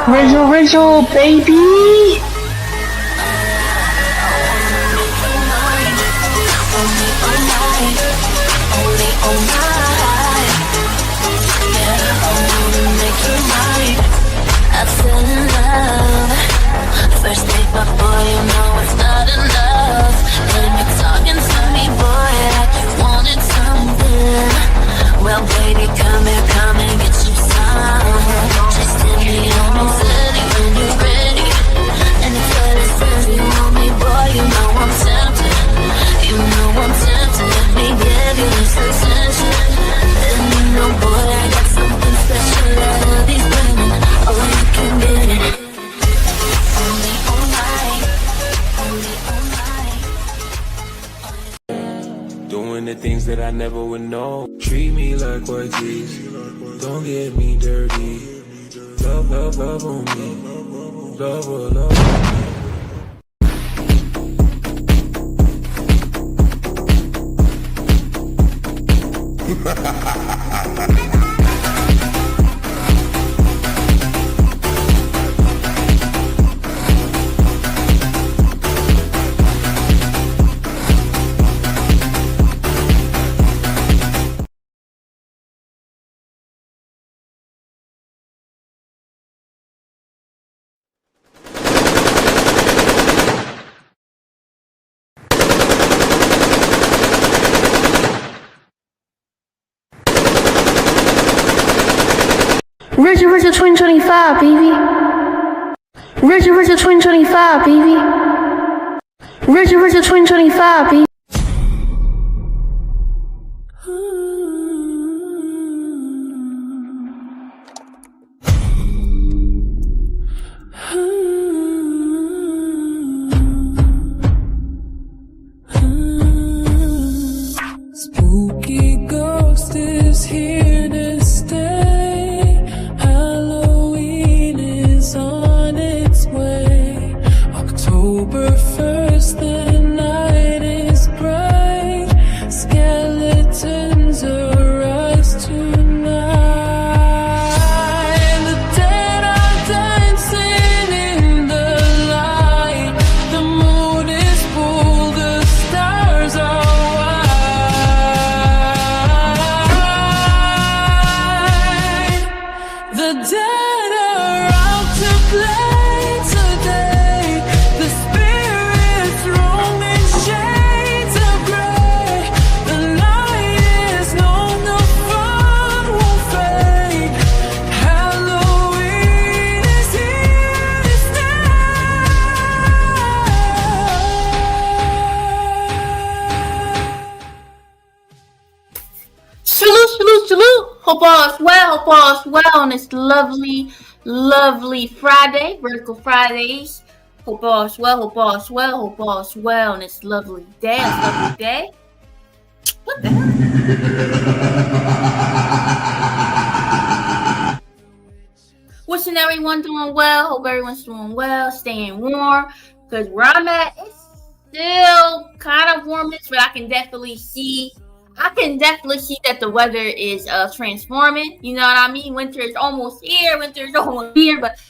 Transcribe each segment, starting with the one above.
Rachel, baby! I fell in love. First date, but boy, you know it's not enough. And you're talking to me, boy, like you wanted something. Well, baby, come and get you some. Just tell me I'm ready when you're ready. And if that is if you want me, boy, you know I'm tempted. You know I'm tempted. Let me give you this attention. And you know, boy, I got something special out of these women. Oh, you can get it. Only all night. Only all night. Doing the things that I never would know. Treat me like white tees. Don't get me dirty. Love on me. Love on me. Rachel 2025, baby. Rachel 2025, baby. Rachel 2025, baby. Spooky ghost is here to stay. Halloween is on its way. October 1st, the night is bright. Skeletons arise tonight. The dead are dancing in the light. The moon is full, the stars are the dead are out to play today. The spirits roam in shades of gray. The night is long, the fun won't fade. Halloween is here to Salute. Hope all's well on this lovely Friday, Vertical Fridays. Hope all's well on this lovely day, What the hell? Wishing everyone doing well. Hope everyone's doing well, staying warm. Because where I'm at, it's still kind of warmish, but I can definitely see that the weather is transforming. You know what I mean? Winter is almost here. But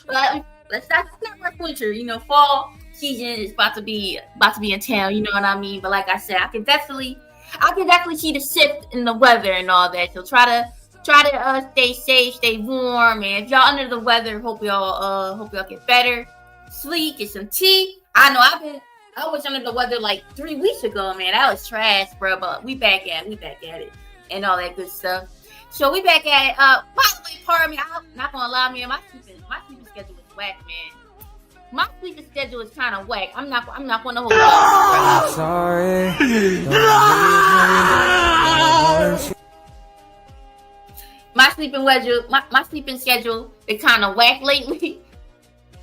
let's not rush winter. You know, fall season is about to be in town. You know what I mean? But like I said, I can definitely see the shift in the weather and all that. So try to stay safe, stay warm, and if y'all under the weather, hope y'all get better. Sleep, get some tea. I know I was under the weather like 3 weeks ago, man. That was trash, bro. But we back at it, and all that good stuff. So we back at it. By the way, pardon me, I'm not gonna lie, man. My sleeping schedule is whack, man. My sleeping schedule is kind of whack. I'm not gonna hold on. Sorry. My sleeping schedule is kind of whack lately.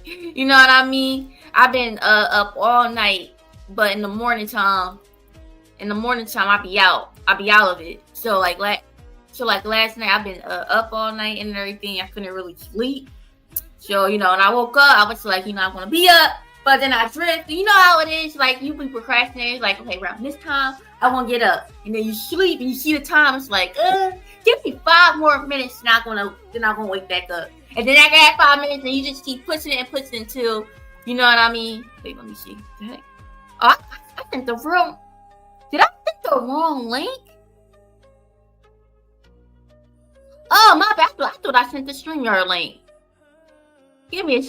You know what I mean? I've been up all night, but in the morning time I be out of it. So like last night I've been up all night and everything. I couldn't really sleep. So, you know, when I woke up, I was like, you know, I'm gonna be up, but then I drift. You know how it is, like you be procrastinating, like, okay, around this time I want to get up, and then you sleep and you see the time, it's like, Give me 5 more minutes, and I'm gonna wake back up. And then after that 5 minutes, and you just keep pushing it and pushing it until, you know what I mean? Wait, let me see. What the heck? Oh, I sent the wrong. Did I send the wrong link? Oh, my bad. I thought I sent the StreamYard link. Give me a.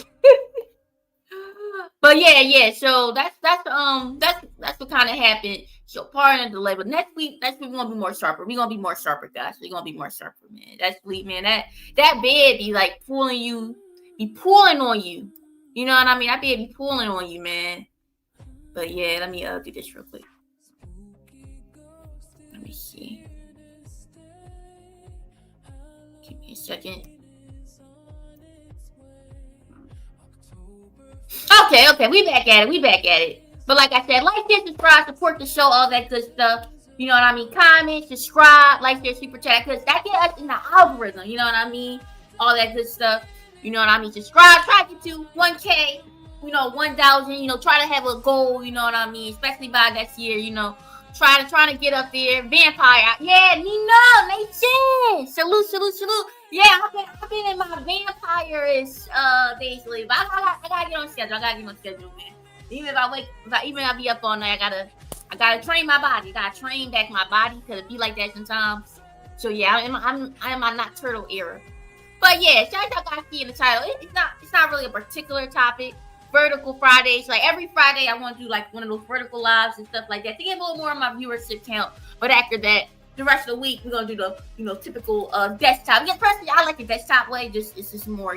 But yeah. So that's what kind of happened. So pardon the delay, but next week we're gonna be more sharper. We're gonna be more sharper, guys. We're gonna be more sharper, man. That's week, man. That bed be like pulling on you. You know what I mean? That bed be pulling on you, man. But yeah, let me do this real quick. Let me see. Give me a second. Okay, we back at it. But like I said, like, share, subscribe, support the show, all that good stuff. You know what I mean? Comment, subscribe, like, share, super chat, because that gets us in the algorithm. You know what I mean? All that good stuff. You know what I mean? Subscribe, try to get to 1K, 1,000. Try to have a goal. You know what I mean? Especially by next year. Trying to get up there. Vampire. Yeah, Nino Nation. Salute. Yeah, I've been in my vampire days lately, but I gotta get on schedule. Man. Even if I be up all night, I gotta train my body. Gotta train back my body because it be like that sometimes. So yeah, I'm in my nocturnal era. But yeah, shout out guys see in the title. It's not really a particular topic. Vertical Fridays, like every Friday, I want to do like one of those vertical lives and stuff like that to get a little more of my viewership count. But after that, the rest of the week, we're gonna do the typical desktop. Yeah, personally, I like the desktop way. It's just more,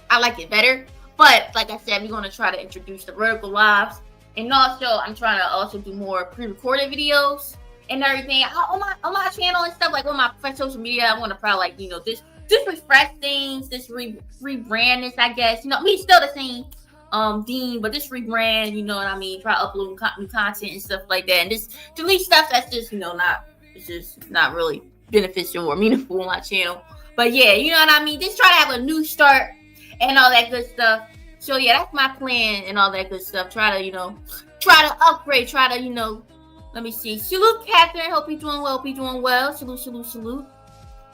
I like it better. But like I said, we're gonna try to introduce the vertical lives, and also I'm trying to also do more pre-recorded videos and everything on my channel and stuff, like on my social media. I want to probably just refresh things, just rebrand this, I guess. We still the same Dean, but just rebrand, you know what I mean? Try uploading new content and stuff like that, and just delete stuff that's just it's just not really beneficial or meaningful on my channel. But yeah, you know what I mean? Just try to have a new start and all that good stuff. So yeah, that's my plan and all that good stuff. Try to upgrade. Let me see. Salute, Catherine. Hope you're doing well. Salute.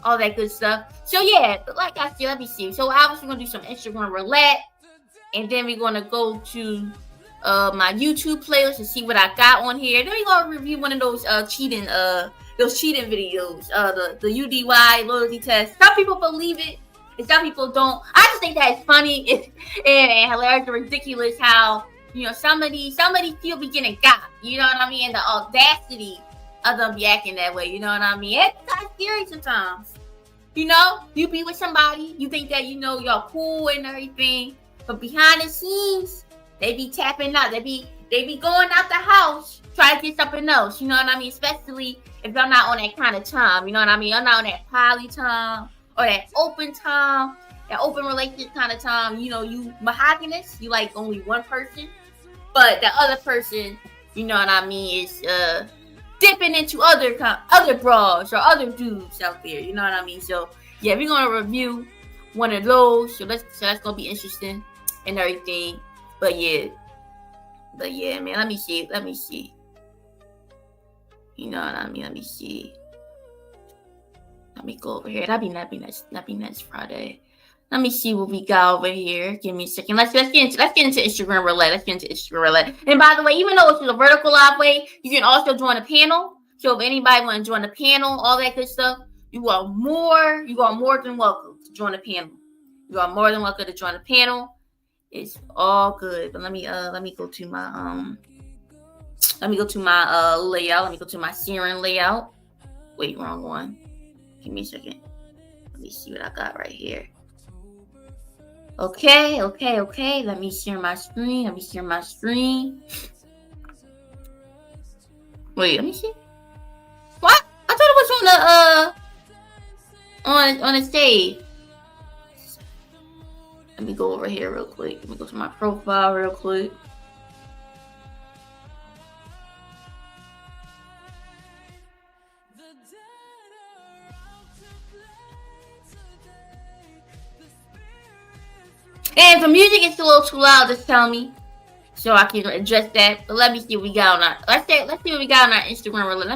All that good stuff. So yeah, like I said, let me see. So obviously we're gonna do some Instagram roulette, and then we're gonna go to my YouTube playlist and see what I got on here. Then we're gonna review one of those cheating videos, the UDY loyalty test. Some people believe it, and some people don't. I just think that it's funny and hilarious and ridiculous how some of these people be getting got. You know what I mean? And the audacity of them be acting that way. You know what I mean? It's kind of scary sometimes. You be with somebody, you think that y'all cool and everything, but behind the scenes, they be tapping out. They be going out the house trying to get something else. You know what I mean? Especially if y'all not on that kind of time. You know what I mean? Y'all not on that poly time or that open time, that open relationship kind of time. You monogamous. You like only one person, but the other person, you know what I mean, is dipping into other bras or other dudes out there. You know what I mean? So yeah, we're gonna review one of those. So that's gonna be interesting and everything. But yeah, man. Let me see. You know what I mean? Let me see. Let me go over here. That'd be next Friday. Let me see what we got over here. Give me a second. Let's get into Instagram roulette. And by the way, even though it's a vertical live way, you can also join a panel. So if anybody want to join the panel, all that good stuff, you are more than welcome to join the panel. You are more than welcome to join the panel. It's all good. But let me go to my layout. Let me go to my Siren layout. Wait, wrong one. Give me a second. Let me see what I got right here. Okay. Let me share my screen. Wait, let me see. What? I thought it was on the stage. Let me go over here real quick. Let me go to my profile real quick. And if the music is a little too loud, just tell me so I can address that. But let me see what we got on our. Let's see what we got on our Instagram.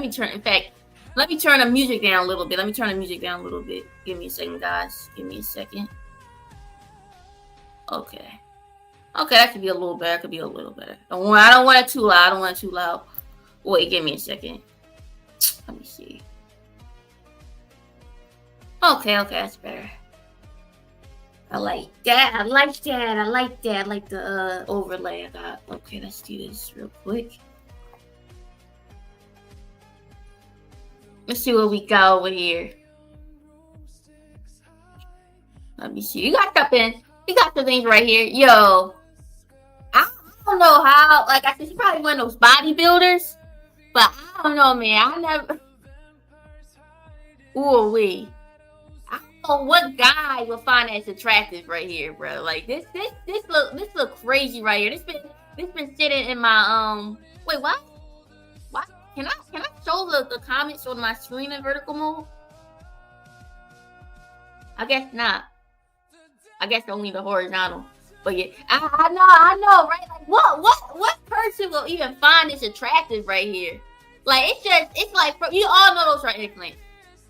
Let Let me turn the music down a little bit. Give me a second, guys. Give me a second. Okay. Okay, that could be a little better. I don't want it too loud. Wait, give me a second. Let me see. Okay, that's better. I like that. I like the overlay I got. Okay, let's do this real quick. Let's see what we got over here. Let me see. You got something. You got some things right here. Yo. I don't know how. Like, I said, she's probably one of those bodybuilders. But I don't know, man. I never. Ooh, wee. I don't know what guy will find that attractive right here, bro. Like, this look crazy right here. This been sitting in my Wait, what? What? Can I show the comments on my screen in vertical mode? I guess not. I guess only the horizontal. But yeah, I know, right? Like, what person will even find this attractive right here? Like, it's like, you all know those are implants.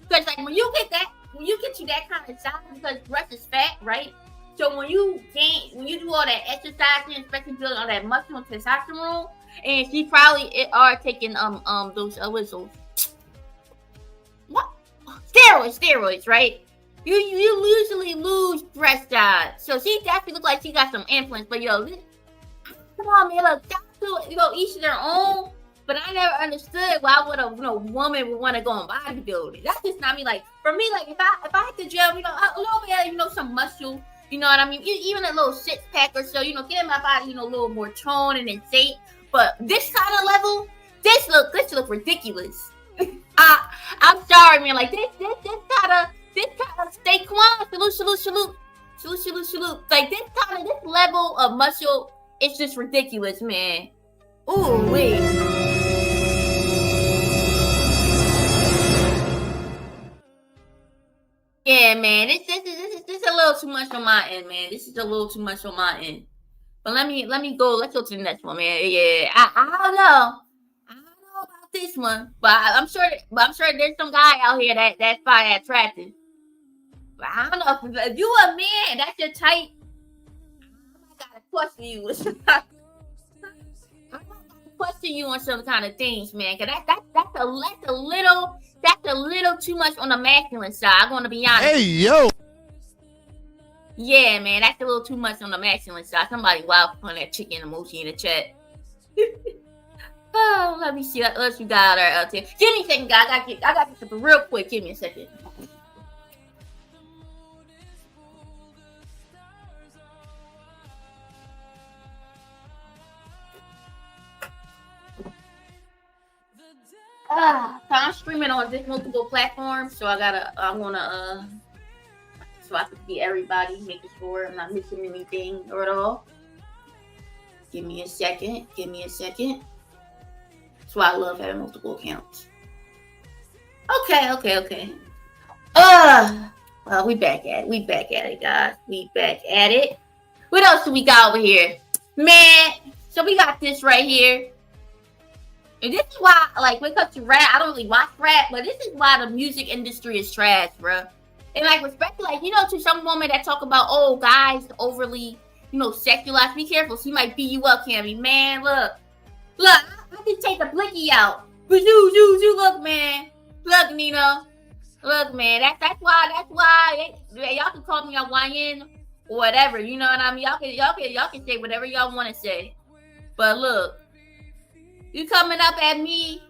Because like when you get you that kind of size, because breast is fat, right? So when you do all that exercising, especially building all that muscle and testosterone, and she probably are taking those what's those? What? Steroids, right? You usually lose breast size. So she definitely look like she got some implants. But yo, come on, man, look, each to their own. But I never understood why would a woman would want to go on bodybuilding. That's just not me. Like, for me, like if I hit the gym, a little bit, some muscle, you know what I mean? Even a little six pack or so, get my body, a little more toned and in shape. But this kind of level, this look ridiculous. I'm sorry, man. Like this kind of stay quiet. Salute. Like this level of muscle, it's just ridiculous, man. Ooh, wait. Yeah, man, this is a little too much on my end, man. This is a little too much on my end. But let me go. Let's go to the next one, man. Yeah, I don't know. I don't know about this one, but I'm sure there's some guy out here that's probably attractive. But I don't know if you a man, that's your type. I gotta question you. I gotta question you on some kind of things, man. Cause that's a little too much on the masculine side. I'm gonna be honest. Hey, yo. Yeah, man, that's a little too much on the masculine side. Somebody wild on that chicken emoji in the chat. Oh, let me see what else you got out there. Give me a second, guys. I got this up real quick. Give me a second. So I'm streaming on this multiple platforms, so I'm gonna so I can see everybody, making sure I'm not missing anything or at all. Give me a second. That's why I love having multiple accounts. Okay. Well, we back at it, guys. We back at it. What else do we got over here? Man, so we got this right here. And this is why, like, when it comes to rap, I don't really watch rap, but this is why the music industry is trash, bro. And, like, respect, like, to some woman that talk about, oh, guys overly, sexualized. Be careful. She might beat you up, Cammy. Man, look. I can take the blicky out. But you, look, man. Look, Nina. Look, man. That's why y'all can call me a YN or whatever. You know what I mean? Y'all can say whatever y'all want to say. But look. You coming up at me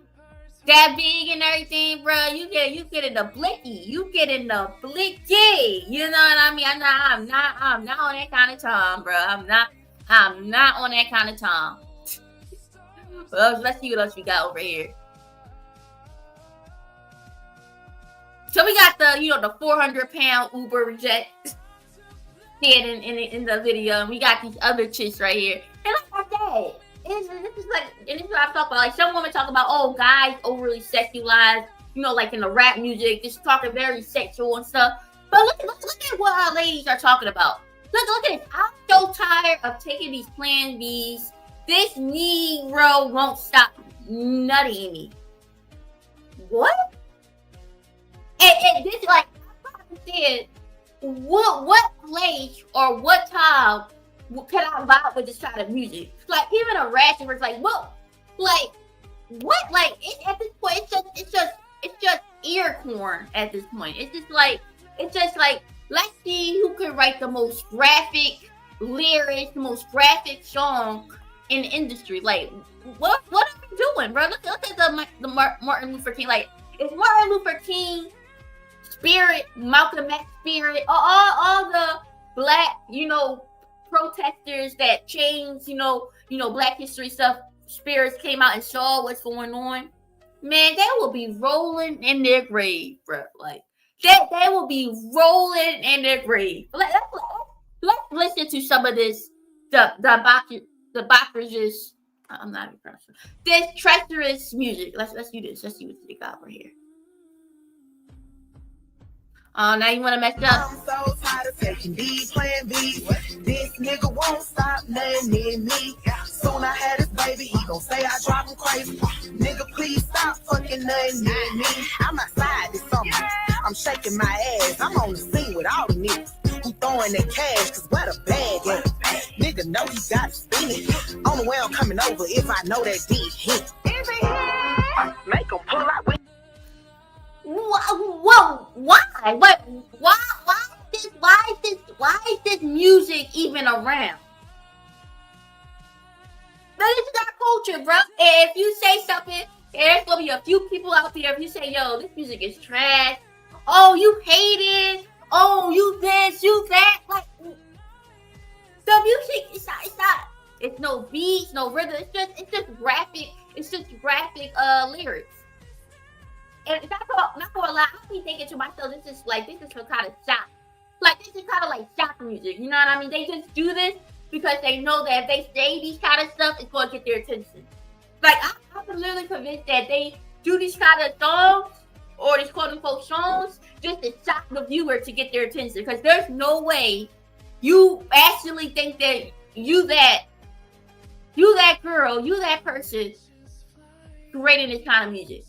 that big and everything, bro? You get in the blicky. You get in the blicky. You know what I mean? I'm not on that kind of time, bro. I'm not on that kind of time. Well, let's see what else we got over here. So we got the 400-pound Uber reject in the video, and we got these other chicks right here. And like I said, this is what I'm talking about. Like, some women talk about, oh, guys overly sexualized, like in the rap music, just talking very sexual and stuff. But look at what our ladies are talking about. Look at this. I'm so tired of taking these Plan Bs. This Negro won't stop nutting me. What? And this like I said, what place or what time can I vibe with this kind of music? Like even a ratchet was like what like what like it, at this point it's just ear corn at this point. It's just like let's see who can write the most graphic lyrics, the most graphic song in the industry. Like what are we doing, bro? Look at the Martin Luther King. Like is Martin Luther King spirit, Malcolm X spirit, all the black, protesters that changed, Black history stuff, spirits came out and saw what's going on. Man, they will be rolling in their grave, bro. Like they will be rolling in their grave. Let's listen to some of this. The Bockages. I'm not even pronouncing this treacherous music. Let's do this. Let's see what they got right here. Oh, now you want to mess it up? I'm so tired of taking these plan B. This nigga won't stop nothing near me. Soon I had his baby, he gon' say I drive him crazy. Nigga, please stop fucking nothing near me. I'm outside this summer, I'm shaking my ass. I'm on the scene with all the niggas who throwing their cash, cause where the bag at? Nigga know he got to spin it. On the way I'm coming over if I know that D hit. Make him pull out with. Whoa, why? What? Why is this music even around? This is our culture, bro. And if you say something, there's gonna be a few people out there. If you say, "Yo, this music is trash," oh, you hate it. Oh, you this, you that. Like the music, it's not. It's no beats, no rhythm. It's just graphic. It's just graphic lyrics. And not gonna lie, I be thinking to myself, this is some kind of shock. Like this is kind of like shock music. You know what I mean? They just do this because they know that if they say these kind of stuff, it's gonna get their attention. Like I'm literally convinced that they do these kind of songs or these quote unquote songs just to shock the viewer to get their attention. Because there's no way you actually think that you that girl, you that person creating this kind of music.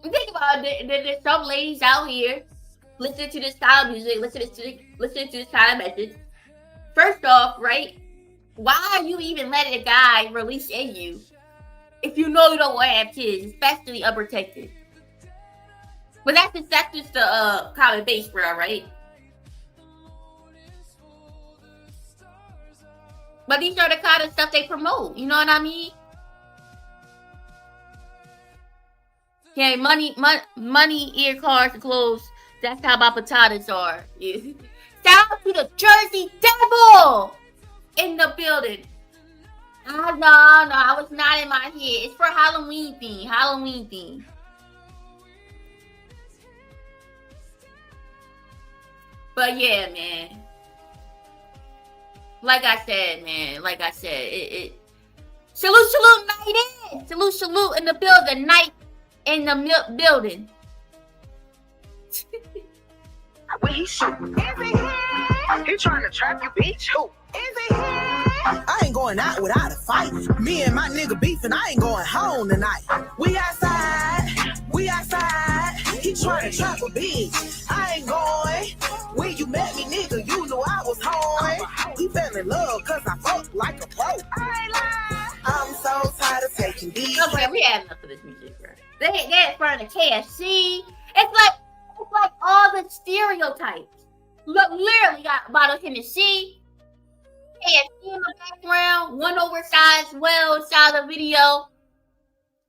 Think about it. There's some ladies out here listening to this style of music, listening to this kind of message. First off, right? Why are you even letting a guy release in you if you know you don't want to have kids, especially unprotected? But that's just the common base, bro, right? But these are the kind of stuff they promote. You know what I mean? Okay, money, ear, cars, and clothes. That's how my potatoes are. Yeah. Shout out to the Jersey Devil in the building. No, I was not in my head. It's for Halloween theme. But yeah, man. Like I said, it salute night in. Salute in the building. Night in the building. When he shooting, he trying to trap you, bitch. Who? I ain't going out without a fight. Me and my nigga beefing, I ain't going home tonight. We outside. He trying to trap a bitch. I ain't going. When you met me, nigga, you knew I was home. We fell in love cause I fucked like a pro. I ain't lying. I'm so tired of taking these. Okay, we had enough of this music, bro. They're in front of KFC. It's like all the stereotypes. Look, literally got a bottle of Hennessy, KFC in the background, one oversized well inside the video,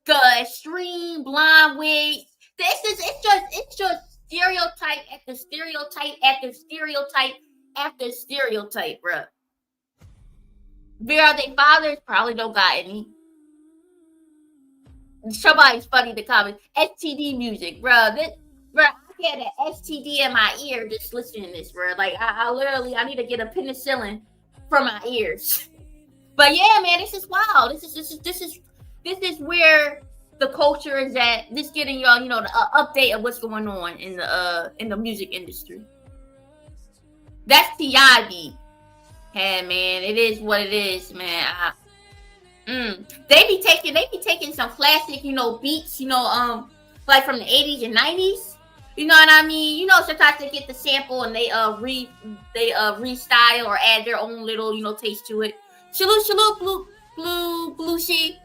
the extreme blonde wig. It's just stereotype after stereotype after stereotype after stereotype, bro. Where are they fathers? Probably don't got any. Somebody's funny in the comments. STD music, bro. I had an STD in my ear just listening to this, bro. Like I literally need to get a penicillin for my ears. But yeah, man, this is wild. This is where the culture is at. Just getting y'all, the update of what's going on in the music industry. That's T.I. beat. Hey, man, it is what it is, man. They be taking some classic, beats, like from the 80s and 90s. You know what I mean? You know, sometimes they get the sample and they restyle or add their own little, you know, taste to it. Salute, blue sheep.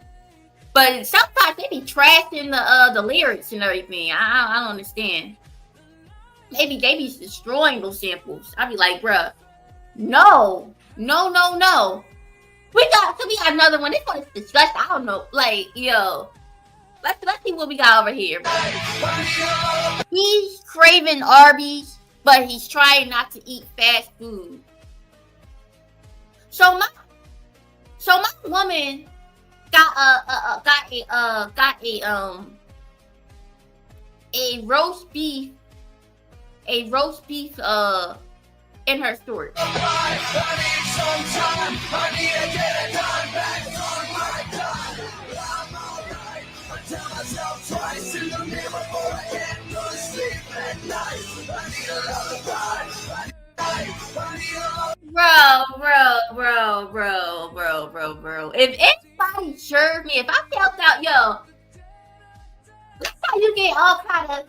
But sometimes they be trashing the lyrics and everything. I don't understand. Maybe they be destroying those samples. I be like, bruh, no. We got another one. This one is disgusting. I don't know. Like, yo. Let's see what we got over here. He's craving Arby's, but he's trying not to eat fast food. So my woman got a roast beef in her store. Bro. If anybody served me, if I felt out, yo, that's how you get all kind of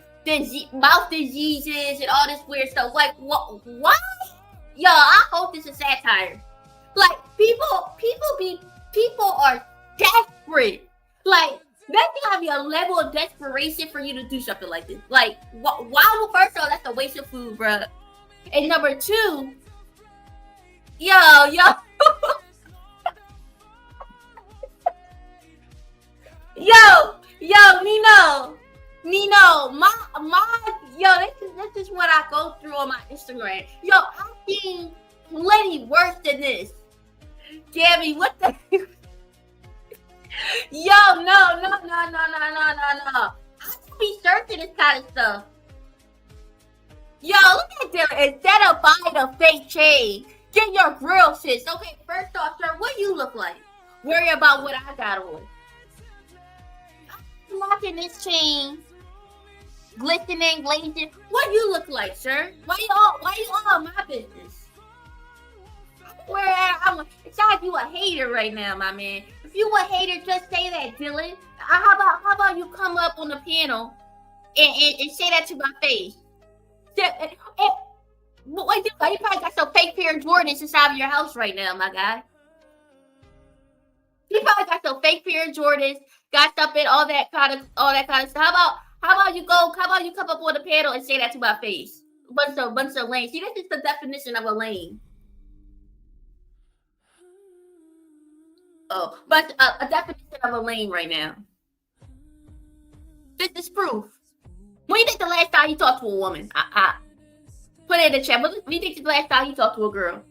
mouth diseases and all this weird stuff. Like, what? Yo, I hope this is satire. Like, people are desperate. Like, that gotta be a level of desperation for you to do something like this. Like, why? First of all, that's a waste of food, bro. And number two, yo. Yo, Nino, this is what I go through on my Instagram. Yo, I've seen plenty worse than this. Gabby, what the? Yo, no. I don't be searching this kind of stuff. Yo, look at them. Instead of buying a fake chain, get your grill, sis. Okay, first off, sir, what you look like? Worry about what I got on. I'm watching this chain, glistening, blazing. What you look like, sir? Why you all in my business? It sounds like you a hater right now, my man. If you a hater, just say that, Dylan. How about you come up on the panel and say that to my face? Wait, you probably got some fake pair of Jordans inside of your house right now, my guy. You probably got some fake pair of Jordans, got stuff in all that kind of stuff. How about you come up on the panel and say that to my face? Bunch of lame. See, this is the definition of a lame. Oh, but a definition of a lame right now. This is proof. When you think the last time you talked to a woman? Put it in the chat. When you think the last time you talked to a girl?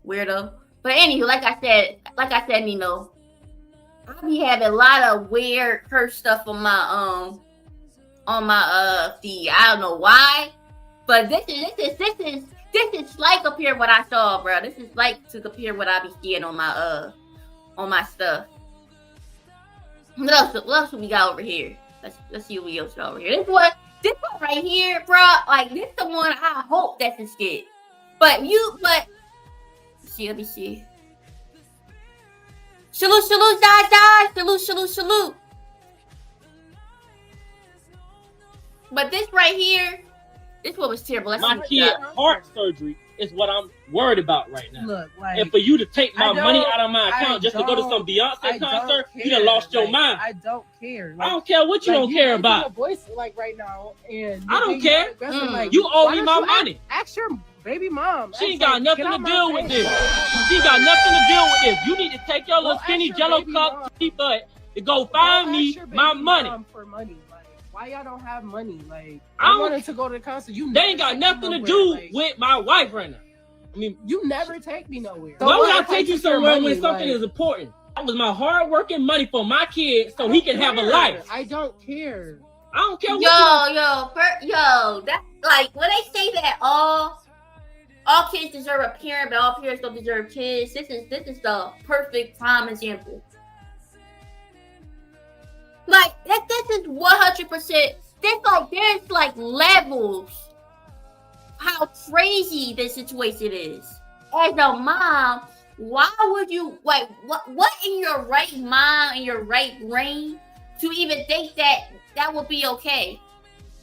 Weirdo. But anywho, like I said, Nino, I be having a lot of weird curse stuff on my feed. I don't know why, but this is like compare what I saw, bro. This is like to compare what I be seeing on my stuff. What else we got over here? Let's see what we else got over here. This one right here, bro. Like, this the one I hope that's a skit. Let me see. Salute, Zaza. Salute. But this right here, this one was terrible. My kid heart surgery is what I'm worried about right now. Look, like, and for you to take my money out of my account just to go to some Beyonce concert, you done lost your mind. I don't care. I don't care what you don't care about. A voice like right now, and I don't care. Like, you owe me my money. Ask your baby mom. She ain't got nothing to deal with this. She got nothing to deal with this. You need to take your little skinny Jello cup butt to go find me my money. For money. Why y'all don't have money? Like, I wanted to go to the concert. They ain't got nothing to do with my wife right now. I mean, you never take me nowhere. Why would I take you somewhere when something is important? That was my hard working money for my kid so he can have a life. I don't care. I don't care what yo, that's like when they say that all kids deserve a parent, but all parents don't deserve kids. This is the perfect prime example. Like, this is 100%. There's like levels how crazy this situation is. As a mom, why would you, like, what in your right mind, in your right brain, to even think that that would be okay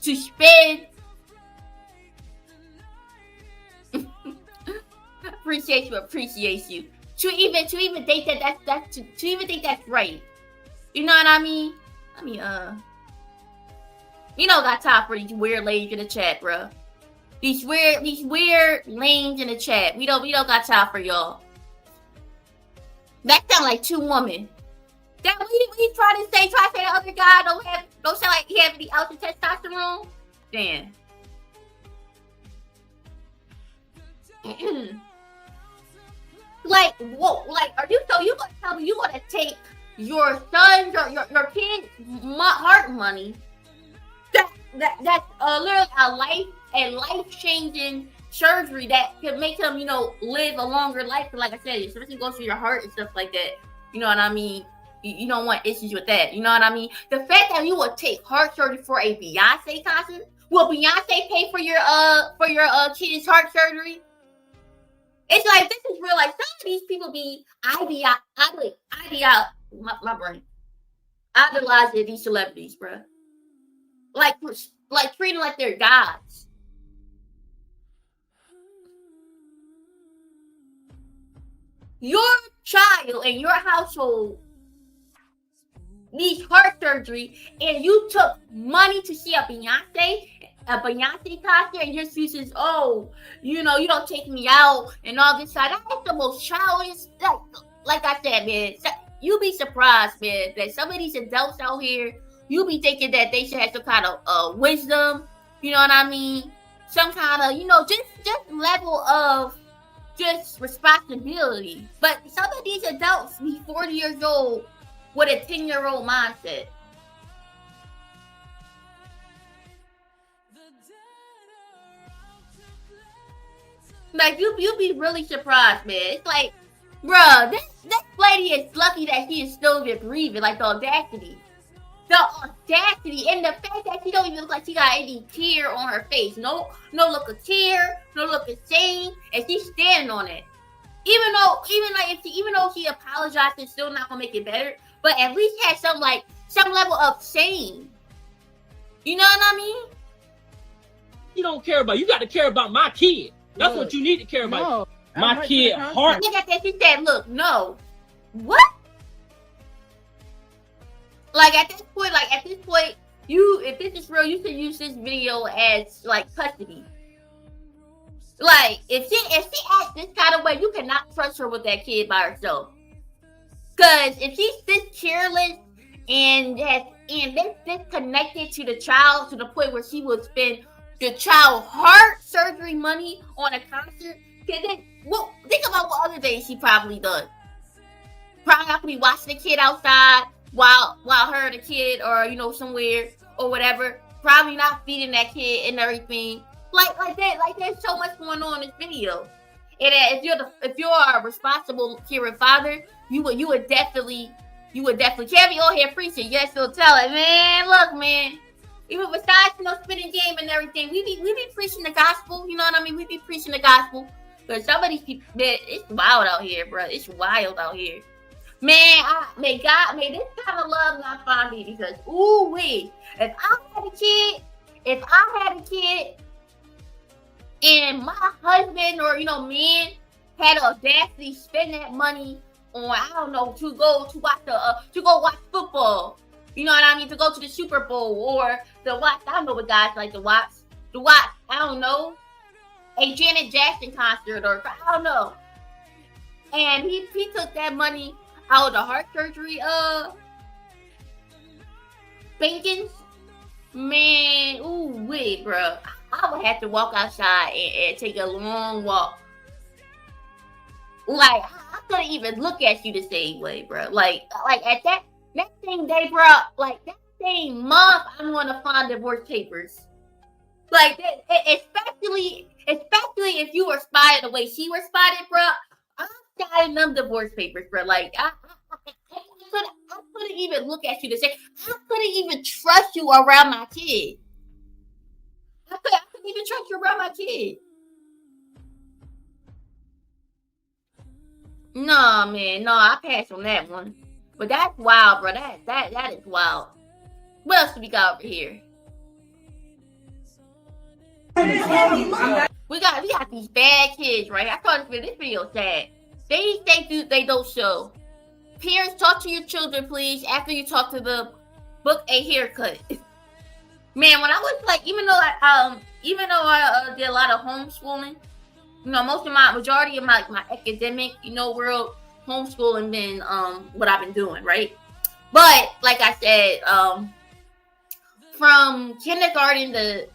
to spend. Appreciate you. To even think that that's to even think that's right. You know what I mean? We don't got time for these weird ladies in the chat, bro. These weird lanes in the chat. We don't got time for y'all. That sound like two women. That we try to say the other guy don't sound like he have any ounce of testosterone. Damn. Like, whoa, like, are you gonna tell me you gonna take your son's or your kid's heart money? That's literally a life changing surgery that can make him, live a longer life. Like I said, especially goes through your heart and stuff like that. You know what I mean? You don't want issues with that. You know what I mean? The fact that you would take heart surgery for a Beyonce concert, will Beyonce pay for your kid's heart surgery? It's like, this is real. Like, some of these people be my brain idolizing these celebrities, bro. Like treating like they're gods. Your child and your household needs heart surgery, and you took money to see a Beyonce concert, and your excuses, you don't take me out and all this side. That's the most childish. Like I said, man, you be surprised, man, that some of these adults out here, you be thinking that they should have some kind of wisdom. You know what I mean? Some kind of, just level of just responsibility. But some of these adults be 40 years old with a 10-year-old mindset. Like, you be really surprised, man. It's like, bruh, this lady is lucky that she is still even breathing. Like, the audacity. And the fact that she don't even look like she got any tear on her face. No look of tear, no look of shame, and she's standing on it. Even though she apologized, it's still not gonna make it better. But at least had some level of shame. You know what I mean? You don't care about. You got to care about my kid. That's what you need to care about. My kid heart. Look at that. She said, "Look, no, what?" Like at this point, if this is real, you should use this video as like custody. Like if she acts this kind of way, you cannot trust her with that kid by herself. Cause if she's this careless and this connected to the child to the point where she would spend the child heart surgery money on a concert, think about what other things she probably done. Probably not be watching the kid outside while her and the kid are somewhere or whatever. Probably not feeding that kid and everything. Like that. Like there's so much going on in this video. And if you're a responsible caring father, you would definitely can't be on here preaching. You guys still tell it, man. Look, man. Even besides spitting game and everything, we be preaching the gospel. You know what I mean? We be preaching the gospel. But some of these people, man, it's wild out here, bro. It's wild out here. Man, may this kind of love not find me, because ooh-wee, if I had a kid and my husband or man had the audacity to spend that money on, I don't know, to go watch football, you know what I mean, to go to the Super Bowl, or to watch, I don't know what guys like to watch, I don't know, a Janet Jackson concert, or I don't know, and he took that money out of the heart surgery spankings, man, ooh wait, bro. I would have to walk outside and take a long walk. Like, I couldn't even look at you the same way, bro. Like at that same day, bro, like that same month, I'm gonna find divorce papers. Like that, especially if you were spotted the way she was spotted, bro. I'm signing them divorce papers, bro. Like I couldn't even look at you the same. I couldn't even trust you around my kid. I couldn't even trust you around my kid. No, man, no, I passed on that one. But that's wild, bro. That is wild. What else do we got over here? We got these bad kids, right? I thought this video sad. They don't show. Parents, talk to your children, please, after you talk to the book a haircut. Man, when I was like, even though I did a lot of homeschooling, you know, majority of my academic, you know, world, homeschooling been what I've been doing, right? But like I said, from kindergarten to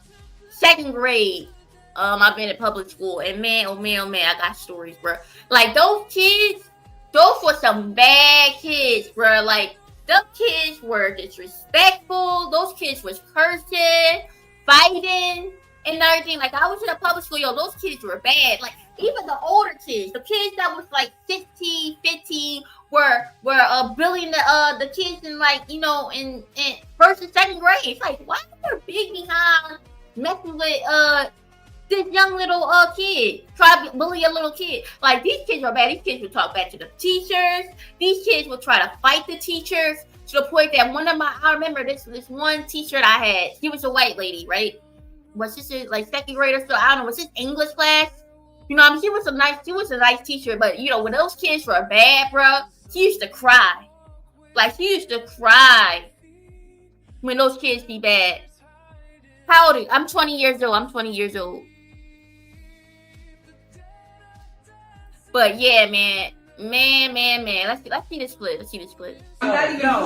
second grade, I've been at public school, and man, oh man, I got stories, bro. Like those kids, those were some bad kids, bro. Like them kids were disrespectful. Those kids was cursing, fighting, and everything. Like I was in a public school, yo. Those kids were bad. Like even the older kids, the kids that was like 16, 15, were bullying the kids in, like, you know, in first and second grade. It's like, why are they big behind messing with this young little kid, try to bully a little kid? Like these kids are bad. These kids would talk back to the teachers. These kids would try to fight the teachers, to the point that I remember this one teacher that I had. She was a white lady, right? Was this like second grade or so? I don't know. Was this English class? You know, I mean, she was a nice teacher, but you know, when those kids were bad, bro, she used to cry. Like she used to cry when those kids be bad. How old are you? I'm 20 years old. But yeah, man. Let's see the split. Daniel,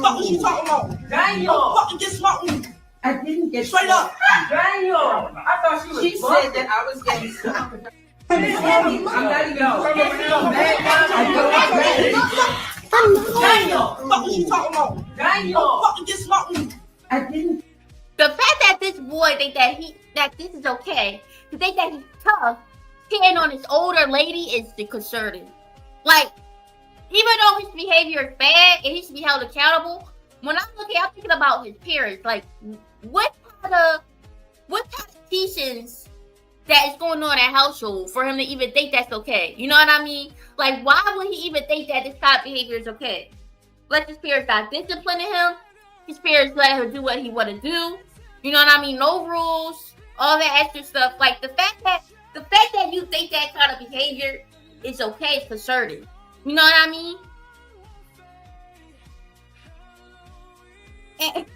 what was you talking about? Daniel, fucking get smart with me. I didn't get straight up. Daniel, I thought she was. She said that I was getting smart. I'm not even Daniel, what was you talking about? Daniel, fucking get smart with me. I didn't. The fact that this boy think that this is okay, to think that he's tough, hitting on his older lady is concerning. Like, even though his behavior is bad and he should be held accountable, when I'm thinking about his parents. Like, what kind of teachings that is going on in that household for him to even think that's okay? You know what I mean? Like, why would he even think that this type of behavior is okay? Like, his parents not disciplining him. His parents let him do what he want to do. You know what I mean? No rules, all that extra stuff. Like the fact that you think that kind of behavior is okay is concerning. You know what I mean? And,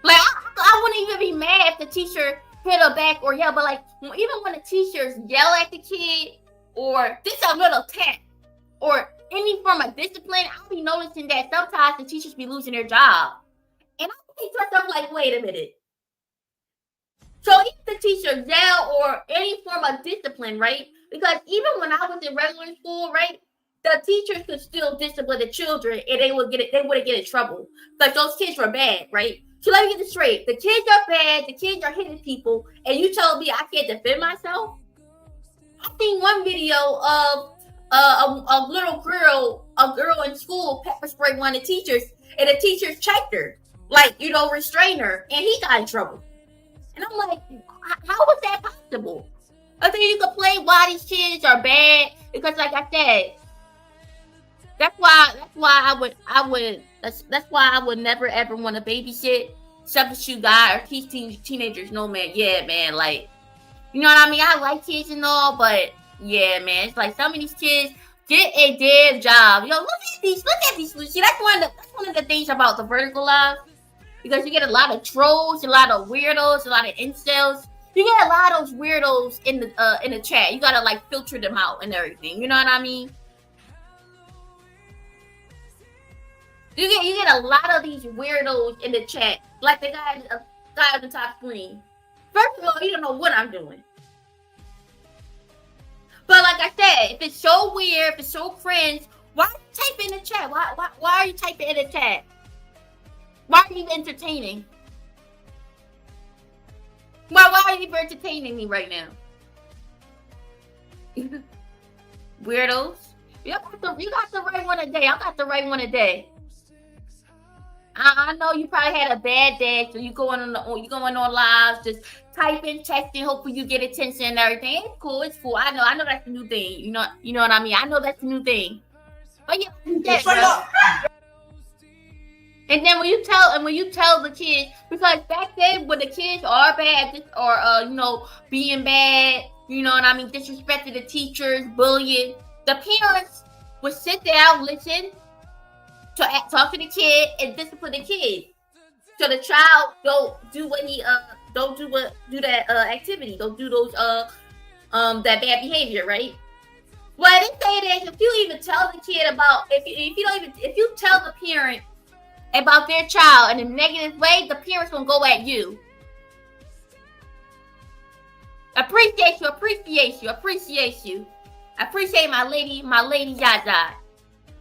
like I wouldn't even be mad if the teacher hit her back or yell, but like even when the teachers yell at the kid or just a little tap or any form of discipline, I'll be noticing that sometimes the teachers be losing their job. And I think to myself, like, wait a minute. So if the teacher yell or any form of discipline, right? Because even when I was in regular school, right, the teachers could still discipline the children and they wouldn't get in trouble. Like those kids were bad, right? So let me get this straight. The kids are bad, the kids are hitting people, and you tell me I can't defend myself? I seen one video of a girl in school pepper sprayed one of the teachers, and the teachers checked her, like, you know, restrain her, and he got in trouble. And I'm like, how was that possible? I think you could play why these kids are bad, because like I said, that's why I would never ever want to babysit, substitute guy, or teach teenagers. No, man. Yeah, man. Like, you know what I mean? I like kids and all, but yeah, man. It's like some of these kids get a damn job. Yo, look at these. See, that's one of the things about the Vertical Live, because you get a lot of trolls, a lot of weirdos, a lot of incels. You get a lot of those weirdos in the chat. You gotta like filter them out and everything. You know what I mean? You get a lot of these weirdos in the chat, like the guy on the top screen. First of all, you don't know what I'm doing. But like I said, if it's so weird, if it's so cringe, why are you typing in the chat? Why are you typing in the chat? Why are you entertaining? Why are you entertaining me right now? Weirdos. You got the right one a day. I got the right one a day. I know you probably had a bad day, so you going on lives, just typing, texting, hoping you get attention and everything. It's cool. I know that's the new thing. You know what I mean? I know that's the new thing. Oh yeah, yeah, Straight bro. up. And then when you tell the kids, because back then when the kids are bad or being bad, you know what I mean, disrespecting the teachers, bullying, the parents would sit down, listen, talk to the kid, and discipline the kid. So the child don't do that activity, don't do those that bad behavior, right? Well, in this day and age, if you even tell the kid about if you tell the parent about their child in a negative way, the parents gonna go at you. Appreciate my lady Yada.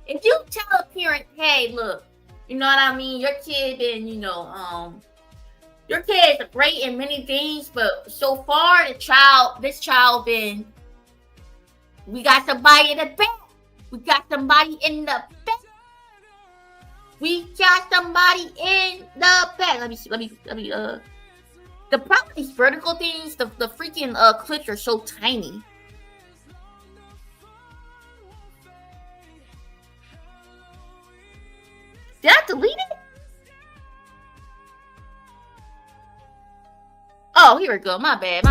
If you tell a parent, hey, look, you know what I mean, your kid been, your kid is great in many things, but so far this child been, we got somebody in the back. We got somebody in the back. Let me the problem with these vertical things, the freaking clips are so tiny. Did I delete it? Oh, here we go. My bad.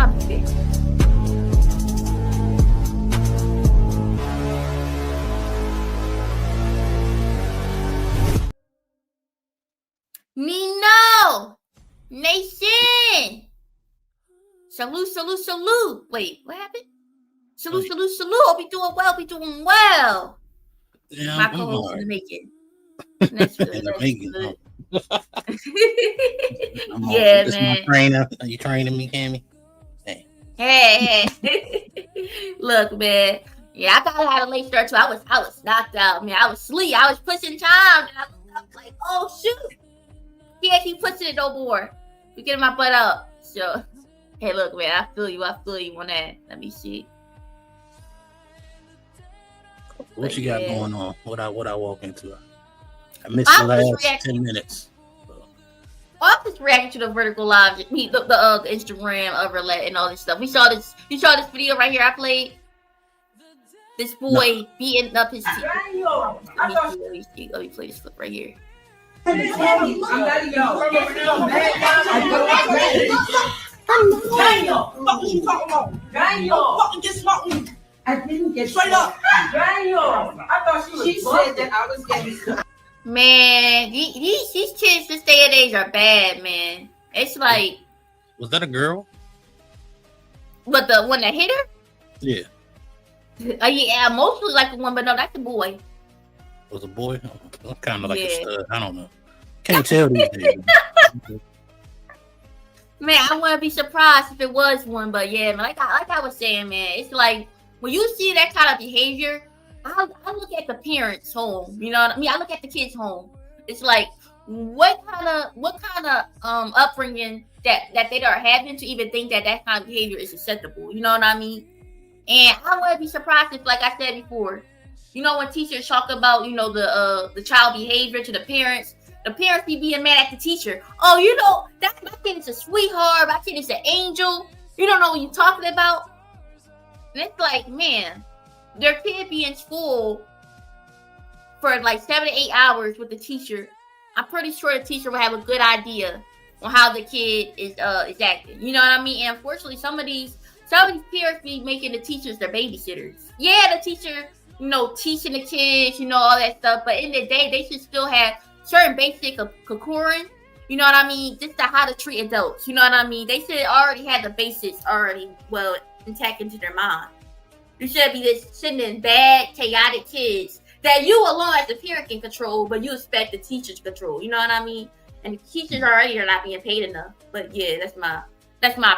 Nino! Nation! Salute. Wait, what happened? Salute. Hope you doing well. Yeah, My co-host in the making. That's good. Yeah, this man. My trainer. Are you training me, Cammy? Hey. Look, man. Yeah, I thought I had a late start too. I was knocked out, man. I was asleep. I was pushing time. And I was like, oh shoot. Can't keep pushing it no more. You're getting my butt up. So hey, look, man, I feel you on that. Let me see. What you got going on? What I walk into? I missed the last 10 minutes. I'm just reacting to the vertical live, the Instagram overlay and all this stuff. You saw this video right here I played. This boy beating up his team. Let me play this clip right here. Daniel, what you talking about? Daniel, fucking get smart. I didn't get straight up. Daniel, I thought she said that I was getting. Man, these kids this day and age are bad, man. It's like. Was that a girl? But the one that hit her? Yeah. Yeah, mostly like a one, but no, that's a boy. It was a boy? Kind of like a stud. I don't know. Can't tell these days. Man, I wouldn't be surprised if it was one, but yeah, man, like I was saying, man, it's like when you see that kind of behavior, I look at the parents' home. You know what I mean? I look at the kids' home. It's like what kind of upbringing that they are having to even think that kind of behavior is acceptable. You know what I mean? And I wouldn't be surprised if, like I said before, when teachers talk about the child behavior to the parents be being mad at the teacher. Oh, that my kid is a sweetheart. My kid is an angel. You don't know what you're talking about. And it's like, man, their kid be in school for like 7 to 8 hours with the teacher. I'm pretty sure the teacher will have a good idea on how the kid is acting. You know what I mean? And unfortunately, some of these parents be making the teachers their babysitters. Yeah, the teacher, teaching the kids, all that stuff. But in the day, they should still have certain basic cocoon, you know what I mean? Just how to treat adults, you know what I mean? They should already have the basics already well intact into their mind. You should be just sending bad, chaotic kids that you alone as the parent can control, but you expect the teacher to control, you know what I mean? And the teachers already are not being paid enough. But yeah, that's my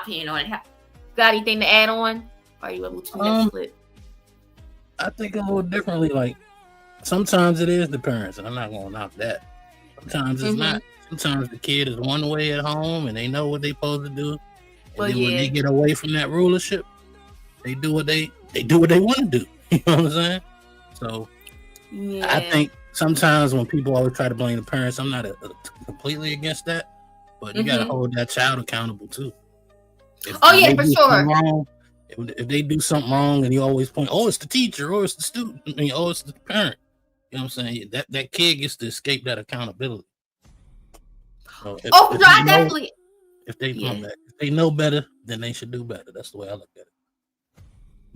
opinion on it. Got anything to add on? Or are you able to next clip? I think a little differently. Like sometimes it is the parents, and I'm not gonna knock that. Sometimes it's not. Sometimes the kid is one way at home and they know what they're supposed to do. And then when they get away from that rulership, they do what they want to do. You know what I'm saying? So I think sometimes when people always try to blame the parents, I'm not completely against that, but you got to hold that child accountable too. For sure. Wrong, if they do something wrong and you always point, it's the teacher or it's the student, it's the parent. You know what I'm saying? That kid gets to escape that accountability. So if Oh, so I they know, definitely. if they Yeah. if they know better, then they should do better. That's the way I look at it.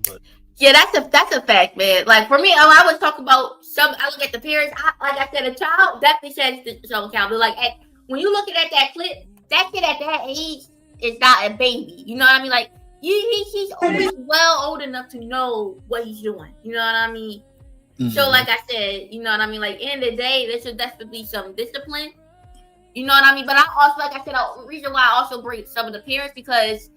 But Yeah, that's a fact, man. Like for me, I always talk about I look at the parents. Like I said, a child definitely says some accountability. Like when you looking at that clip, that kid at that age is not a baby. You know what I mean? Like he's well old enough to know what he's doing. You know what I mean? So like I said, you know what I mean? Like end of the day, there should definitely be some discipline. You know what I mean? But I also, like I said, the reason why I also bring some of the parents, because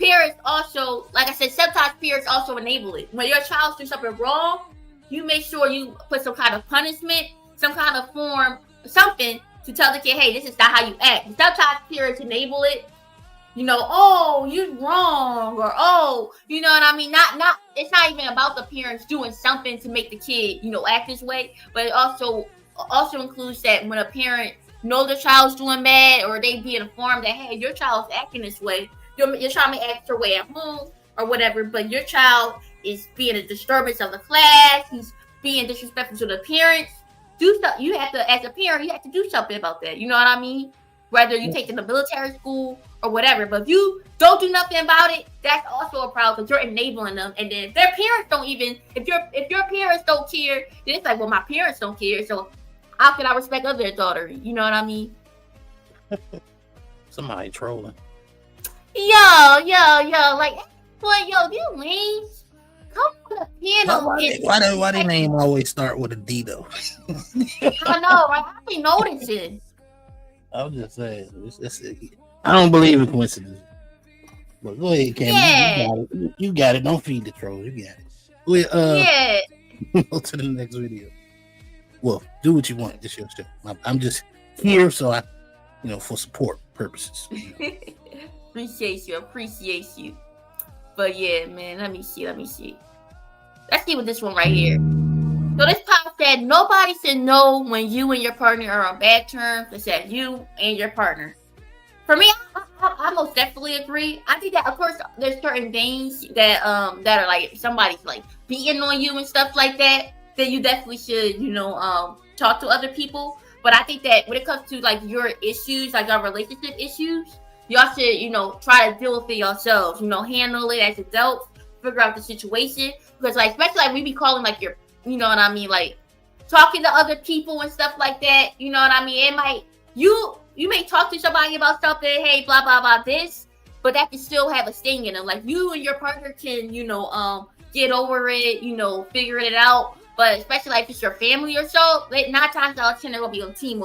parents also, like I said, sometimes parents also enable it. When your child does something wrong, you make sure you put some kind of punishment, some kind of form, something to tell the kid, hey, this is not how you act. Sometimes parents enable it. You know, oh, you're wrong, or oh, you know what I mean? Not. It's not even about the parents doing something to make the kid, you know, act this way. But it also includes that when a parent know the child's doing bad, or they be informed that, hey, your child's acting this way. Your child may act your way at home or whatever, but your child is being a disturbance of the class. He's being disrespectful to the parents. Do stuff. You have to, as a parent, you have to do something about that. You know what I mean? Whether you take them to military school or whatever. But if you don't do nothing about it, that's also a problem because you're enabling them. And then if their parents don't even, if your parents don't care, then it's like, well, my parents don't care. So how can I respect other daughter? You know what I mean? Somebody trolling. Yo. Like, boy, yo, you lames. Come on the piano. Why they name always start with a D though? I know, right? I be noticing. I'm just saying. I don't believe in coincidences. But go ahead, Cam. Yeah. You got it. Don't feed the trolls. You got it. Yeah. Go to the next video. Well, do what you want. It's your show. I'm just here so I, for support purposes. Appreciate you. But yeah, man, let me see. Let's see what this one right here. So this pop said, nobody should know when you and your partner are on bad terms. It said you and your partner. For me, I most definitely agree. I think that, of course, there's certain things that are like somebody's like beating on you and stuff like that you definitely should, talk to other people. But I think that when it comes to like your issues, like our relationship issues, y'all should, try to deal with it yourselves. Handle it as adults, figure out the situation. Because like, especially like we be calling like your, you know what I mean, like talking to other people and stuff like that. You know what I mean? It might you may talk to somebody about something, hey, blah blah blah this, but that can still have a sting in them. Like you and your partner can, get over it, figure it out. But especially like if it's your family or so, 9 times out of 10 they're gonna be on team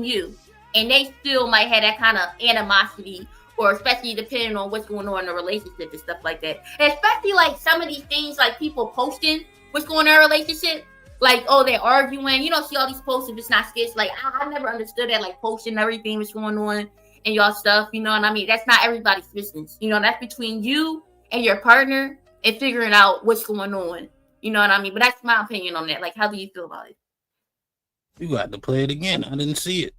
you, and they still might have that kind of animosity, or especially depending on what's going on in the relationship and stuff like that. And especially like some of these things, like people posting what's going on in a relationship, like, oh, they're arguing. See all these posts if it's not skits. Like I never understood that, like posting everything what's going on and y'all stuff. You know what I mean? That's not everybody's business. That's between you and your partner and figuring out what's going on. You know what I mean? But that's my opinion on that. Like, how do you feel about it? You got to play it again. I didn't see it.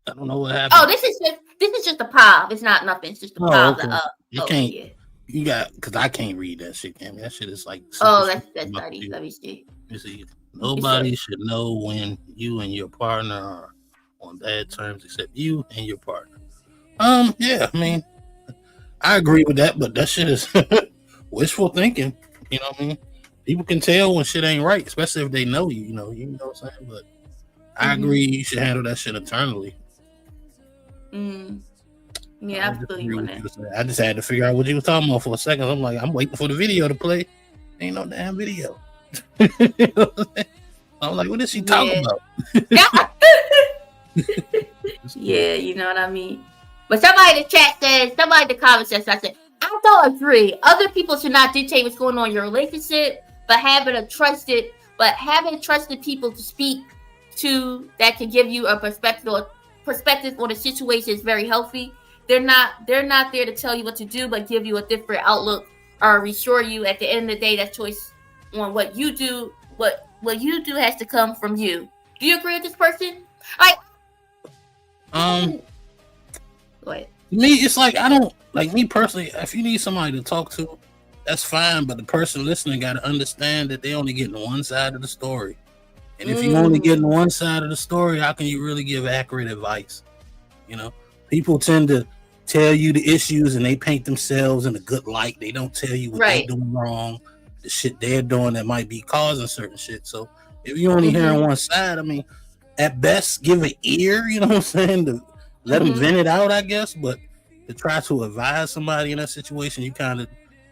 I don't know what happened. Oh, this is just a pop. It's not nothing. It's just a pop. Okay. You can't. Yeah. You got, because I can't read that shit, Cam. That shit is like. Oh, that's dirty. Let me see. You see, nobody should know when you and your partner are on bad terms except you and your partner. Yeah, I mean, I agree with that, but that shit is wishful thinking. You know what I mean? People can tell when shit ain't right, especially if they know you. You know what I'm saying? But I agree, you should handle that shit internally. Yeah, I feel you on that. I just had to figure out what you was talking about for a second. I'm like, I'm waiting for the video to play. Ain't no damn video. I'm like, what is she talking about? Yeah, you know what I mean? But somebody in the chat says, somebody in the comments says, I don't agree. Other people should not dictate what's going on in your relationship, but having trusted people to speak to that can give you a perspective on the situation is very healthy. They're not there to tell you what to do, but give you a different outlook or reassure you at the end of the day that choice on what you do, what you do has to come from you. Do you agree with this person? Go ahead. Me, it's like I don't like me personally. If you need somebody to talk to, that's fine. But the person listening got to understand that they only getting one side of the story. And if you only getting one side of the story, how can you really give accurate advice? You know, people tend to tell you the issues and they paint themselves in a good light. They don't tell you what they doing wrong, the shit they're doing that might be causing certain shit. So if you only hearing one side, I mean, at best, give an ear. You know what I'm saying? To let them vent it out, I guess. But to try to advise somebody in that situation, you kind of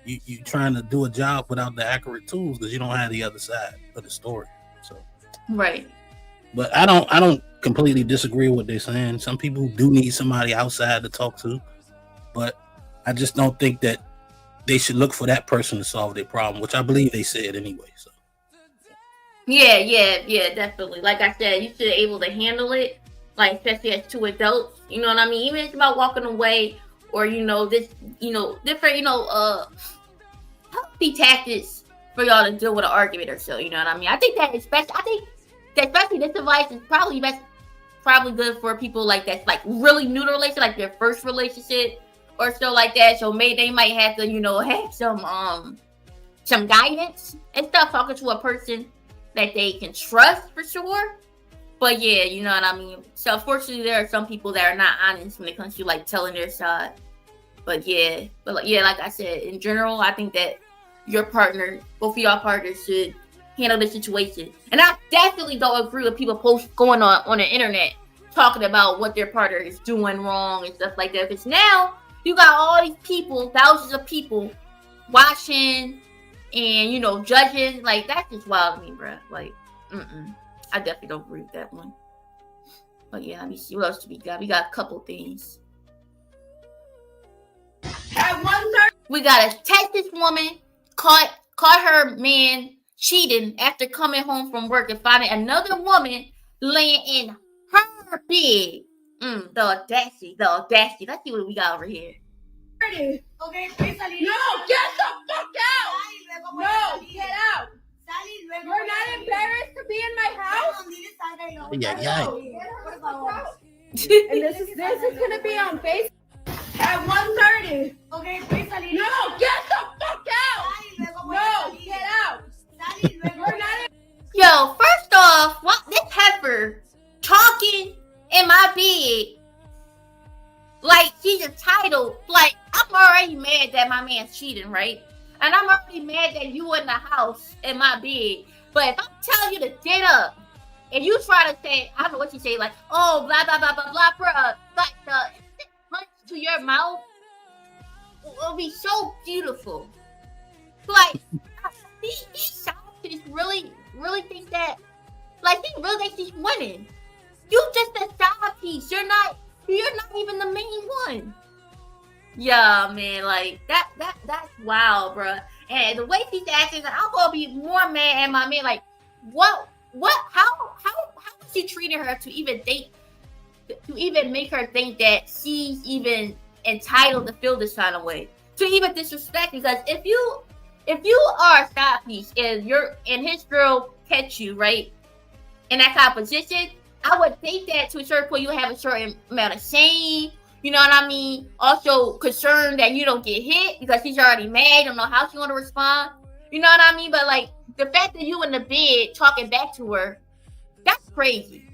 you trying to do a job without the accurate tools because you don't have the other side of the story. So Right. But I don't completely disagree with what they're saying. Some people do need somebody outside to talk to, but I just don't think that they should look for that person to solve their problem, which I believe they said anyway. So Yeah, definitely. Like I said, you should be able to handle it, like especially as two adults. You know what I mean? Even if it's about walking away or different, healthy tactics for y'all to deal with an argument or so. You know what I mean? I think that especially this advice is probably good for people like that's like really new to relationship, like their first relationship or so like that. So maybe they might have to, have some guidance and stuff, talking to a person that they can trust for sure. But yeah, you know what I mean? So unfortunately there are some people that are not honest when it comes to like telling their side. But like I said, in general, I think that both of y'all partners should handle the situation. And I definitely don't agree with people going on the internet talking about what their partner is doing wrong and stuff like that. Because now you got all these people, thousands of people watching and judging. Like, that's just wild to me, bro. Like, I definitely don't agree with that one. But yeah, let me see what else do we got. We got a couple things. At 1:30. We got a Texas woman caught her man cheating after coming home from work and finding another woman laying in her bed. The audacity. Let's see what we got over here. Okay, no, get the fuck out! No, get out! You're not embarrassed to be in my house? yeah. And this is gonna be on Facebook at 1:30. Okay, no, get the fuck out! No, get out! You're not. Yo, first off, what this heifer talking in my bed like she's entitled? Like, I'm already mad that my man's cheating, right? And I'm already mad that you in the house in my bed. But if I'm telling you to get up and you try to say, I don't know what you say, like, oh, blah, blah, blah, blah, blah, bruh, like the punch to your mouth will be so beautiful. Like, he really think that, like, he really thinks he's winning. You just a side piece. You're not even the main one. Yeah, man, like that's wild, bro. And the way he's acting, I'm gonna be more mad at my man. Like, how is he treating her to even make her think that she's even entitled to feel this kind of way, to even disrespect? Because if you are a side piece and his girl catch you right in that kind of position, I would think that to a certain point you have a certain amount of shame. You know what I mean? Also concerned that you don't get hit because she's already mad. Don't know how she's going to respond. You know what I mean? But like the fact that you in the bed talking back to her, that's crazy.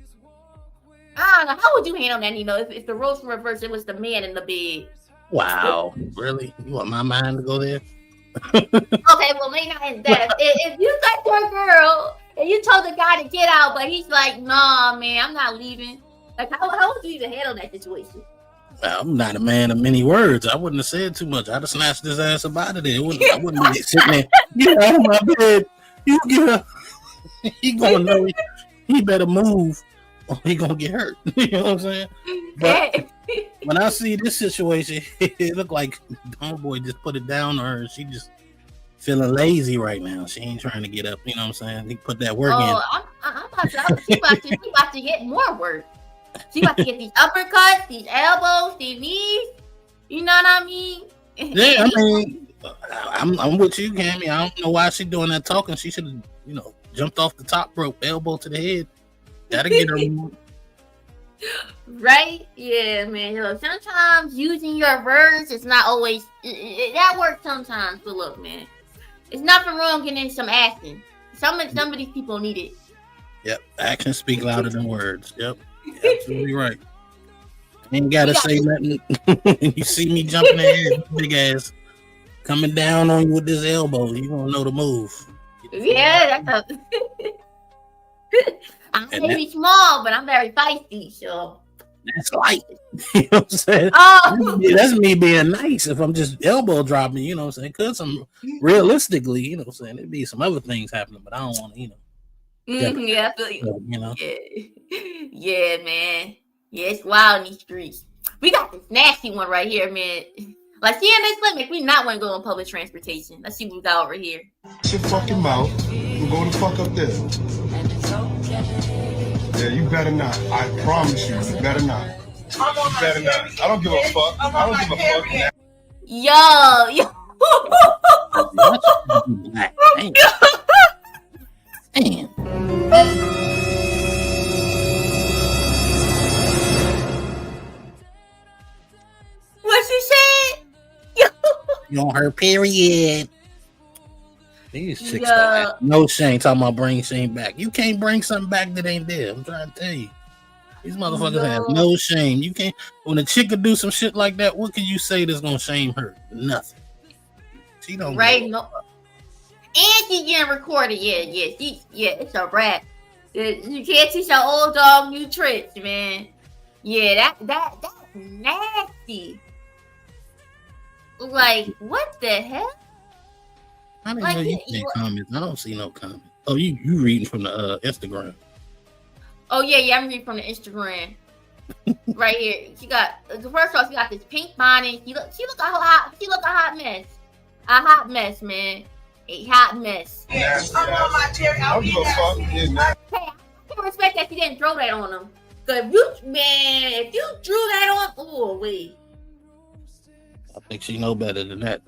I don't know. How would you handle that? If the roles were reversed, it was the man in the bed. Wow, really? You want my mind to go there? Okay, well, maybe not in that. If you got your girl and you told the guy to get out, but he's like, nah, man, I'm not leaving. Like, how would you even handle that situation? I'm not a man of many words. I wouldn't have said too much. I'd have snatched his ass up out of there. I wouldn't be sitting there. Get out of my bed. You get up. He gonna know he better move or he gonna get hurt. You know what I'm saying? But when I see this situation, it looked like homeboy just put it down on her and she just feeling lazy right now. She ain't trying to get up. You know what I'm saying? He put that work in. I'm about to get more work. She about to get these uppercuts, these elbows, these knees. You know what I mean? Yeah, I mean, I'm with you, Cammy. I don't know why she's doing that talking. She should have, jumped off the top rope, elbow to the head. Gotta get her more. Right? Yeah, man. Sometimes using your words is not always that works sometimes. But look, man, it's nothing wrong getting some action. Some of these people need it. Yep. Actions speak louder than words. Yep. You're absolutely right. Ain't gotta say nothing. You see me jumping in here, big ass coming down on you with this elbow. You gonna know the move. Yeah, that's I'm maybe small, but I'm very feisty, so that's light. You know what I'm saying? Oh, That's me being nice if I'm just elbow dropping, you know what I'm saying? Because I'm realistically, you know what I'm saying, there'd be some other things happening, but I don't want to, yeah, I feel you. you know. Yeah, man. Yeah, it's wild in these streets. We got this nasty one right here, man. Like, see in this limit, we not want to go on public transportation. Let's see what we got over here. Shut your fucking mouth and go the fuck up there. Yeah, you better not. I promise you, you better not. You better not. I don't give a fuck. I don't give a fuck. Yo. Damn. What she said? You on her period. These chicks don't have no shame talking about bring shame back. You can't bring something back that ain't there. I'm trying to tell you. These motherfuckers have no shame. You can't. When a chick could do some shit like that, what can you say that's gonna shame her? Nothing. She don't. Right? No. And she getting recorded. Yeah. It's a wrap. You can't teach your old dog new tricks, man. Yeah, that's nasty. Like, what the hell? I didn't know you see comments. I don't see no comments. Oh, you reading from the Instagram? Oh yeah, I'm reading from the Instagram. Right here, she got first off, she got this pink bonnet. She look a hot mess. A hot mess, man. A hot mess. I'm on my Jerry. I don't give a fuck. Hey, I can respect that you didn't throw that on him. Cause if you drew that on, oh wait. I think she know better than that.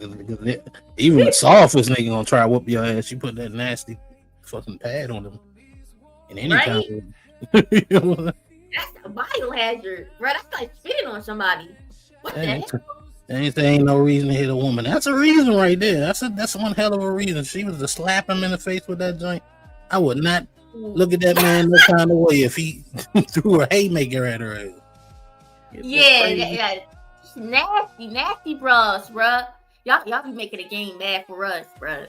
Even the softest nigga gonna try to whoop your ass. You put that nasty fucking pad on them. And anytime. Right? That's a biohazard, bro. That's like spitting on somebody. What the hell? There ain't no reason to hit a woman. That's a reason right there. That's one hell of a reason. She was to slap him in the face with that joint. I would not look at that man no kind of way if he threw a haymaker at her ass. Yeah. Nasty bros, bruh. Y'all be making the game bad for us, bruh.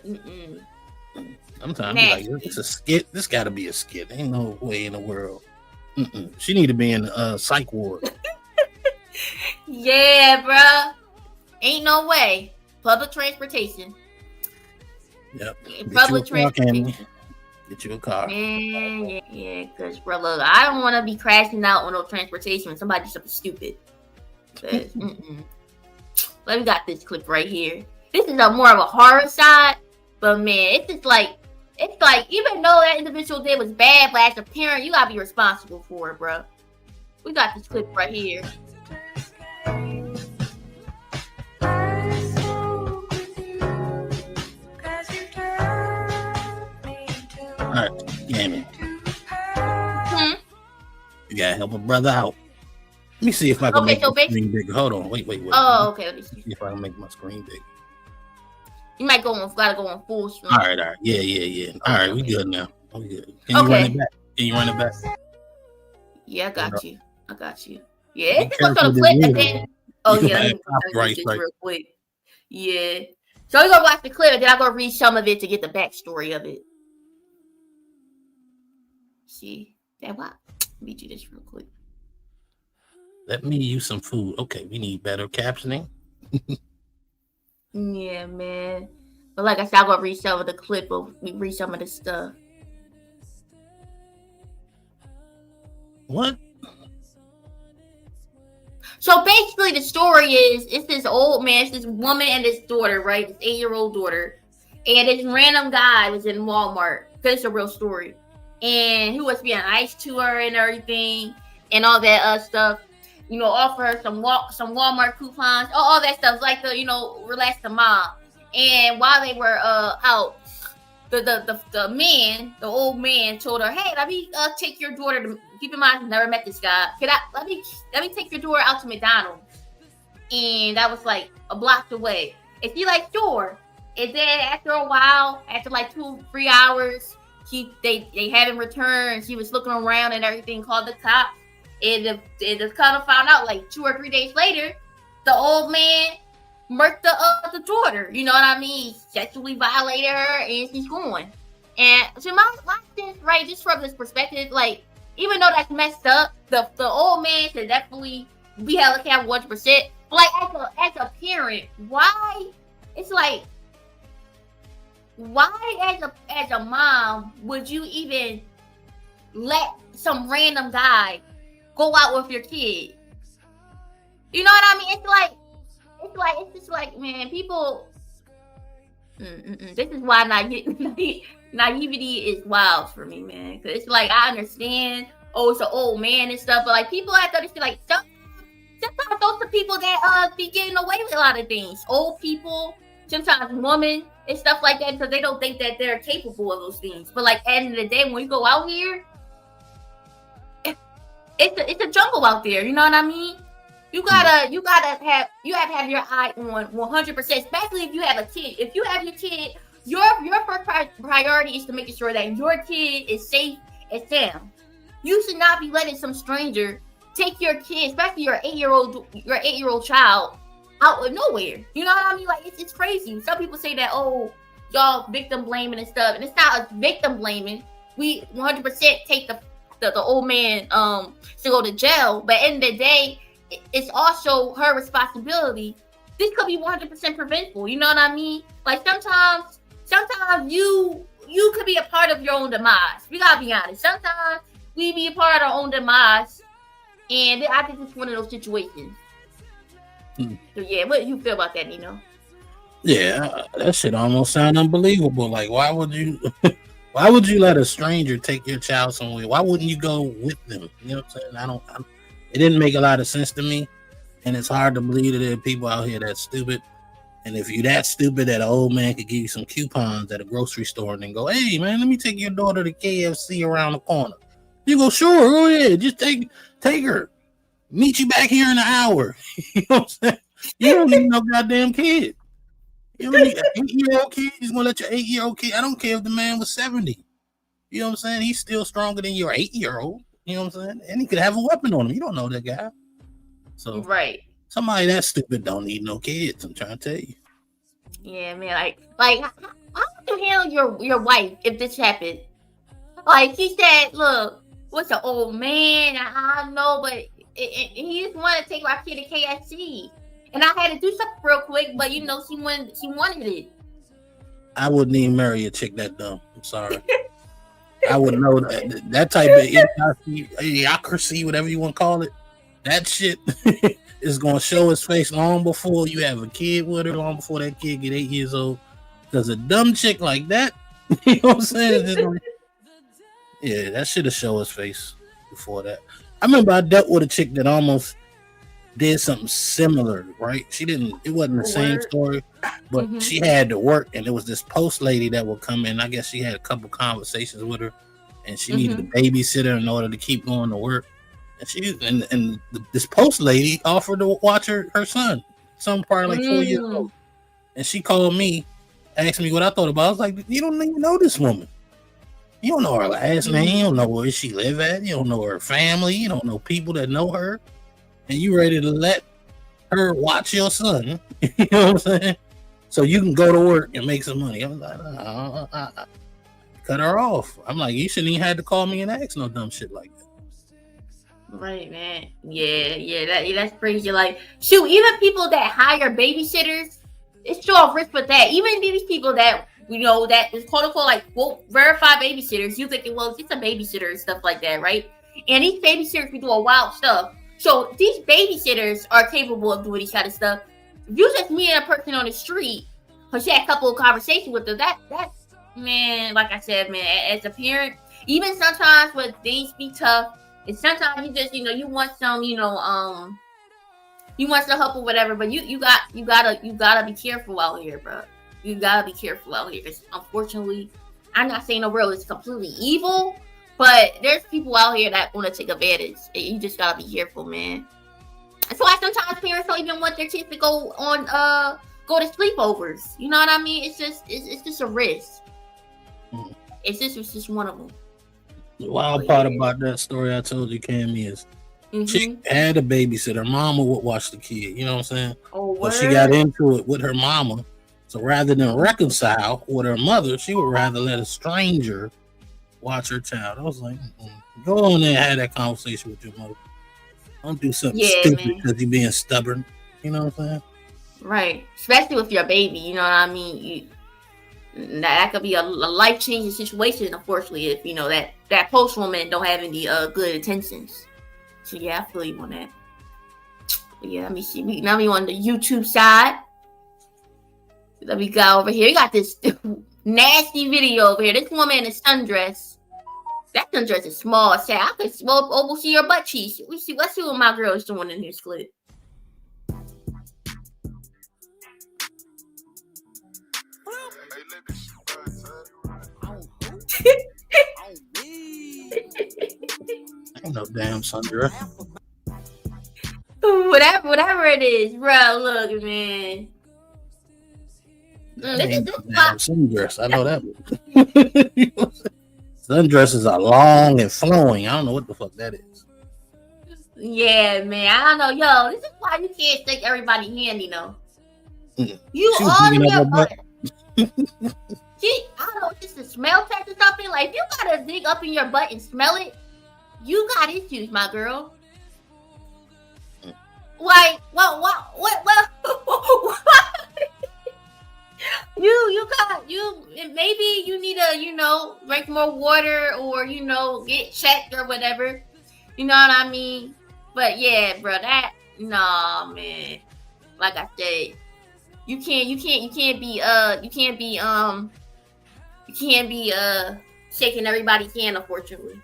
Sometimes like, it's a skit. This gotta be a skit. Ain't no way in the world. She need to be in the psych ward. Yeah, bruh. Ain't no way. Public transportation. Yep. Public transportation. Get you a car. Yeah, cause bro, look, I don't want to be crashing out on no transportation when somebody do something stupid. Let me got this clip right here. This is more of a horror side, but man, it's like even though that individual did was bad, but as a parent, you gotta be responsible for it, bro. We got this clip right here. All right, damn it. You gotta help a brother out. Let me see if I can make my screen bigger. Hold on, wait. Oh, okay. Let me see if I can make my screen bigger. You might gotta go on full screen. All right. Yeah. All right, we good now. We good. Can you run it back? Yeah, I got you. Yeah, it's what's on the clip and then. Oh yeah, let me this real quick. Yeah. So we're gonna watch the clip and then I'm gonna read some of it to get the backstory of it. See that what? Read you this real quick. Let me use some food. Okay, we need better captioning. Yeah, man. But like I said, I'm gonna read some of the clip of read some of the stuff. What? So basically the story is it's this old man, it's this woman and this daughter, right? This 8-year-old daughter. And this random guy was in Walmart. Because it's a real story. And he was being nice to her and everything and all that stuff. You know, offer her some Walmart coupons, all that stuff, like the, relax the mom. And while they were out, the man, the old man, told her, "Hey, let me take your daughter to." Keep in mind, I've never met this guy. Let me take your daughter out to McDonald's, and that was like a block away. And she like, sure. And then after a while, after like 2-3 hours, they haven't returned. She was looking around and everything, called the cops. And the cop found out like 2 or 3 days later, the old man murked the daughter. You know what I mean? Sexually violated her, and she's gone. And so my thing, right, just from this perspective, like, even though that's messed up, the old man should definitely be held accountable 100%. But like as a parent, why? It's like, why as a mom would you even let some random guy go out with your kid? You know what I mean? It's just like, man, people. This is why naivety is wild for me, man. Cause it's like, I understand, it's an old man and stuff, but like, people have to understand, like, sometimes those are people that be getting away with a lot of things. Old people, sometimes women and stuff like that, because they don't think that they're capable of those things. But like, at the end of the day, when you go out here, it's a jungle out there. You know what I mean? You have to have your eye on 100%, especially if you have a kid. If you have your kid, your first priority is to make sure that your kid is safe and sound. You should not be letting some stranger take your kid, especially your 8-year-old child, out of nowhere. You know what I mean? Like, it's crazy. Some people say that, y'all victim blaming and stuff, and it's not a victim blaming. We 100% take the old man to go to jail, but at the end of the day, it's also her responsibility. This could be 100% preventable. You know what I mean? Like, sometimes you could be a part of your own demise. We gotta be honest. Sometimes we be a part of our own demise, and I think it's one of those situations. So yeah, what do you feel about that, Nino? Yeah, that shit almost sound unbelievable. Like, why would you let a stranger take your child somewhere? Why wouldn't you go with them? You know what I'm saying? It didn't make a lot of sense to me, and it's hard to believe that there are people out here that's stupid. And if you're that stupid that an old man could give you some coupons at a grocery store and then go, hey man, let me take your daughter to KFC around the corner. You go, sure, go ahead, just take her. Meet you back here in an hour. You know what I'm saying? You don't need no goddamn kid. You don't need an 8-year-old kid. You're gonna let your 8-year-old kid. I don't care if the man was 70. You know what I'm saying? He's still stronger than your 8-year-old. You know what I'm saying? And he could have a weapon on him. You don't know that guy. So right. Somebody that stupid don't need no kids. I'm trying to tell you. Yeah, man. Like how would you handle your wife if this happened? Like, he said, look, what's an old man? I don't know, but he just wanted to take my kid to KFC. And I had to do something real quick, but she wanted it. I wouldn't even marry a chick that dumb. I'm sorry. I would know that type of idiocracy, whatever you want to call it, that shit is going to show its face long before you have a kid with her, long before that kid get 8 years old. Because a dumb chick like that, you know what I'm saying? Yeah, that should have shown its face before that. I remember I dealt with a chick that almost did something similar, right? It wasn't the same story, but she had to work, and there was this post lady that would come in. I guess she had a couple conversations with her, and she needed a babysitter in order to keep going to work. And this post lady offered to watch her son, probably like 4 years old. And she called me, asked me what I thought about it. I was like, you don't even know this woman. You don't know her last name. You don't know where she live at. You don't know her family. You don't know people that know her. And you ready to let her watch your son. You know what I'm saying? So you can go to work and make some money. I was like, cut her off. I'm like, you shouldn't even have to call me and ask no dumb shit like that. Right, man. Yeah, that's crazy. Like, shoot, even people that hire babysitters, it's still a risk with that. Even these people that, that is quote unquote like, verified babysitters, you thinking, well, it's a babysitter and stuff like that, right? And these babysitters be doing wild stuff. So these babysitters are capable of doing this kind of stuff. If you just meet a person on the street, because you had a couple of conversations with them, that's, man, like I said, man, as a parent, even sometimes when things be tough, and sometimes you just, you want some, you want some help or whatever, but you gotta be careful out here, bro. You gotta be careful out here, because unfortunately, I'm not saying the world is completely evil, but there's people out here that want to take advantage. You just gotta be careful, man. That's why sometimes parents don't even want their kids to go to sleepovers. You know what I mean? It's just a risk. It's just one of them. The wild part about that story I told you, Cammy, is she had a babysitter. Her mama would watch the kid. You know what I'm saying? Oh, but she got into it with her mama. So rather than reconcile with her mother, she would rather let a stranger watch her child. I was like, go on there and have that conversation with your mother. Don't do something stupid because you're being stubborn. You know what I'm saying? Right. Especially with your baby. You know what I mean? That could be a life-changing situation, unfortunately, if, you know, that post woman don't have any good intentions. So, yeah, I feel you on that. But yeah, let me see. Now we on the YouTube side. Let me go over here. You got this nasty video over here. This woman in a sundress. That sundress is small. Sad. I could we'll see your butt cheeks. Let's see what my girl is doing in this clip. Ain't no damn sundress. Whatever it is, bro. Look, man. Ain't no damn sundress. I know that. Sundresses are long and flowing. I don't know what the fuck that is. Yeah, man. I don't know. Yo, this is why you can't stick everybody handy, though. You all in your butt. I don't know, just a smell test or something. Like, if you gotta dig up in your butt and smell it, you got issues, my girl. Like, what? you maybe you need to, you know, drink more water or, you know, get checked or whatever. You know what I mean? But yeah, bro, nah, man. Like I said, you can't be shaking everybody's hand, unfortunately.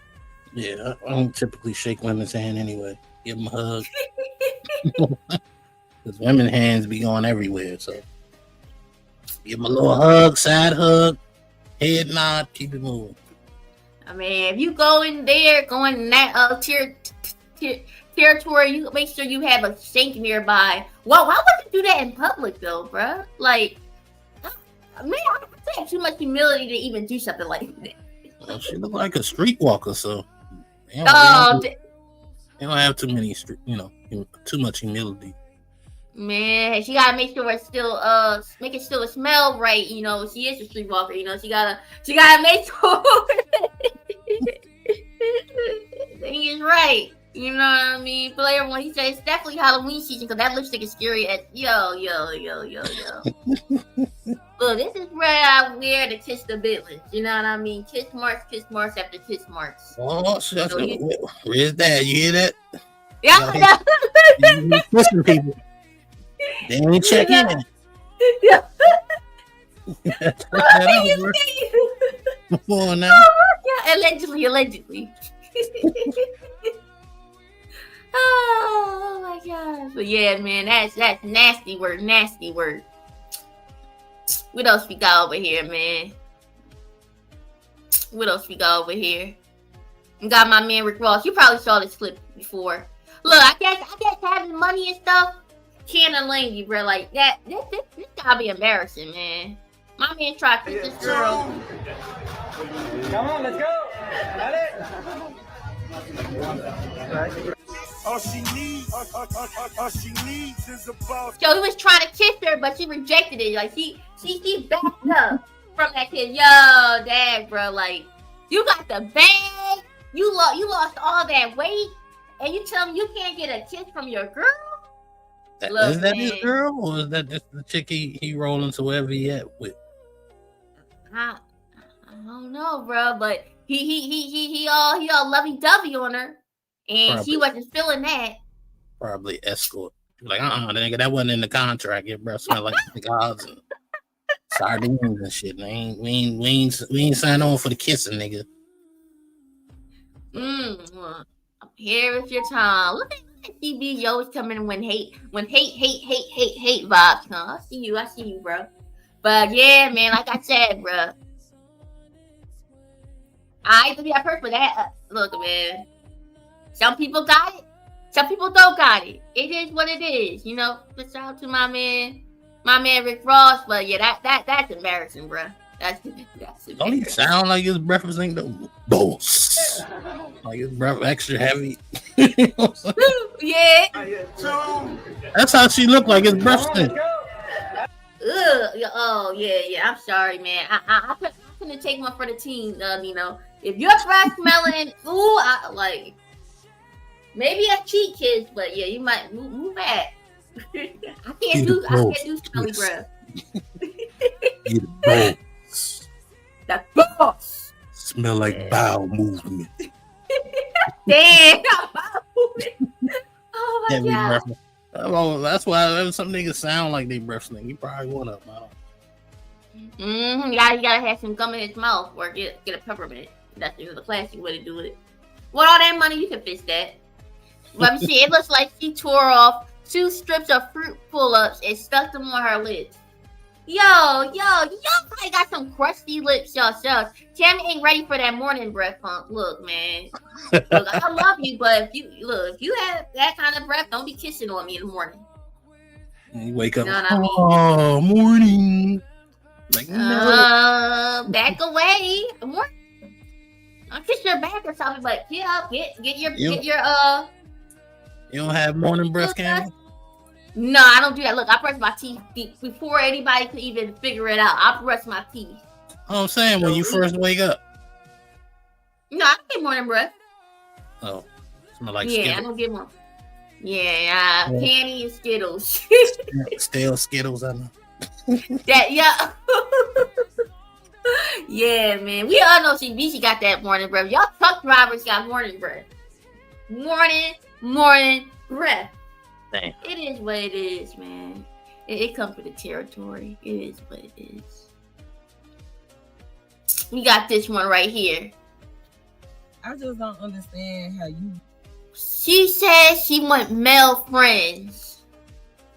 Yeah, I don't typically shake women's hand anyway. Give them a hug. Because women's hands be going everywhere, so give them a little hug, side hug, head nod, keep it moving. I mean, if you go in that territory, you make sure you have a sink nearby. Well, why would you do that in public, though, bro? Like, man, I have too much humility to even do something like that. Well, she look like a streetwalker, so they don't have too many too much humility. Man, she gotta make sure it's still make it still smell right. You know, she is a streetwalker. You know, she gotta make sure thing is right. You know what I mean? But everyone, he said it's definitely Halloween season because that lipstick is scary as yo. Look, this is where I wear to kiss the bitless. You know what I mean? Kiss marks after kiss marks. Oh, shit. Where's that? You hear that? Yeah, you kissing people. They ain't check in. Yeah. Come on now. Yeah, allegedly. Oh my god. But yeah, man, that's nasty word. What else we got over here, man? We got my man Rick Ross. You probably saw this clip before. Look, I guess having money and stuff can't unlame you, bro. Like that. This gotta be embarrassing, man. My man tried to kiss this girl. Come on, let's go. All she needs is a boss. So he was trying to kiss her, but she rejected it. Like she backed up from that kiss. Yo, dad, bro. Like you got the bag. You lost all that weight, and you tell me you can't get a kiss from your girl. Look, is that man, his girl, or is that just the chick he rolling to wherever he at with? I don't know, bro, but he all lovey-dovey on her, and Probably. she wasn't feeling that. Probably escort. Like, nigga, that wasn't in the contract. Your breath smell like cigars and sardines and shit. We ain't signed on for the kissing, nigga. Well, here is your time. Look at CB. You always coming in when hate vibes. Huh? I see you, bro. But yeah, man, like I said, bro. I could be a person for that. Look, man. Some people got it. Some people don't got it. It is what it is, you know. Shout out to my man Rick Ross. But yeah, that's embarrassing, bro. That's Don't he sound like his breath was ain't no boss? Like his breath extra heavy. You know what I'm saying? Yeah. That's how she looked like his breath stink. Oh yeah. I'm sorry, man. I couldn't take one for the team. If your breath smelling, I like maybe I cheat, kids, but yeah, you might move back. I can't do smelly breath. You the boss. The boss. Smell like bowel movement. Damn, bowel movement. Oh my god. Oh, that's why some niggas sound like they breath stink. You probably one of them. You gotta have some gum in his mouth or get a peppermint. That's the classic way to do it. With all that money, you can fix that. Let me see. It looks like she tore off 2 strips of fruit pull-ups and stuck them on her lips. Y'all probably got some crusty lips yourself. Tammy ain't ready for that morning breath funk. Look, man. Look, I love you, but if you have that kind of breath, don't be kissing on me in the morning. And you wake up. You know what I mean? Oh, morning. Like no. Back away. Morning. I'll kiss your back or something, but get up, get your You don't have morning breath, Cameron? No, I don't do that. Look, I brush my teeth before anybody could even figure it out. I brush my teeth. Oh, I'm saying when you first wake up. No, I don't get morning breath. Oh, smell like Skittles. Skittles. I don't get one. Yeah, candy and Skittles. Stale Skittles, I know. Yeah. Yeah, man. We all know CBC got that morning breath. Y'all truck drivers got morning breath. Morning breath. Damn. It is what it is, man. It comes with the territory. It is what it is. We got this one right here. I just don't understand how you. She says she want male friends.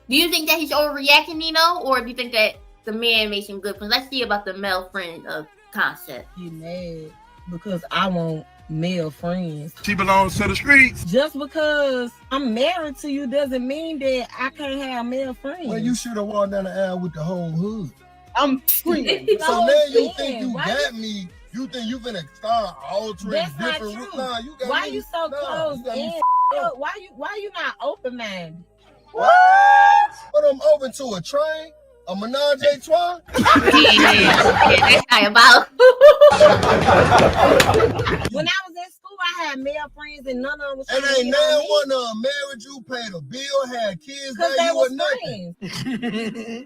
Do you think that he's overreacting, Nino, or do you think that the man makes him good friends? Let's see about the male friend concept. You mad because I want male friends. She belongs to the streets. Just because I'm married to you doesn't mean that I can't have male friends. Well, you should have walked down the aisle with the whole hood. I'm free. So now you think you got me. You think you finna start altering That's not different true. Nah, you got Why me. you so Nah, close you got me in? Why you not open minded? What? But I'm open to a train, a menage a trois. Yeah, that's diabolical. When I was in school, I had male friends and none of them was And trying to ain't get on now me. one of them married you, paid a bill, had kids, Cause now they you was a nothing. friends.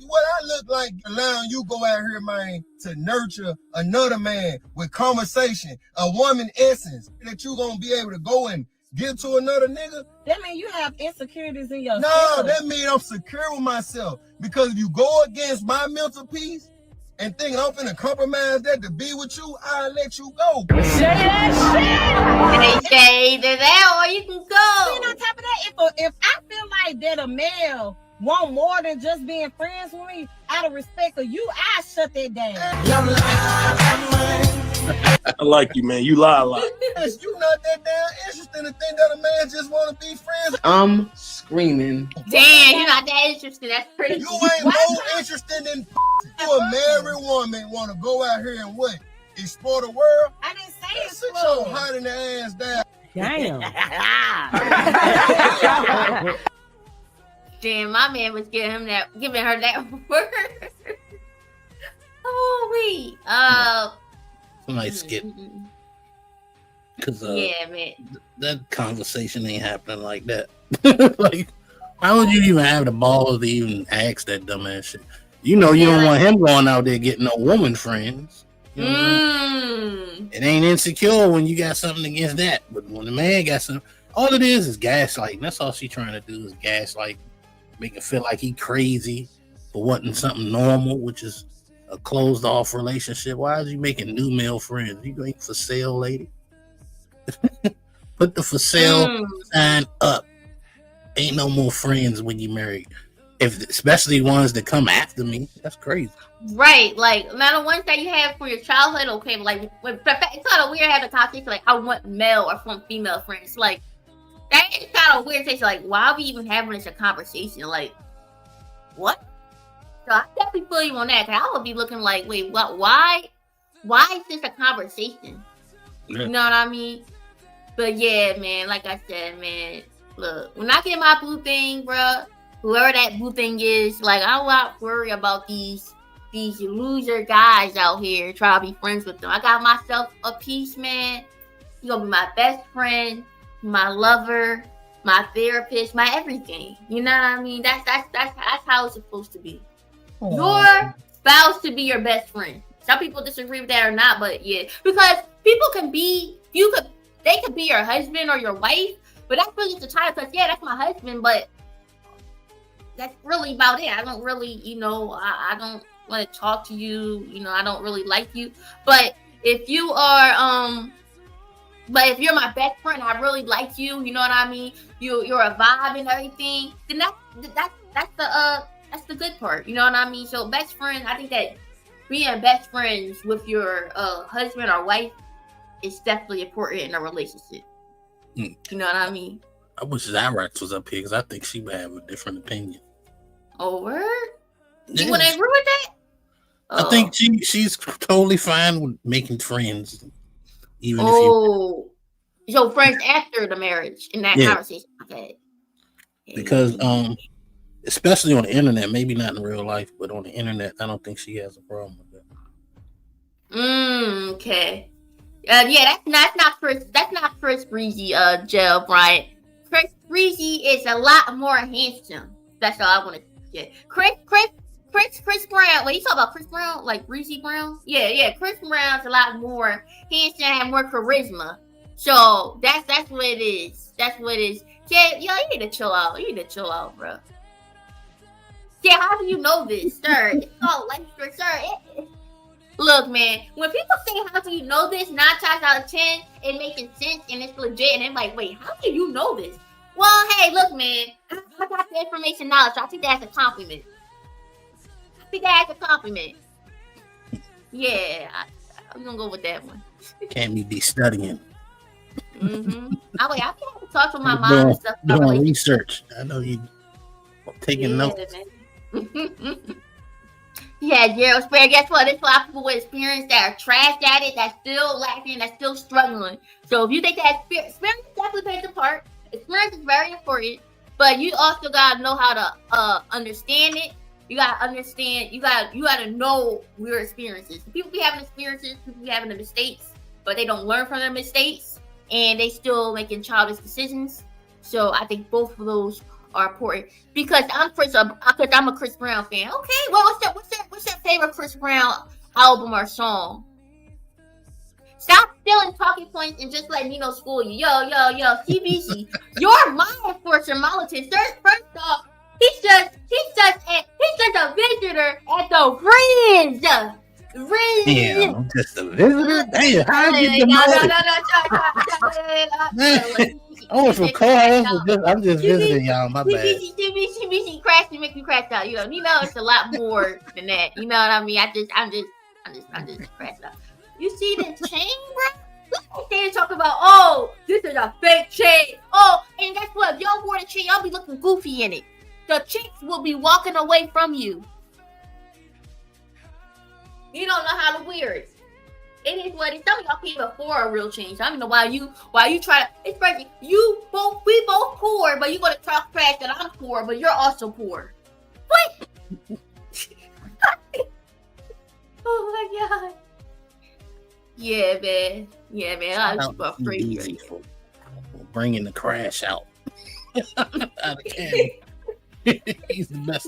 What I look like allowing you go out here, man, to nurture another man with conversation, a woman essence that you gonna be able to go and give to another nigga? That mean you have insecurities in yourself. No, that mean I'm secure with myself. Because if you go against my mental peace and think I'm finna compromise that to be with you, I'll let you go. Say that shit. They say that, or you can go. And on top of that, if I feel like that a male want more than just being friends with me, out of respect of you, I shut that down. I like you, man. You lie a lot. Yes, you not that damn interested to think that a man just want to be friends. I'm screaming. Damn, you're not that interested. That's crazy. You ain't more interested than you a married woman want to go out here and what? Explore the world? I didn't say Sit explore. your hot in the ass down. Damn. Damn, my man was giving her that word. Holy. Somebody skip. Because yeah, man. that conversation ain't happening like that. Like, how would you even have the balls to even ask that dumbass shit? You know, you don't want him going out there getting no woman friends. You know what I'm saying? It ain't insecure when you got something against that. But when the man got something, all it is gaslighting. That's all she trying to do is gaslight. Make it feel like he crazy for wanting something normal, which is a closed off relationship. Why is you making new male friends? You ain't for sale, lady. Put the for sale sign up. Ain't no more friends when you married. Especially ones that come after me. That's crazy. Right, like now the ones that you have for your childhood, okay, but like it's kind of weird having a conversation like I want male or from female friends. Like that is kind of weird. Like why are we even having this a conversation? Like what? So I definitely feel you on that. Cause I would be looking like, wait, what? Why is this a conversation? Yeah. You know what I mean? But yeah, man, like I said, man, look, when I get my boo thing, bruh, whoever that boo thing is, like, I don't want to worry about these loser guys out here trying to be friends with them. I got myself a piece, man. He's gonna be my best friend, my lover, my therapist, my everything. You know what I mean? That's how it's supposed to be. Your spouse to be your best friend. Some people disagree with that or not, but yeah, because people they could be your husband or your wife, but that's really just a title. Because yeah, that's my husband, but that's really about it. I don't really, I don't want to talk to you. I don't really like you. But if you are, but if you're my best friend, I really like you. You know what I mean? You're a vibe and everything. Then that's the good part. You know what I mean? So best friend, I think that being best friends with your husband or wife is definitely important in a relationship. You know what I mean? I wish Zyrax was up here because I think she would have a different opinion. Oh, word? Yes. You want to agree with that? I think she's totally fine with making friends. Even if so friends after the marriage in that conversation. Okay. Because especially on the internet, maybe not in real life, but on the internet, I don't think she has a problem with that. Okay. Yeah, that's not Chris Breezy, Jill Bryant. Chris Breezy is a lot more handsome. That's all I want to say. Chris Brown. When you talk about Chris Brown, like Breezy Brown, yeah. Chris Brown's a lot more handsome and more charisma. So that's what it is. That's what it is. Yeah, you need to chill out. Bro. Yeah, how do you know this, sir? It's called life story, sir. Look, man, when people say, how do you know this? 9 times out of 10, it making sense and it's legit. And they're like, wait, how do you know this? Well, hey, look, man, I got the information knowledge. So I think that's a compliment. Yeah, I'm going to go with that one. Can't be studying. I have to talk to my mom and stuff. Doing research. I know you taking notes. Yeah, Gerald Sparrow, guess what? There's a lot of people with experience that are trash at it, that's still lacking, that's still struggling. So if you think that experience definitely plays a part, experience is very important, but you also gotta know how to understand it. You gotta understand, you gotta know your experiences. People be having experiences, people be having the mistakes, but they don't learn from their mistakes, and they still making childish decisions. So I think both of those are important because I'm a Chris Brown fan. Okay, well, what's your favorite Chris Brown album or song? Stop stealing talking points and just let Nino school you. Yo, CBC, you're my enforcer, Molotov. First off, he's just a visitor at the Reveiws. Yeah, I'm just a visitor. Damn, how you get the I was from co-host, I'm just visiting y'all. My bad. CBC crash and make me crash out. It's a lot more than that. You know what I mean? I'm just crashed out. You see the chain, bro? They talk about, this is a fake chain. And guess what? If y'all wore the chain, y'all be looking goofy in it. The chicks will be walking away from you. You don't know how to wear it. It is what it is. Some of y'all can't even afford a real change. I don't know why you try to. It's crazy. We both poor, but you gonna talk trash that I'm poor, but you're also poor. What? Oh my god. Yeah, man. I'm super afraid. Bringing the crash out. Out of Cam. He's the best.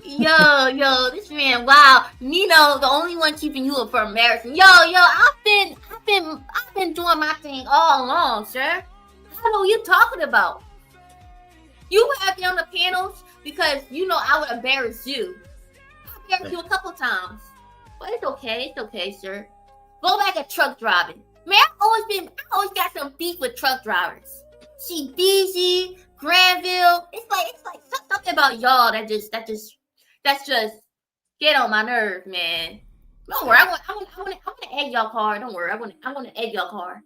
Yo, this man, wow. Nino, the only one keeping you up for embarrassing. Yo, I've been doing my thing all along, sir. I know what you're talking about. You have me on the panels because I would embarrass you. I embarrassed you a couple times. But it's okay, sir. Go back at truck driving. Man, I always got some beef with truck drivers. See, BZ, Granville, it's like something about y'all that's just get on my nerves, man. Don't worry, I want to egg y'all car. Don't worry, I want to egg y'all car.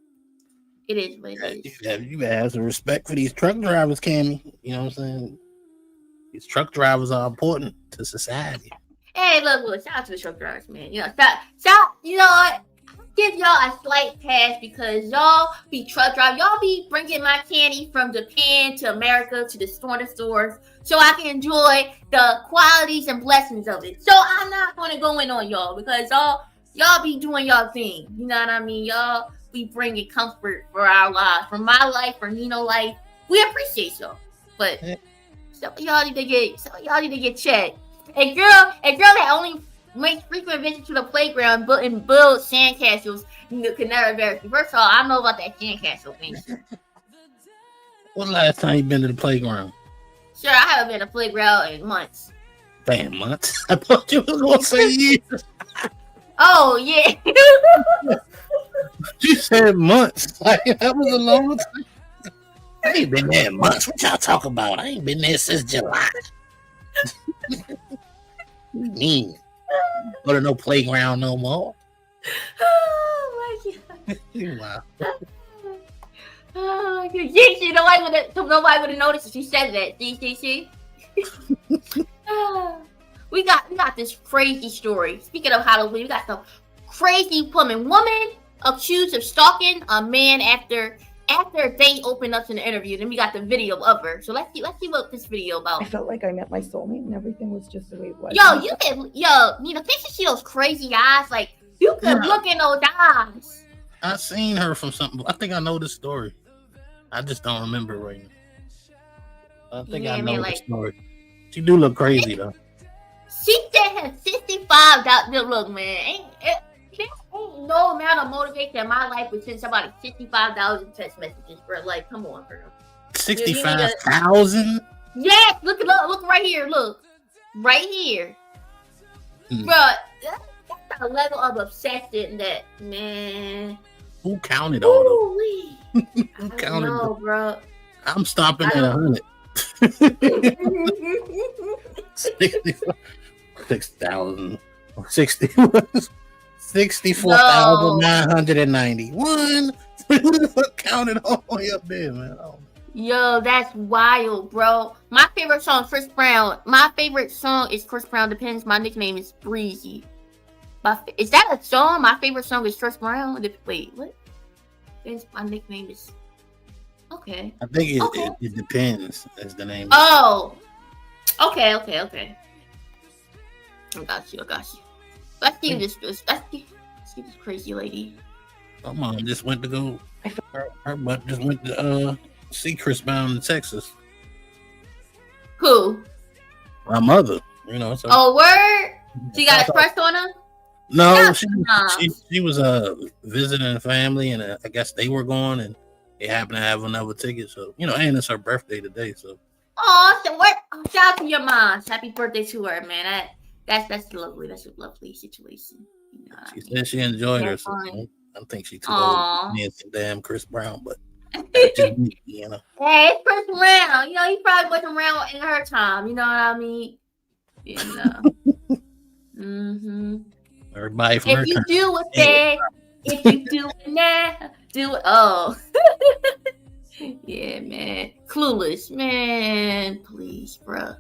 It is what it is. You have some respect for these truck drivers, Cammy. You know what I'm saying? These truck drivers are important to society. Hey, look, shout out to the truck drivers, man. You know, shout, you know what? Give y'all a slight pass because y'all be truck drivers. Y'all be bringing my candy from Japan to America to the stores so I can enjoy the qualities and blessings of it. So I'm not going to go in on y'all because y'all be doing y'all thing. You know what I mean? Y'all be bringing comfort for our lives, for my life, for Nino life. We appreciate y'all, but some of y'all need to get checked. A girl that only makes frequent visits to the playground and build sandcastles could never verify. First of all, I know about that sandcastle thing. When last time you been to the playground? Sure, I haven't been to the playground in months. Damn, months? I thought you was gonna say years. Oh yeah. You said months. Like, that was a long time. I ain't been there in months. What y'all talking about? I ain't been there since July. What do you mean? Go to no playground no more. Oh my god. Wow. Oh my god. She nobody would have noticed if she said that. See. We got this crazy story. Speaking of Halloween, we got some crazy woman accused of stalking a man after they opened up in the interview. Then we got the video of her. So let's see what this video about. I felt like I met my soulmate and everything was just the way it was. Nina, can't you see those crazy eyes? Like, you could look in those eyes. I seen her from something. I think I know the story. I just don't remember right now. I think I know the story. She do look crazy though. She said her 65. Look, man, there's no amount of motivation in my life would send somebody 65,000 text messages, bro. Like, come on, bro. 65,000? Yes, look right here. Look, right here, bro. That's a level of obsession that, man. Who counted all those? Who counted? No, bro. I'm stopping at 100. 6,000 or 60. 64,991. Counted all the way up there, man. Oh. Yo, that's wild, bro. My favorite song, Chris Brown. My favorite song is Chris Brown Depends. My nickname is Breezy. Is that a song? My favorite song is Chris Brown. Wait, what? My nickname is. Okay. I think it depends. Is the name. Oh. Okay. I got you. Let's see this crazy lady. My mom just went to go. Her butt just went to see Chris Brown in Texas. Who? My mother. You know. So. Oh, word. She got a crush on him. No, she was visiting a family, and I guess they were going, and they happened to have another ticket. So and it's her birthday today. So. Oh, shout out to your mom. Happy birthday to her, man. That's lovely. That's a lovely situation. She said she enjoyed herself. I think she took over some damn Chris Brown, but just me, Hey, it's Chris Brown. He probably wasn't around in her time. You know what I mean? Mm-hmm. Everybody from if her you turn. do it there, if you do it now, do it. Oh. Yeah, man. Clueless, man. Please, bro.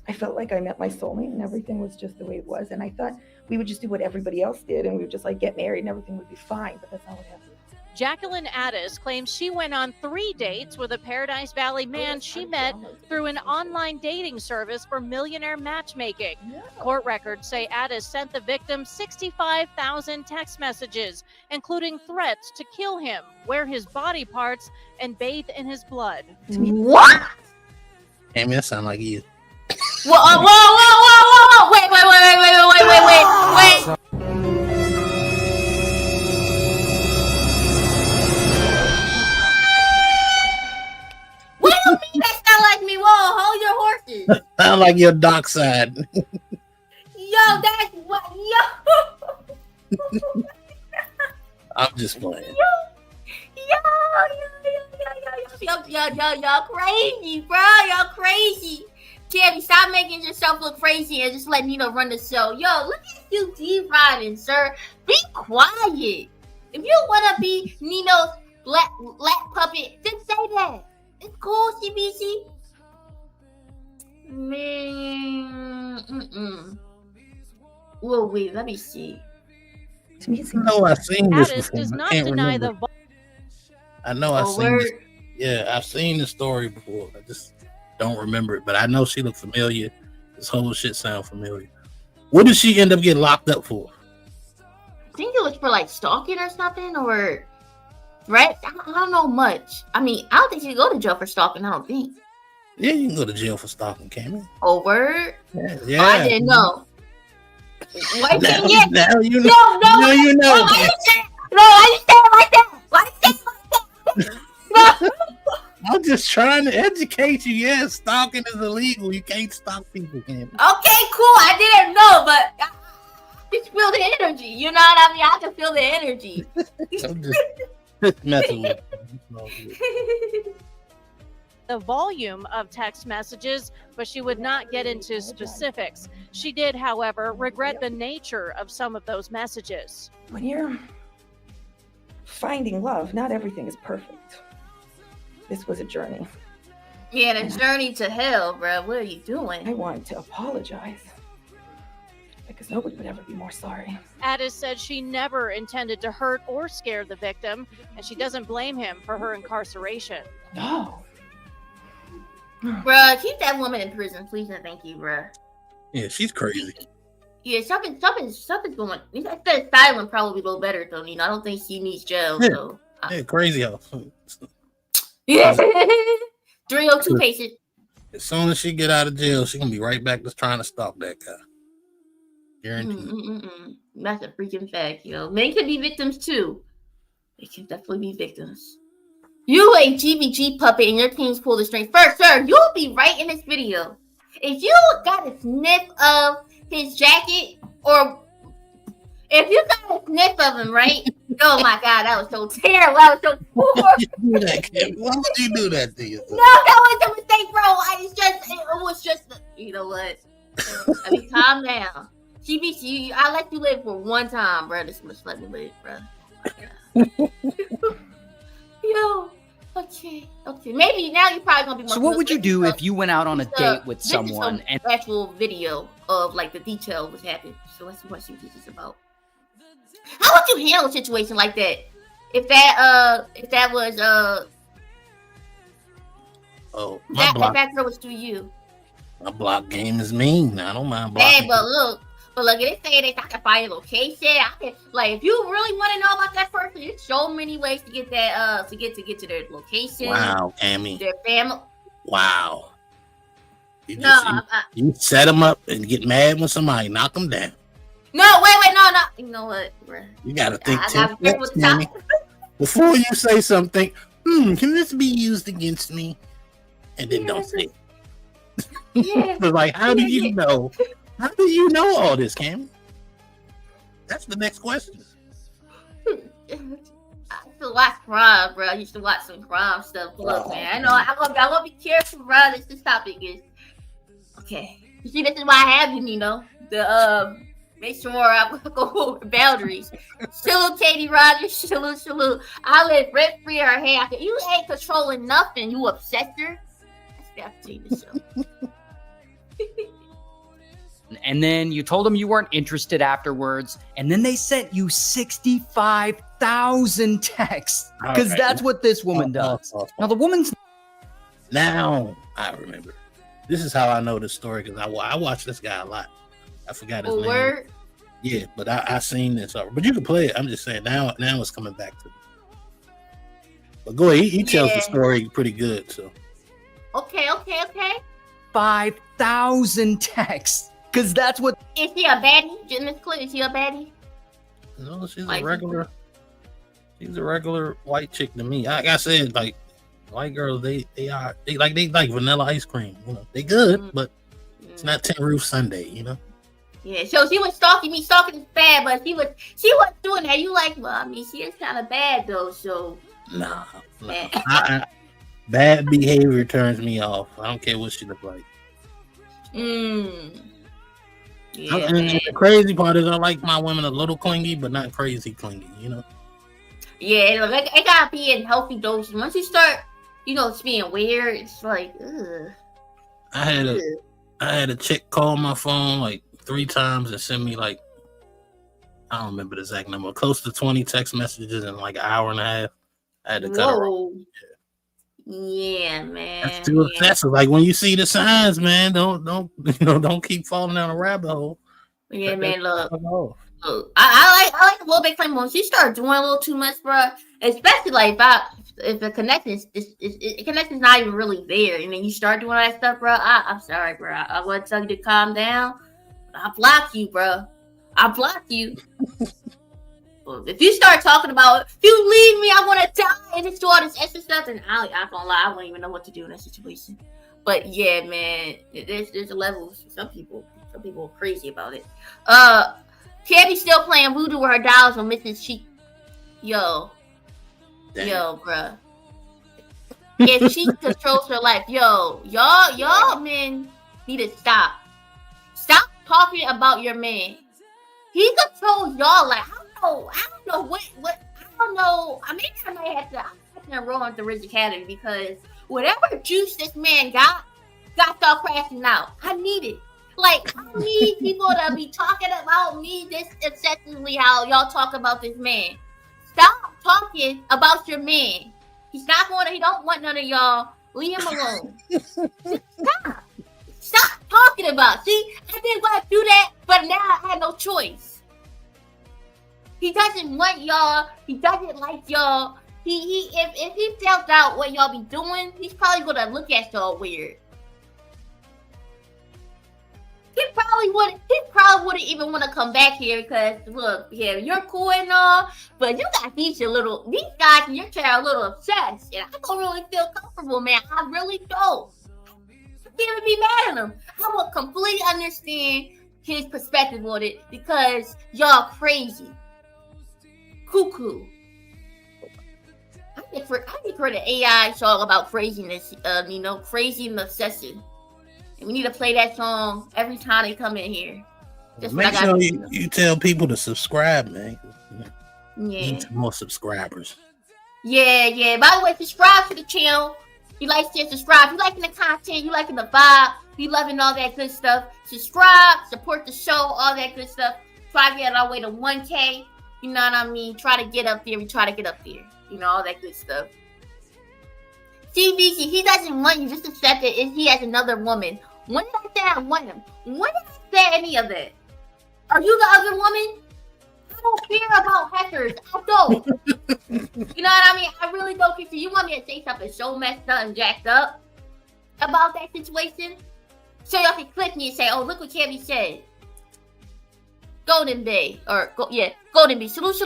I felt like I met my soulmate and everything was just the way it was. And I thought we would just do what everybody else did and we would just like get married and everything would be fine. But that's not what happened. Jacqueline Addis claims she went on 3 dates with a Paradise Valley man she met through an online dating service for millionaire matchmaking. Court records say Addis sent the victim 65,000 text messages, including threats to kill him, wear his body parts, and bathe in his blood. What? Amy, that sound like you. Whoa! Wait! What do you mean that sound like me? Whoa, hold your horses. Sound like your dockside. Yo, that's what. Yo. I'm just playing. Y'all crazy, bro. Y'all crazy. Gabby, stop making yourself look crazy and just let Nino run the show. Yo, look at you D-riding, sir. Be quiet. If you want to be Nino's black puppet, just say that. It's cool, CBC. Man, well, wait, let me see. No, I've seen this Addis before. does I not can't deny remember. the I know I've Oh, seen this. word. Yeah, I've seen the story before. I just don't remember it, but I know she looked familiar. This whole shit sound familiar. What did she end up getting locked up for? I think it was for like stalking or something, or right? I don't know much. I mean, I don't think she could go to jail for stalking. I don't think. Yeah, you can go to jail for stalking, Cammy. Oh, word. Yeah, Oh, yeah. I didn't know. Why Now, can't you? now you know. No, Now you know. No, why you say it like that? Why you say it like that? No. I'm just trying to educate you. Yeah, stalking is illegal. You can't stalk people, Cammy. Okay, cool. I didn't know, but I just feel the energy. You know what I mean? I can feel the energy. I'm just messing with you. the volume of text messages, but she would not get into specifics. She did, however, regret the nature of some of those messages. When you're finding love, not everything is perfect. This was a journey. Yeah, the journey to hell, bro. What are you doing? I wanted to apologize because nobody would ever be more sorry. Addis said she never intended to hurt or scare the victim, and she doesn't blame him for her incarceration. No. Bruh, keep that woman in prison, please and thank you, bruh. Yeah, she's crazy. Yeah, something's going. That asylum probably go better though. You know, I don't think she needs jail. Yeah. So Yeah, crazy house. yeah, 302 patient. As soon as she get out of jail, she gonna be right back to trying to stalk that guy. Guaranteed. That's a freaking fact. You know, men can be victims too. They can definitely be victims. You a GBG puppet and your teams pull the strings. First, sir, you'll be right in this video. If you got a sniff of his jacket, or if you got a sniff of him, right? Oh my God, that was so terrible. That was so poor. Why would you do that to yourself? No, that was a mistake, bro. It was just, you know what? I mean, calm down. GBG, I let you live for one time, bro. This much let me live, bro. Yo, okay. Maybe now you're probably gonna be more. So what would you do if you went out on a date with someone and actual video of like the detail of what's happened? So let's see what this is about. How would you handle a situation like that? If that was my that girl was through you. My block game is mean. I don't mind blocking. Hey, but look, it say I can find your location. I can, like, if you really want to know about that person, there's so many ways to get that to get to their location. Wow, Cammy. Their family. Wow. You set them up and get mad when somebody knock them down. No, wait, no. You know what, bro? You gotta think 10 steps, Cammy. Before you say something, can this be used against me? And then don't say it. Yeah. Like, how do you know? How do you know all this, Cammy? That's the next question. I used to watch crime, bro. I used to watch some crime stuff. Look, man, I know I'm gonna be careful, bro. This topic is okay. You see, this is why I have you, know, the make sure I go over boundaries. Salute, Katie Rogers. Salute. I live rent free in her head. You ain't controlling nothing. You obsessed her. That's the show. and then you told them you weren't interested afterwards, and then they sent you 65,000 texts because that's what this woman does. Now the woman's. Now I remember. This is how I know this story because I watched this guy a lot. I forgot his name. Word? Yeah, but I seen this. But you can play it. I'm just saying now it's coming back to me. But go ahead. He tells the story pretty good. So. Okay. 5,000 texts because that's what. Is she a baddie? Miss Clinton, is she a baddie? No, she's a regular. She's a regular white chick to me. Like I said, like white girls, they like vanilla ice cream. You know, they good, but it's not Tin Roof Sunday. You know. Yeah, so she was stalking me. Stalking is bad, but she was doing that. You like, well, I mean, she is kind of bad though. So nah. Bad behavior turns me off. I don't care what she look like. Yeah, and the crazy part is I like my women a little clingy, but not crazy clingy. You know. Yeah, it gotta be in healthy doses. Once you start, it's being weird. It's like, ugh. I had I had a chick call my phone like 3 times and send me like, I don't remember the exact number, close to 20 text messages in like an hour and a half. I had to cut her off. Yeah, man. That's too excessive. Like when you see the signs, man, don't keep falling down a rabbit hole. Yeah, man. Look, I like the Little Big Flame when she started doing a little too much, bro. Especially like if the connection connection's not even really there, and then you start doing all that stuff, bro. I'm sorry, bro. I want to tell you to calm down. I block you, bro. I block you. If you start talking about, if you leave me, I want to die, and just do all this extra stuff, and I'm gonna lie, I wouldn't even know what to do in that situation. But yeah, man, there's a level. Some people are crazy about it. Tabby still playing voodoo with her dolls on Mrs. Cheek. Yo, bruh. Yeah, she controls her life. Yo, y'all men need to stop. Stop talking about your man. He controls y'all. Like, I don't know what I don't know. I mean, I might have to enroll into Ridge Academy because whatever juice this man got y'all crashing out. I need it. Like, I need people to be talking about me this obsessively how y'all talk about this man. Stop talking about your man. He don't want none of y'all. Leave him alone. Stop talking about. See, I didn't want to do that, but now I had no choice. He doesn't want y'all. He doesn't like y'all. If he felt out what y'all be doing, he's probably gonna look at y'all weird. He probably wouldn't even want to come back here because look, yeah, you're cool and all, but you got these guys in your chair a little obsessed, and I don't really feel comfortable, man. I really don't. I can't even be mad at him. I would completely understand his perspective on it because y'all crazy, cuckoo. I think for the AI song about craziness, crazy and obsessive. And we need to play that song every time they come in here. Just make sure you tell people to subscribe, man. Yeah. Need some more subscribers. Yeah. By the way, subscribe to the channel. You like to subscribe. You liking the content. You liking the vibe. You loving all that good stuff. Subscribe. Support the show. All that good stuff. Try to get our way to 1K. You know what I mean? Try to get up there. We try to get up there. You know, all that good stuff. CBC, he doesn't want you. Just accept it if he has another woman. When did I say I want him? When did I say any of that? Are you the other woman? I don't care about hackers. I don't. You know what I mean? I really don't care. So you want me to say something so messed up and jacked up about that situation? So y'all can click me and say, oh, look what Kevin said. Golden Bay. Golden Bay. Salute.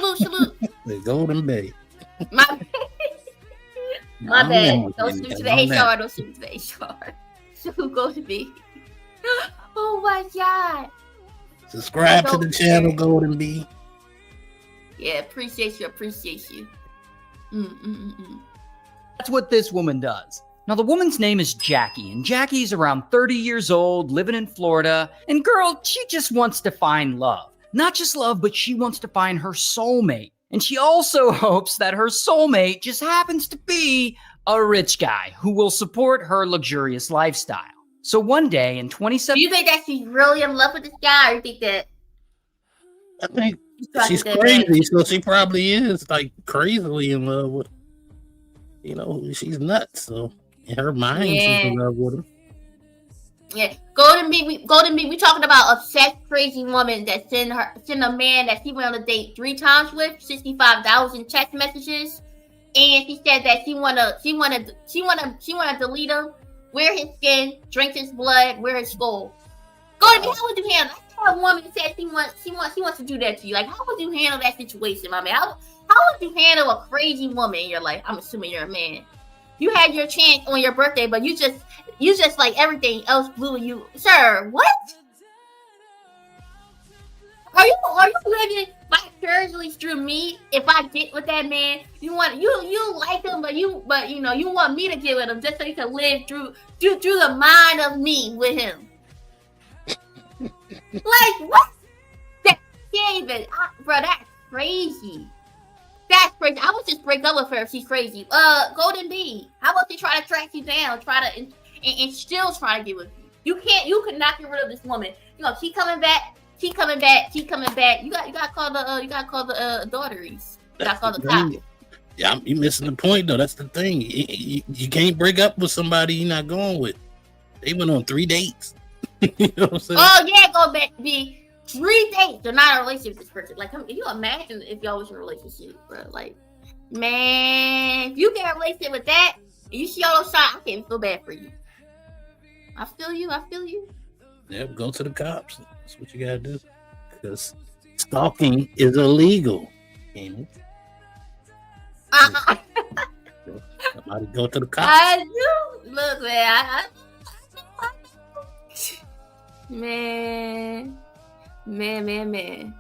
The Golden Bay. My bad. Don't shoot to the HR. Don't shoot to the HR. Who goes to be? Oh my god. Subscribe to the channel, Golden Bee. Yeah, appreciate you. That's what this woman does. Now, the woman's name is Jackie, and Jackie's around 30 years old, living in Florida. And girl, she just wants to find love. Not just love, but she wants to find her soulmate. And she also hopes that her soulmate just happens to be a rich guy who will support her luxurious lifestyle. So one day in 2017... Do you think that she's really in love with this guy, or you think that... I think she's crazy, so she probably is, like, crazily in love with... You know, she's nuts, so in her mind, she's in love with him. Yeah, Golden Bee, we talking about obsessed, crazy woman that send a man that she went on a date 3 times with, 65,000 text messages, and she said that she wanna delete him, wear his skin, drink his blood, wear his skull. Golden Bee, how would you handle? A woman said she wants to do that to you. Like, how would you handle that situation, my man? How would you handle a crazy woman in your life? I'm assuming you're a man. You had your chance on your birthday, but you just like everything else blew you. Sir, what? Are you living vicariously through me? If I get with that man, you like him, but you want me to get with him just so you can live through the mind of me with him. Like, what? That can't even, bro. That's crazy. That's crazy. I would just break up with her if she's crazy. Golden Bee, how about they try to track you down, and still try to get with you? You could not get rid of this woman. You know, keep coming back. Keep coming back. Keep coming back. You got to call the daughters. You got to call the cops. Yeah, you missing the point though. That's the thing. You can't break up with somebody you're not going with. They went on 3 dates. You know what I'm saying? Oh yeah, go back. Be 3 dates. They're not in a relationship with this person. Like, can you imagine if y'all was in a relationship, bro? Like, man, if you get a relationship with that, and you see all those shots, I can't feel bad for you. I feel you. Yep, go to the cops. That's what you gotta do. Because stalking is illegal. Amy. Somebody go to the cops. I do. Look, man. Man.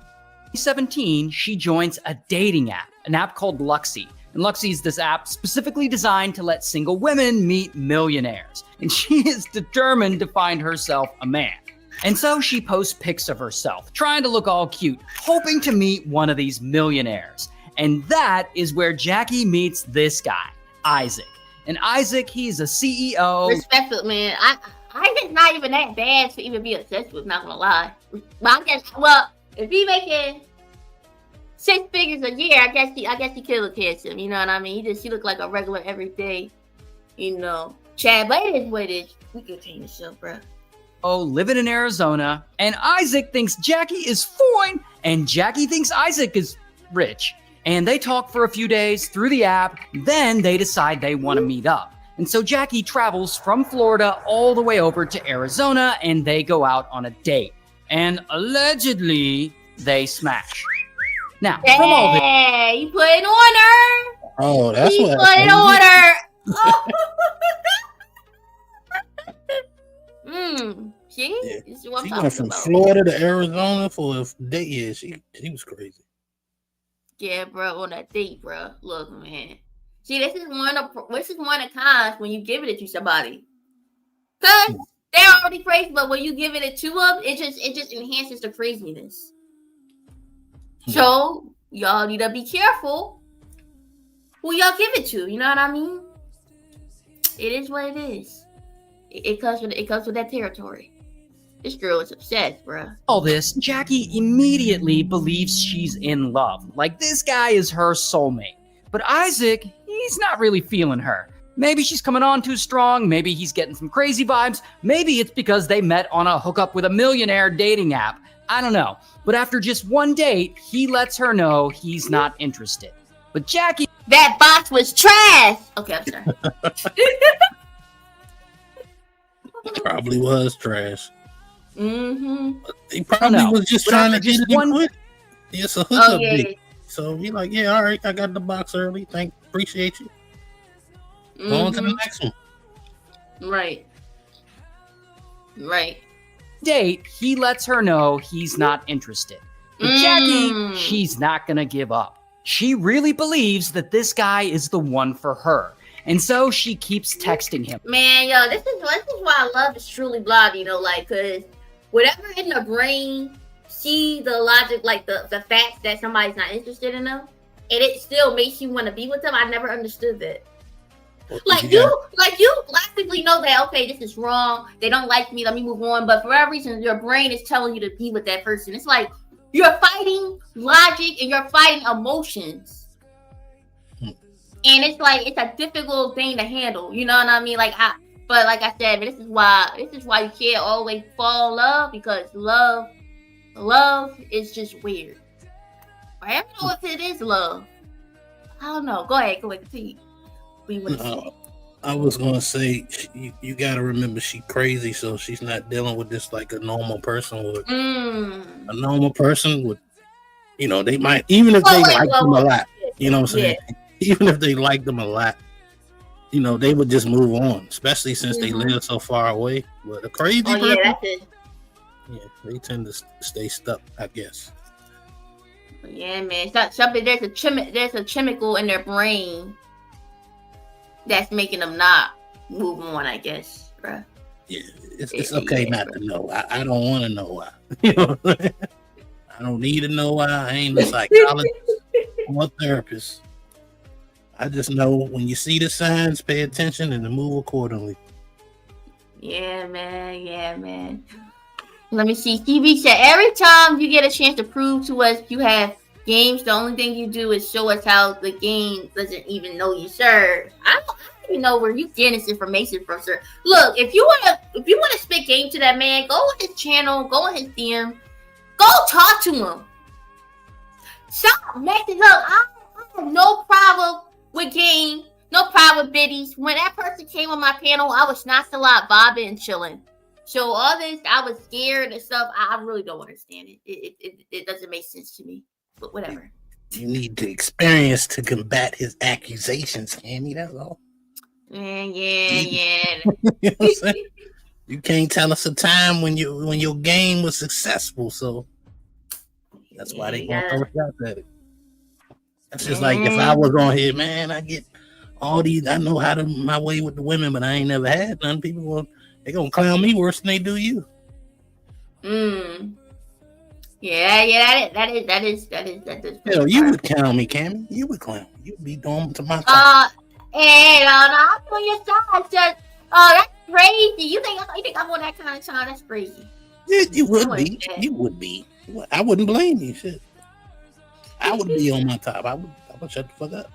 2017, she joins a dating app, an app called Luxy. And Luxy is this app specifically designed to let single women meet millionaires. And she is determined to find herself a man. And so she posts pics of herself, trying to look all cute, hoping to meet one of these millionaires. And that is where Jackie meets this guy, Isaac. And Isaac, he's a CEO. Respectful, man. Isaac's not even that bad to even be obsessed with, not gonna lie. But I guess, well, if he making 6 figures a year, I guess he could look handsome. You know what I mean? He look like a regular everyday, Chad. But it is what it is. We can change the show, bro. Living in Arizona, and Isaac thinks Jackie is fine, and Jackie thinks Isaac is rich. And they talk for a few days through the app, then they decide they want to meet up. And so Jackie travels from Florida all the way over to Arizona, and they go out on a date. And allegedly, they smash. Now, from all this... Hey, you put it on her! Oh, that's what put it on her! See? Yeah. This is what I'm She talking went from about. Florida to Arizona for a date. Yeah, she was crazy. Yeah, bro, on that date, bro. Look, man. See, this is one of cons when you give it to somebody. Cause they're already crazy, but when you give it to them, it just enhances the craziness. So y'all need to be careful who y'all give it to. You know what I mean? It is what it is. It comes with that territory. This girl is obsessed, bruh. All this, Jackie immediately believes she's in love. Like, this guy is her soulmate. But Isaac, he's not really feeling her. Maybe she's coming on too strong. Maybe he's getting some crazy vibes. Maybe it's because they met on a hookup with a millionaire dating app. I don't know. But after just one date, he lets her know he's not interested. But Jackie... That box was trash! Okay, I'm sorry. Probably was trash. Mm-hmm. He probably was just trying to get it in quick. It's a hookup date. So he like, yeah, all right, I got the box early. Appreciate you. Go on to the next one. Right. Date, he lets her know he's not interested. But Jackie, she's not gonna give up. She really believes that this guy is the one for her. And so she keeps texting him. Man, yo, this is why I love this Truly Blog, cause whatever in the brain see the logic, like the fact that somebody's not interested in them, and it still makes you want to be with them. I never understood that. You logically know that, okay, this is wrong. They don't like me. Let me move on. But for whatever reason, your brain is telling you to be with that person. It's like you're fighting logic and you're fighting emotions. And it's like it's a difficult thing to handle. You know what I mean? But like I said, this is why you can't always fall in love, because love is just weird. I don't know if it is love. I don't know. Go ahead, continue. I was gonna say you gotta remember she crazy, so she's not dealing with this like a normal person would. A normal person would, they might, even if they like them a lot. You know what I'm saying? Yeah. Even if they like them a lot, they would just move on, especially since they live so far away. But a crazy person, they tend to stay stuck, I guess. Yeah, man. It's not something. There's a chemical in their brain that's making them not move on, I guess, bruh. Yeah, it's okay not to know. I don't want to know why. I don't need to know why. I ain't a psychologist. I'm a therapist. I just know when you see the signs, pay attention and move accordingly. Yeah, man. Yeah, man. Let me see. TV said, every time you get a chance to prove to us you have games, the only thing you do is show us how the game doesn't even know you, sir. I don't even know where you getting this information from, sir. Look, if you wanna spit game to that man, go on his channel, go on his DM, go talk to him. Stop messing up. I have no problem with game, no problem with biddies. When that person came on my panel, I was not a lot bobbing and chilling. So all this, I was scared and stuff. I really don't understand it. It doesn't make sense to me. But whatever. You need to experience to combat his accusations, Cammy. That's all. Yeah. You know what I'm saying? You can't tell us a time when your game was successful, so that's why they gonna throw shots at it. That's just like if I was on here, man. I get all these. I know how to my way with the women, but I ain't never had none. People they gonna clown me worse than they do you. Yeah. That is. Hell, you would clown me, Cammy. You would clown me. You'd be doing to my side. Hey, no, I'm on your side. Just, that's crazy. You think I'm on that kind of time? That's crazy. Yeah, you would be. You would be. I wouldn't blame you. Shit. I would be on my top. I would shut the fuck up.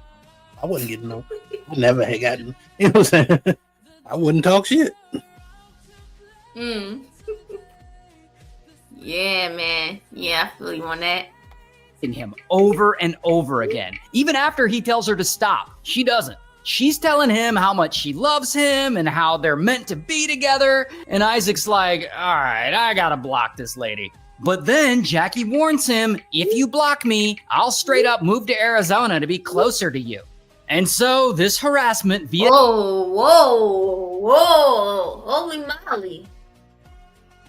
I wouldn't get no. I never had gotten. You know what I'm saying? I wouldn't talk shit. Yeah, man. Yeah, I feel you on that. In him over and over again. Even after he tells her to stop, she doesn't. She's telling him how much she loves him and how they're meant to be together. And Isaac's like, all right, I gotta block this lady. But then Jackie warns him, if you block me, I'll straight up move to Arizona to be closer to you. And so this harassment via... Whoa. Holy moly.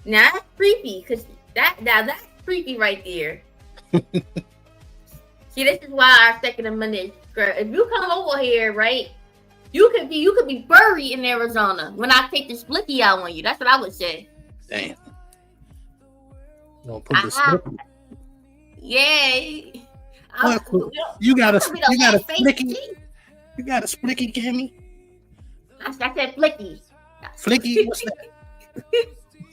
Now that's creepy, because that's creepy right there. See, this is why our Second Amendment is great. If you come over here, right, you could be buried in Arizona when I take this blicky out on you. That's what I would say. Damn. Don't put the splicky. Yeah. You got a splicky. You got a splicky, Cammy? I said flicky. Flicky? What's that?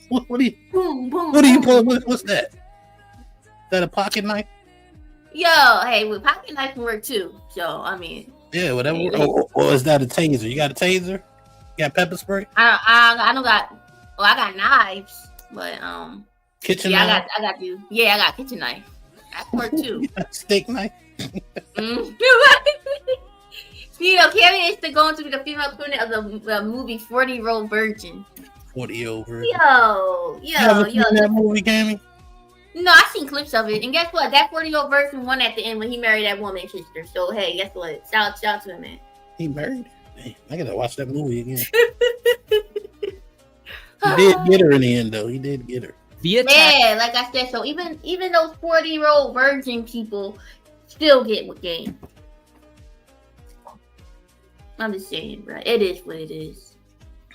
What do you? Boom. What do you pull? What's that? Is that a pocket knife? Yo, hey, with pocket knife can work too. So I mean. Yeah, whatever. Or is that a taser? You got a taser? You got pepper spray? I don't got. Well, I got knives, but kitchen knife. I got you. Yeah, I got kitchen knife. That can work too. Steak knife. You know, Cammy is to go into the female equivalent of the movie 40-Year-Old Virgin. 40-Year-Old Virgin. Yo. You ever seen that movie, Cammy? No, I seen clips of it, and guess what? That 40-Year-Old Virgin won at the end when he married that woman's sister. So hey, guess what? Shout out to him, man. He married? Dang, I gotta watch that movie again. He did get her in the end, though. He did get her. Yeah, like I said, so even those 40-year-old virgin people still get with game. I'm just saying, bro. It is what it is.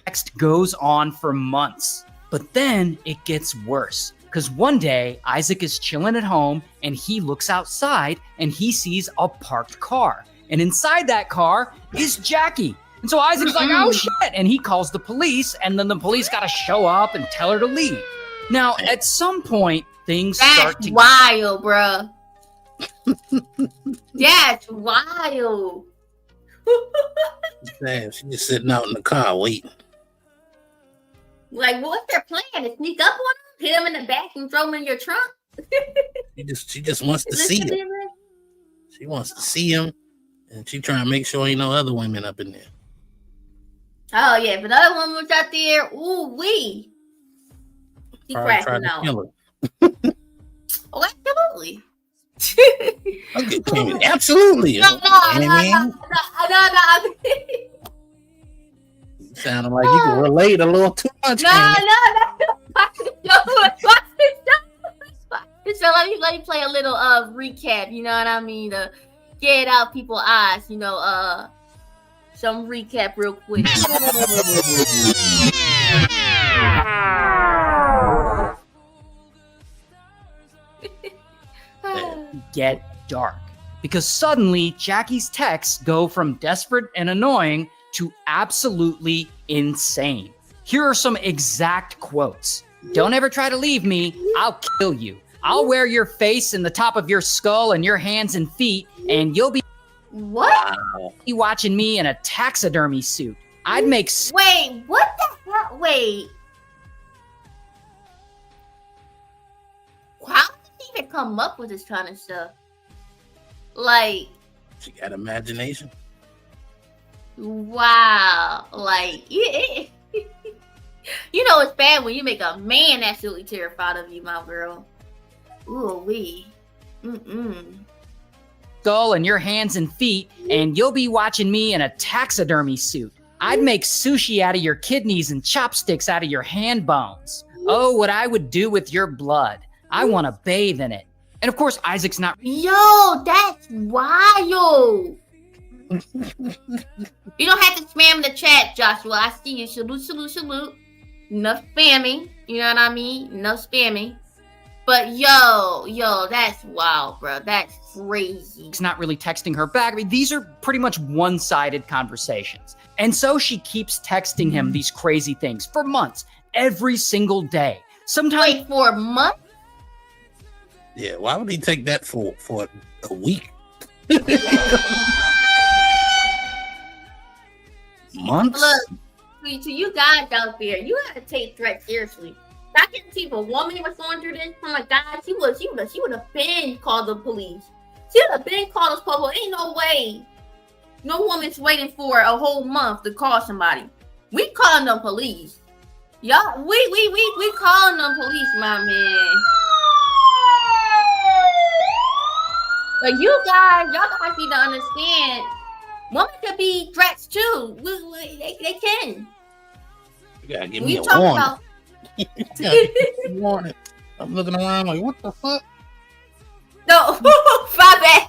Text goes on for months, but then it gets worse. Because one day, Isaac is chilling at home and he looks outside and he sees a parked car. And inside that car is Jackie. And so Isaac's like, oh shit. And he calls the police, and then the police got to show up and tell her to leave. Now, at some point, things start to... That's wild, bro. That's wild. Damn, she's just sitting out in the car waiting. Like, what's their plan? To sneak up on him? Hit him in the back and throw him in your trunk? She just wants to see him. She wants to see him, and she trying to make sure ain't no other women up in there. Oh, yeah. But the other woman was out there, ooh-wee. She cracking out. Oh, absolutely. Okay, absolutely. No. Sounding like you can relate a little too much. No. So let me play a little recap. You know what I mean? To get out people's eyes. You know, some recap real quick. Get dark, because suddenly Jackie's texts go from desperate and annoying to absolutely insane. Here are some exact quotes. Don't ever try to leave me. I'll kill you. I'll wear your face in the top of your skull and your hands and feet, and you'll be watching me in a taxidermy suit. I'd make... Wait, what the hell? Wait. How did he even come up with this kind of stuff? Like... She got imagination. Wow. Like, you know it's bad when you make a man absolutely terrified of you, my girl. Ooh-wee. Skull and your hands and feet, and you'll be watching me in a taxidermy suit. I'd make sushi out of your kidneys and chopsticks out of your hand bones. Oh, what I would do with your blood. I want to bathe in it. And of course, Isaac's not... Yo, that's wild. You don't have to spam the chat, Joshua. I see you. Salute, salute, salute. Enough spamming. You know what I mean? Enough spamming. But yo, that's wild, bro. That's crazy. He's not really texting her back. I mean, these are pretty much one-sided conversations. And so she keeps texting him these crazy things for months, every single day. Sometimes... Wait, for a month? Yeah, why would he take that for a week? Months? Look, to you guys out there, you gotta take threats seriously. I can see if a woman was going through this, oh my God, she would have been called the police. She would have been called the police. Ain't no way. No woman's waiting for a whole month to call somebody. We calling them police. Y'all, we calling them police, my man. But you guys, y'all guys need to understand, women could be threats too. They can. You gotta give me a warning. Warning. I'm looking around like, what the fuck? No, my bad.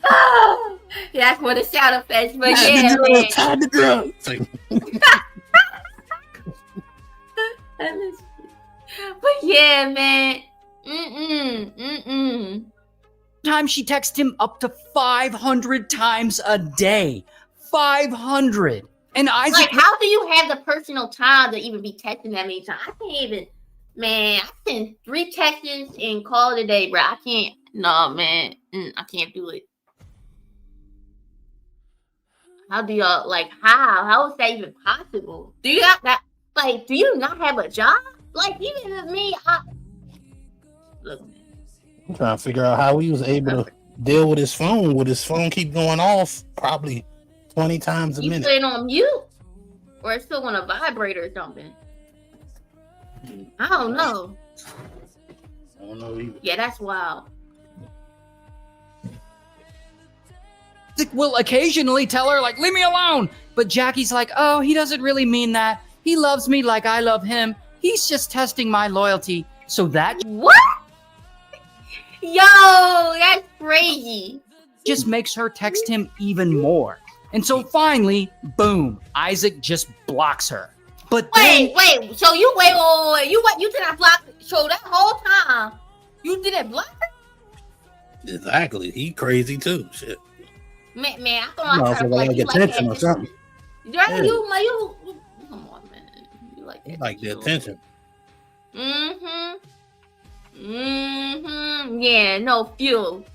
Oh, that's for the sound effects, but yeah, man. Time to grow. But yeah, man. Sometimes she texts him up to 500 times a day. 500. And Isaac... Like, how do you have the personal time to even be texting that many times? I can't even... Man, I send 3 texts and call it a day, bro. I can't... No, man. I can't do it. How do y'all... Like, how is that even possible? Do you have that... Like, do you not have a job? Like, even with me, Look, man. I'm trying to figure out how he was able to deal with his phone. Would his phone keep going off probably 20 times a minute? You put it on mute? Or it's still on a vibrator or something? I don't know. I don't know either. Yeah, that's wild. Will occasionally tell her, like, leave me alone. But Jackie's like, oh, he doesn't really mean that. He loves me like I love him. He's just testing my loyalty. So that... What? Yo, that's crazy. Just makes her text him even more. And so finally, boom, Isaac just blocks her. But wait, so you you did not block so that whole time you didn't block her? Exactly. He crazy too. Shit. Man, I thought like attention or something. Right? Yeah. You come on, man. You like that. Like the attention. Yeah, no fuel.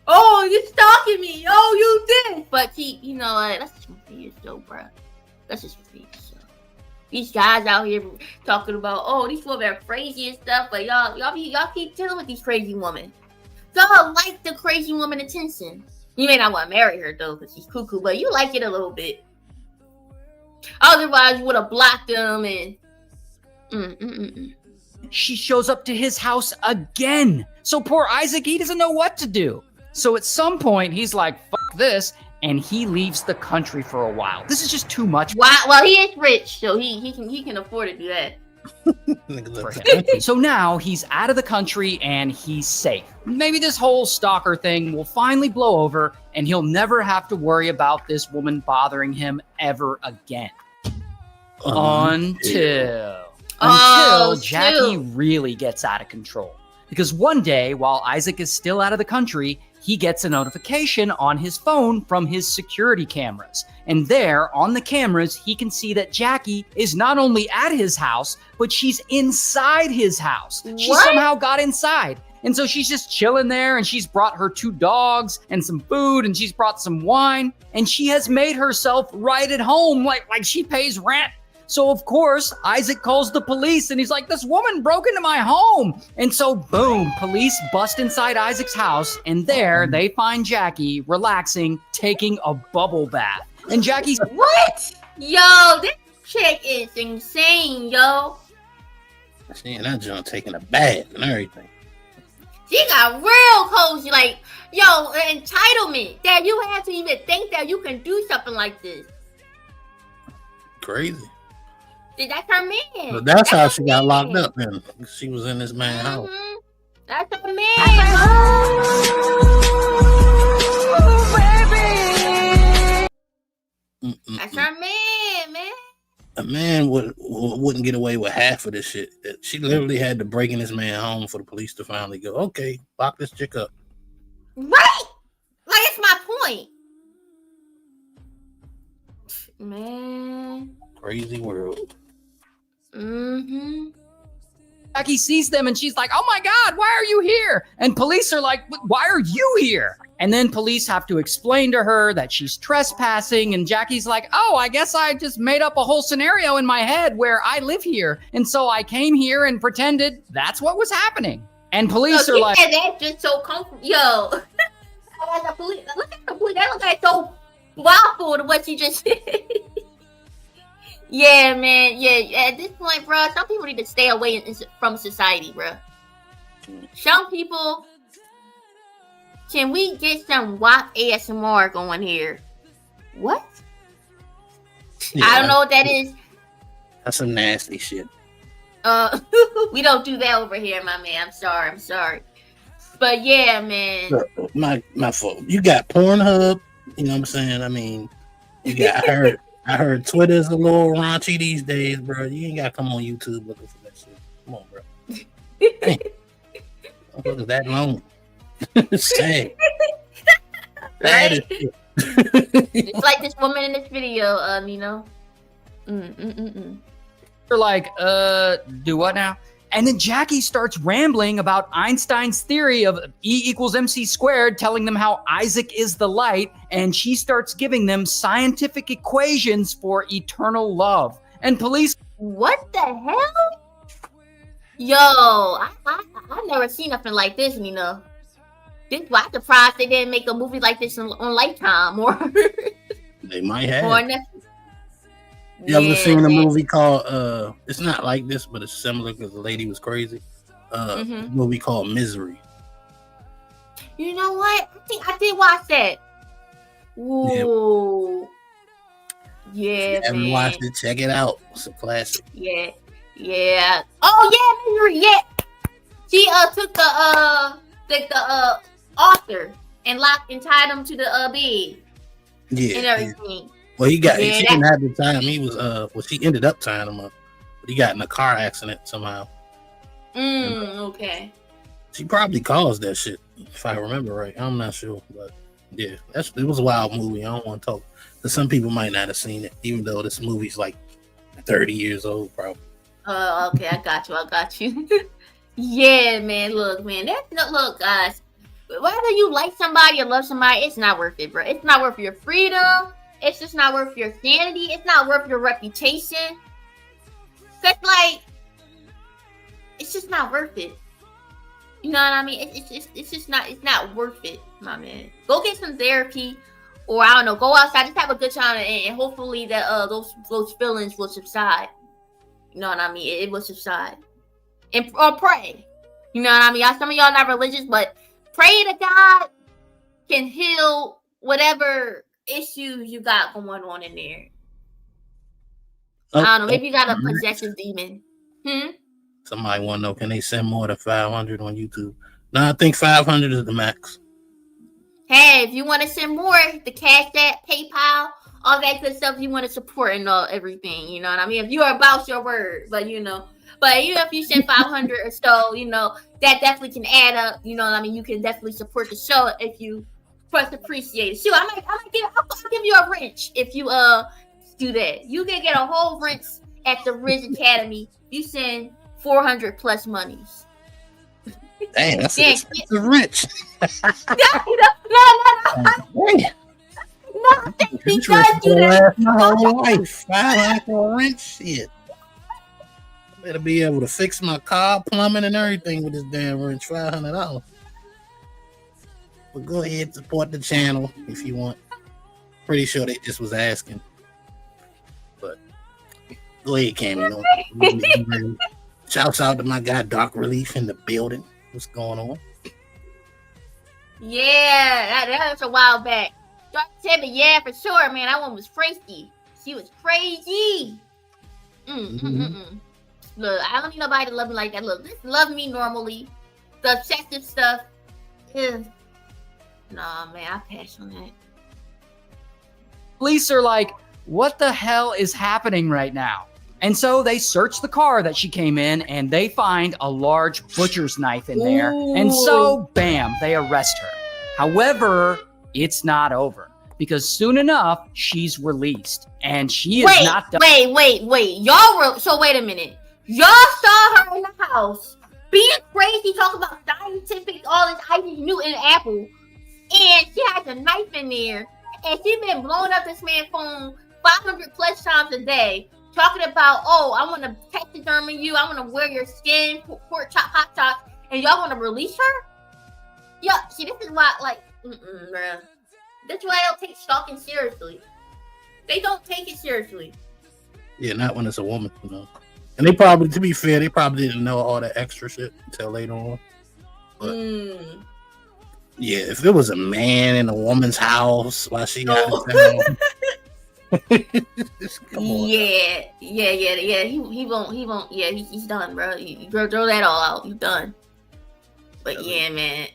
Oh, you stalking me. Oh, you did. But you know what? That's just for you, though, bro. That's just for you. So. These guys out here talking about, oh, these women are crazy and stuff, but y'all keep dealing with these crazy women. Y'all like the crazy woman attention. You may not want to marry her though, because she's cuckoo, but you like it a little bit. Otherwise, you would have blocked them and. She shows up to his house again. So poor Isaac, he doesn't know what to do. So at some point, he's like, fuck this, and he leaves the country for a while. This is just too much. Well, he is rich, so he can afford to do that. For him. So now he's out of the country and he's safe. Maybe this whole stalker thing will finally blow over and he'll never have to worry about this woman bothering him ever again. Until Jackie really gets out of control. because one day, while Isaac is still out of the country, he gets a notification on his phone from his security cameras. And there, on the cameras, he can see that Jackie is not only at his house, but she's inside his house. She somehow got inside. And so she's just chilling there, and she's brought her 2 dogs and some food, and she's brought some wine, and she has made herself right at home, like she pays rent. So of course, Isaac calls the police, and he's like, this woman broke into my home. And so boom, police bust inside Isaac's house, and there they find Jackie relaxing, taking a bubble bath. And Jackie's what? Yo, this chick is insane, yo. Seeing that John taking a bath and everything. She got real cozy, like, yo, entitlement that you have to even think that you can do something like this. Crazy. That's her man. But that's how she got locked up then. She was in this man's house. That's her man. That's her man, man. A man wouldn't get away with half of this shit. She literally had to break in this man's home for the police to finally go, okay, lock this chick up. Right? Like, it's my point. Man. Crazy world. Mm-hmm. Jackie sees them and she's like, oh my God, why are you here? And police are like, why are you here? And then police have to explain to her that she's trespassing. And Jackie's like, oh, I guess I just made up a whole scenario in my head where I live here. And so I came here and pretended that's what was happening. And police are like, that's just so comfortable. Yo. Look at the police. They look like so waffled to what she just said. Yeah, man. Yeah, at this point, bro, some people need to stay away from society, bro. Some people, can we get some WAP ASMR going here? What? Yeah, I don't know what that is. That's some nasty shit. We don't do that over here, my man. I'm sorry. But yeah, man. My fault. You got Pornhub, you know what I'm saying? I mean, you got I heard Twitter's a little raunchy these days, bro. You ain't gotta come on YouTube looking for that shit. Come on, bro. Look at that long. Sad. Right? It's like this woman in this video, Nino. They're like, do what now? And then Jackie starts rambling about Einstein's theory of E = MC squared, telling them how Isaac is the light, and she starts giving them scientific equations for eternal love. And police, what the hell? Yo, I've never seen nothing like this, you know. This why I'm surprised they didn't make a movie like this on Lifetime or they might have. Or Netflix. You ever seen a movie called it's not like this, but it's similar because the lady was crazy. A movie called Misery. You know what? I think I did watch that. Ooh. Yeah, if you haven't watched it, check it out. It's a classic. Yeah. Oh yeah, Misery, yeah. She took the author and tied him to the bed. Yeah. And everything. Well, she didn't have the time. He was she ended up tying him up, but he got in a car accident somehow. Okay. She probably caused that shit, if I remember right. I'm not sure, but yeah, it was a wild movie. I don't want to talk, because some people might not have seen it, even though this movie's like 30 years old, probably. Okay, I got you. Yeah, man. Look, man. Look, guys. Whether you like somebody or love somebody, it's not worth it, bro. It's not worth your freedom. It's just not worth your sanity. It's not worth your reputation. Cause like, it's just not worth it. You know what I mean? It's just not. It's not worth it, my man. Go get some therapy, or I don't know. Go outside. Just have a good time, and hopefully that those feelings will subside. You know what I mean? It will subside. Or pray. You know what I mean? Some of y'all not religious, but pray to God can heal whatever issues you got going on in there. I don't know. Maybe you got a possessive demon. Somebody want to know, can they send more than 500 on YouTube? No, I think 500 is the max. Hey, if you want to send more, the Cash App, PayPal, all that good stuff, you want to support and everything. You know what I mean? If you are about your word, but you know, But you know, if you send 500 or so, you know, that definitely can add up. You know what I mean? You can definitely support the show if you first appreciate it. Shoot, I'll give you a wrench if you do that. You can get a whole wrench at the Ridge Academy. You send 400 plus monies. Dang, that's an expensive wrench. No. No, he does do that. My whole life, 500 for a wrench. Shit. Better be able to fix my car, plumbing, and everything with this damn wrench. $500. But go ahead, support the channel if you want. Pretty sure they just was asking. But go ahead, Cammy. Shouts out to my guy Dark Relief in the building. What's going on? Yeah, that was a while back. Dark said, but yeah, for sure, man. That one was crazy. She was crazy. Look, I don't need nobody to love me like that. Look, just love me normally. The obsessive stuff is... Nah, man, I pass on that. Police are like, what the hell is happening right now? And so they search the car that she came in and they find a large butcher's knife in there. And so, bam, they arrest her. However, it's not over because soon enough, she's released and she is not done. Wait. Y'all were, so wait a minute. Y'all saw her in the house being crazy, talking about scientific, all this Isaac Newton apple. And she has a knife in there. And she been blowing up this man's phone 500 plus times a day. Talking about, oh, I want to taxidermy you. I want to wear your skin, pork chop, hot chops. And y'all want to release her? Yeah, see, this is why, like, bruh. That's why I don't take stalking seriously. They don't take it seriously. Yeah, not when it's a woman, you know. And they probably, to be fair, they probably didn't know all that extra shit until later on. But, yeah, if it was a man in a woman's house while she got in town, come on. Yeah. He won't. Yeah, he's done, bro. You throw that all out. You done. But yeah, man.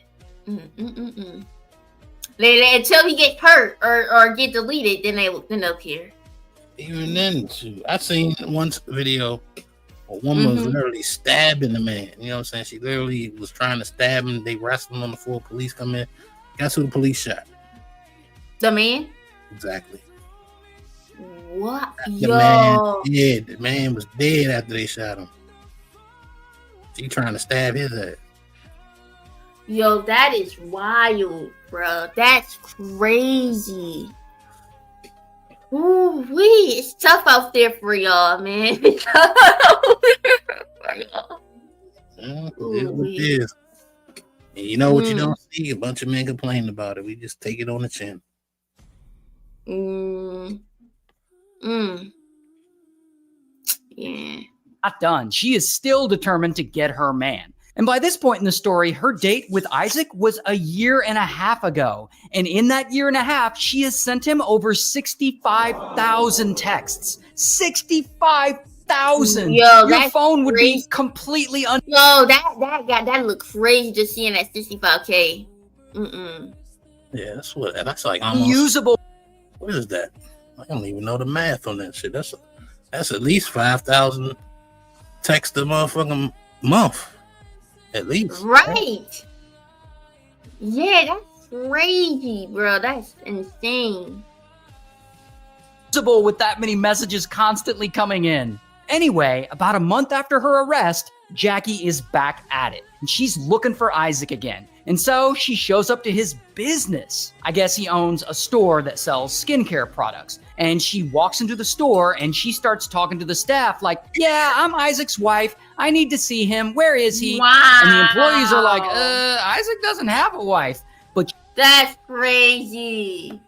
Until he gets hurt or get deleted, then they'll care. Even then, too, I seen one video. A woman was literally stabbing the man. You know what I'm saying? She literally was trying to stab him. They wrestled him on the floor. Police come in. Guess who the police shot? The man? Exactly. What? The man was dead after they shot him. She trying to stab his ass. Yo, that is wild, bro. That's crazy. Ooh, it's tough out there for y'all, man. It's tough out there for y'all. It is. And you know what you don't see? A bunch of men complaining about it. We just take it on the chin. Yeah. Not done. She is still determined to get her man. And by this point in the story, her date with Isaac was a year and a half ago. And in that year and a half, she has sent him over 65,000 texts. 65,000! Yo, your phone would be completely Yo, that look crazy just seeing that 65K. Yeah, that's like almost unusable. What is that? I don't even know the math on that shit. That's at least 5,000 texts a motherfucking month. At least. Right. Yeah, that's crazy, bro. That's insane. With that many messages constantly coming in. Anyway, about a month after her arrest, Jackie is back at it. And she's looking for Isaac again. And so she shows up to his business. I guess he owns a store that sells skincare products. And she walks into the store and she starts talking to the staff like, yeah, I'm Isaac's wife. I need to see him. Where is he? Wow. And the employees are like, Isaac doesn't have a wife. But that's crazy.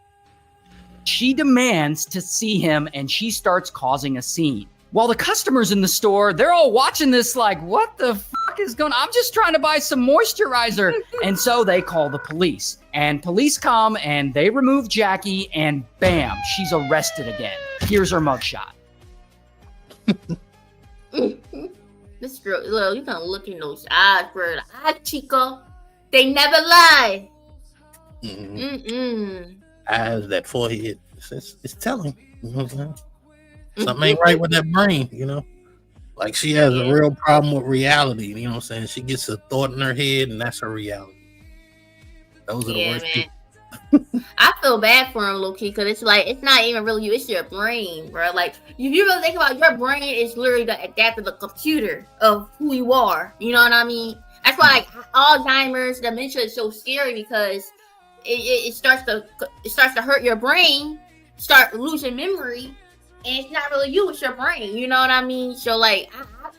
She demands to see him and she starts causing a scene. While the customers in the store, they're all watching this like, what the fuck is going on? I'm just trying to buy some moisturizer. And so they call the police. And police come and they remove Jackie and bam, she's arrested again. Here's her mugshot. This girl, look, you gonna look in those eyes, bro. The eyes, Chico. They never lie. Eyes, that forehead. It's telling. You know what I'm saying? Something ain't right with that brain, you know. Like she has a real problem with reality. You know what I'm saying? She gets a thought in her head, and that's her reality. Those are the worst people. I feel bad for him, low key, because it's like it's not even really you; it's your brain, bro. Like if you really think about it, your brain is literally the adaptive computer of who you are. You know what I mean? That's why like Alzheimer's, dementia is so scary because it starts to hurt your brain, start losing memory, and it's not really you; it's your brain. You know what I mean? So like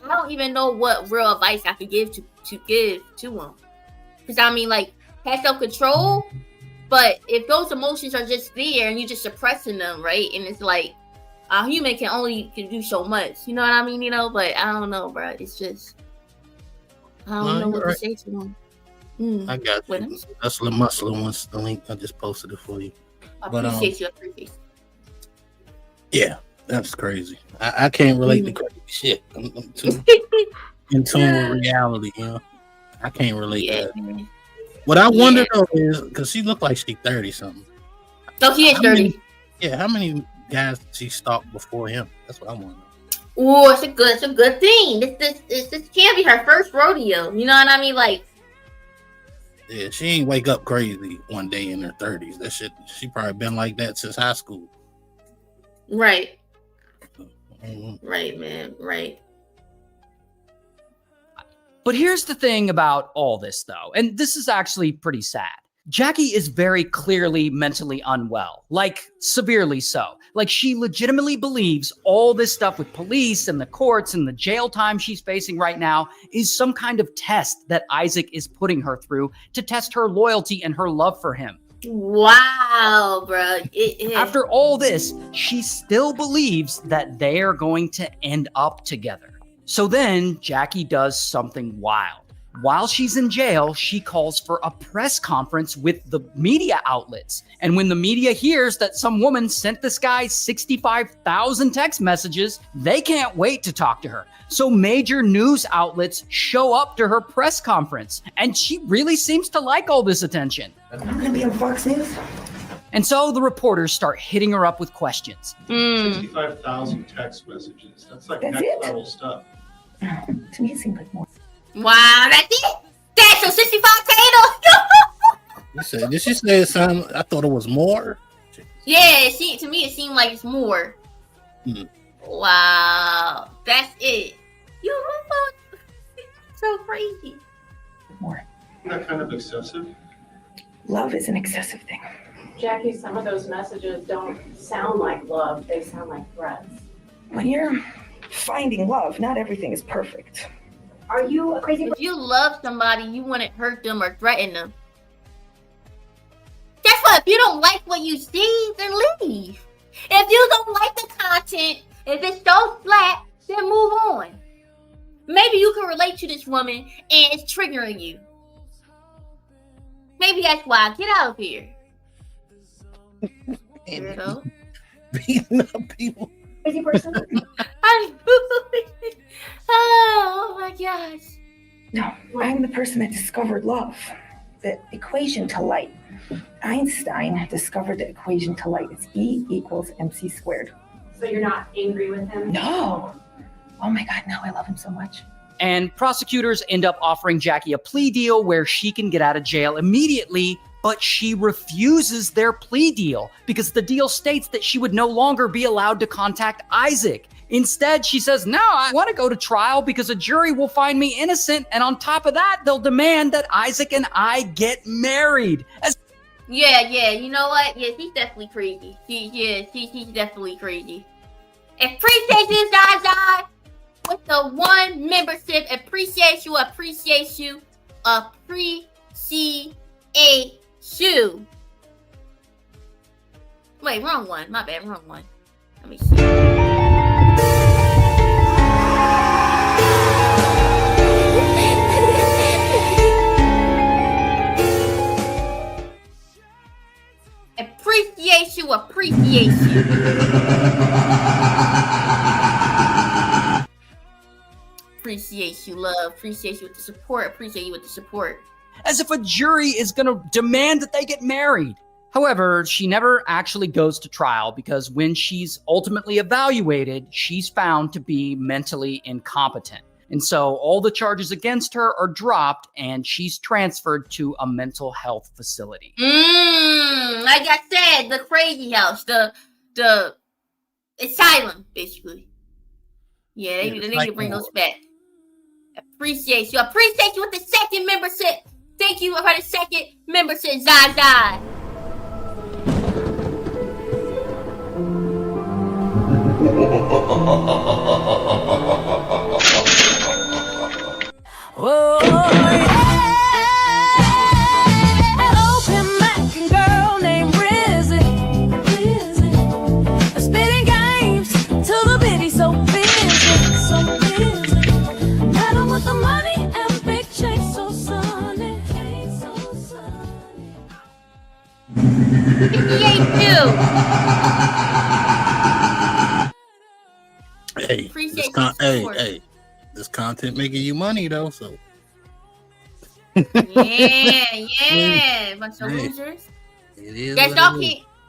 I don't even know what real advice I could give to him, because I mean like have self control. But if those emotions are just there and you're just suppressing them, right? And it's like a human can do so much. You know what I mean? You know, but I don't know, bro. It's just I don't know what to say to them. I got you. That's the muscle ones. The link I just posted it for you. I appreciate you. Yeah, that's crazy. I can't relate to crazy shit. I'm too in tune with reality. You know, I can't relate to that. What I wonder though is because she looked like she's 30 something. Oh, she is 30. How many guys did she stalk before him? That's what I want to know. Oh, it's a good thing. This can't be her first rodeo. You know what I mean? Like, yeah, she ain't wake up crazy one day in her 30s. That shit, she probably been like that since high school. Right. Right, man. Right. But here's the thing about all this, though, and this is actually pretty sad. Jackie is very clearly mentally unwell, like severely so. Like she legitimately believes all this stuff with police and the courts and the jail time she's facing right now is some kind of test that Isaac is putting her through to test her loyalty and her love for him. Wow, bro. After all this, she still believes that they are going to end up together. So then Jackie does something wild. While she's in jail, she calls for a press conference with the media outlets. And when the media hears that some woman sent this guy 65,000 text messages, they can't wait to talk to her. So major news outlets show up to her press conference. And she really seems to like all this attention. I'm going to be on Fox News. And so the reporters start hitting her up with questions. 65,000 text messages. That's like next level stuff. To me, it seemed like more. Wow, that's it. That's your 65K. Did she say it sound? I thought it was more. Yeah, to me it seemed like it's more. Wow, that's it. You so crazy. More. Isn't that kind of excessive? Love is an excessive thing. Jackie, some of those messages don't sound like love. They sound like threats. When you're finding love, not everything is perfect. Are you a crazy person? If you love somebody, you wouldn't hurt them or threaten them. Guess what? If you don't like what you see, then leave. If you don't like the content, if it's so flat, then move on. Maybe you can relate to this woman and it's triggering you. Maybe that's why. Get out of here. Weirdo. Beating up people. Crazy person? Oh my gosh. No, I'm the person that discovered love, the equation to light. Einstein discovered the equation to light. It's E equals MC squared. So you're not angry with him? No. Oh my God, no, I love him so much. And prosecutors end up offering Jackie a plea deal where she can get out of jail immediately, but she refuses their plea deal because the deal states that she would no longer be allowed to contact Isaac. Instead, she says, no, I want to go to trial because a jury will find me innocent. And on top of that, they'll demand that Isaac and I get married. Yeah, you know what? Yeah, she's definitely crazy. She's definitely crazy. Appreciate you, Zaza, with the 1 membership. Appreciate you. Wait, wrong one. My bad, wrong one. Let me see. Appreciate you. Appreciate you, love. Appreciate you with the support. Appreciate you with the support. As if a jury is going to demand that they get married. However, she never actually goes to trial because when she's ultimately evaluated, she's found to be mentally incompetent. And so all the charges against her are dropped and she's transferred to a mental health facility. Like I said, the crazy house, the asylum, basically. Yeah, they need to bring those back. Appreciate you with the second membership. Thank you for the second membership, Zaza. Whoa, open mic and girl named Rizzy. Spitting games to the bitty, so busy. Matter with the money and big checks, so sunny. 58 Hey, this content making you money though, so. Yeah, bunch of losers. It is. Yes,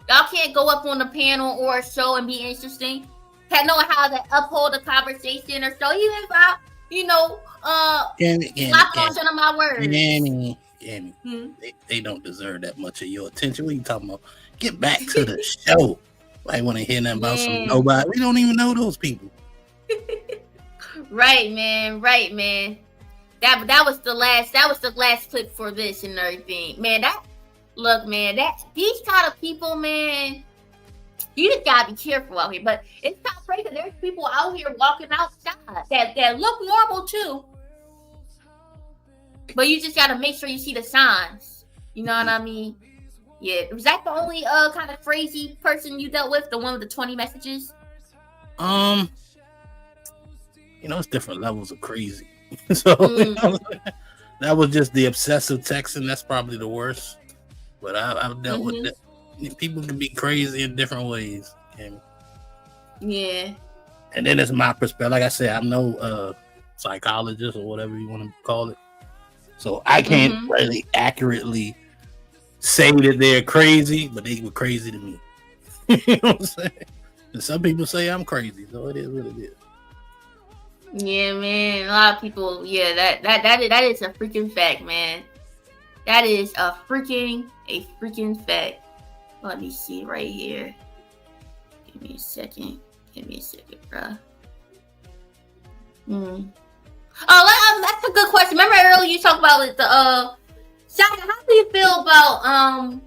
y'all can't go up on a panel or a show and be interesting. Can't know how to uphold a conversation or so. Even if I, slap on some of my words. Gammy. They don't deserve that much of your attention. What are you talking about? Get back to the show. I want to hear nothing about some nobody. We don't even know those people. Right, man. That was the last clip for this and everything. Man, these kind of people, man, you just gotta be careful out here. But it's not crazy. There's people out here walking outside that look normal too. But you just gotta make sure you see the signs. You know what I mean? Yeah. Was that the only kind of crazy person you dealt with? The one with the 20 messages? It's different levels of crazy. So that was just the obsessive texting. That's probably the worst. But I've dealt with that. People can be crazy in different ways. Yeah. And then it's my perspective. Like I said, I'm no psychologist or whatever you want to call it. So I can't really accurately say that they're crazy, but they were crazy to me. You know what I'm saying? And some people say I'm crazy, so it is what it is. Yeah, man. A lot of people. Yeah, that is a freaking fact, man. That is a freaking fact. Let me see right here. Give me a second, bruh. Oh, that's a good question. Remember earlier you talked about Shaka, how do you feel about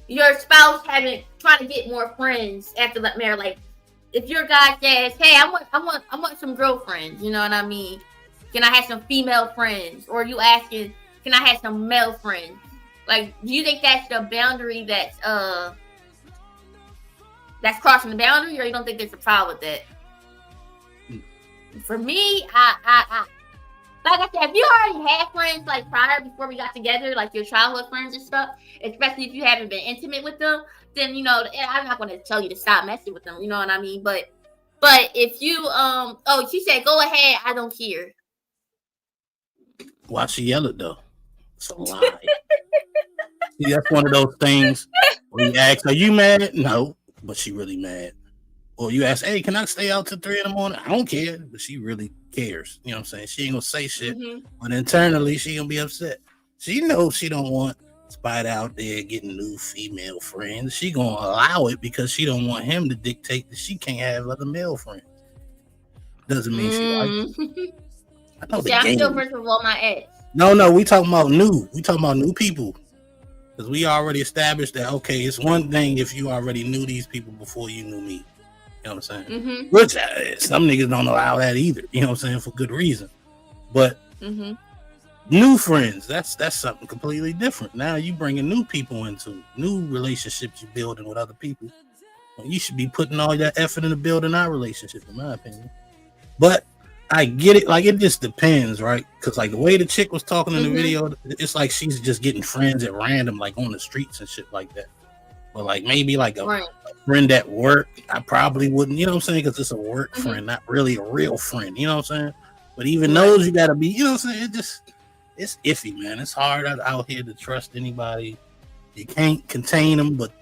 your spouse trying to get more friends after that marriage? Like, if your guy says, "Hey, I want some girlfriends," you know what I mean? Can I have some female friends? Or you asking, "Can I have some male friends?" Like, do you think that's the boundary that's crossing the boundary, or you don't think there's a problem with that? For me, I like I said, if you already had friends like prior before we got together, like your childhood friends and stuff, especially if you haven't been intimate with them, then I'm not going to tell you to stop messing with them. You know what I mean? But if you she said go ahead, I don't care. Why she yell it though? It's a lie. See, that's one of those things where you ask, "Are you mad?" No, but she really mad. Or you ask, "Hey, can I stay out till 3 a.m? I don't care," but she really cares. You know what I'm saying? She ain't gonna say shit, but internally she gonna be upset. She knows she don't want Spider out there getting new female friends. She gonna allow it because she don't want him to dictate that she can't have other male friends. Doesn't mean she likes it. I know the game. I'm still first of all my ex. No, we talking about new. We talking about new people. Because we already established that, okay, it's one thing if you already knew these people before you knew me. You know what I'm saying? Which some niggas don't allow that either. You know what I'm saying? For good reason. But new friends, that's something completely different. Now you bringing new people into new relationships you're building with other people. Well, you should be putting all that effort into building our relationship, in my opinion. But I get it. Like, it just depends, right? Because like the way the chick was talking in the video, it's like she's just getting friends at random, like on the streets and shit like that. But like maybe like a friend at work, I probably wouldn't, you know what I'm saying? Because it's a work friend, not really a real friend, you know what I'm saying? But even those, you gotta be, you know what I'm saying? It's iffy, man. It's hard out here to trust anybody. you can't contain them, but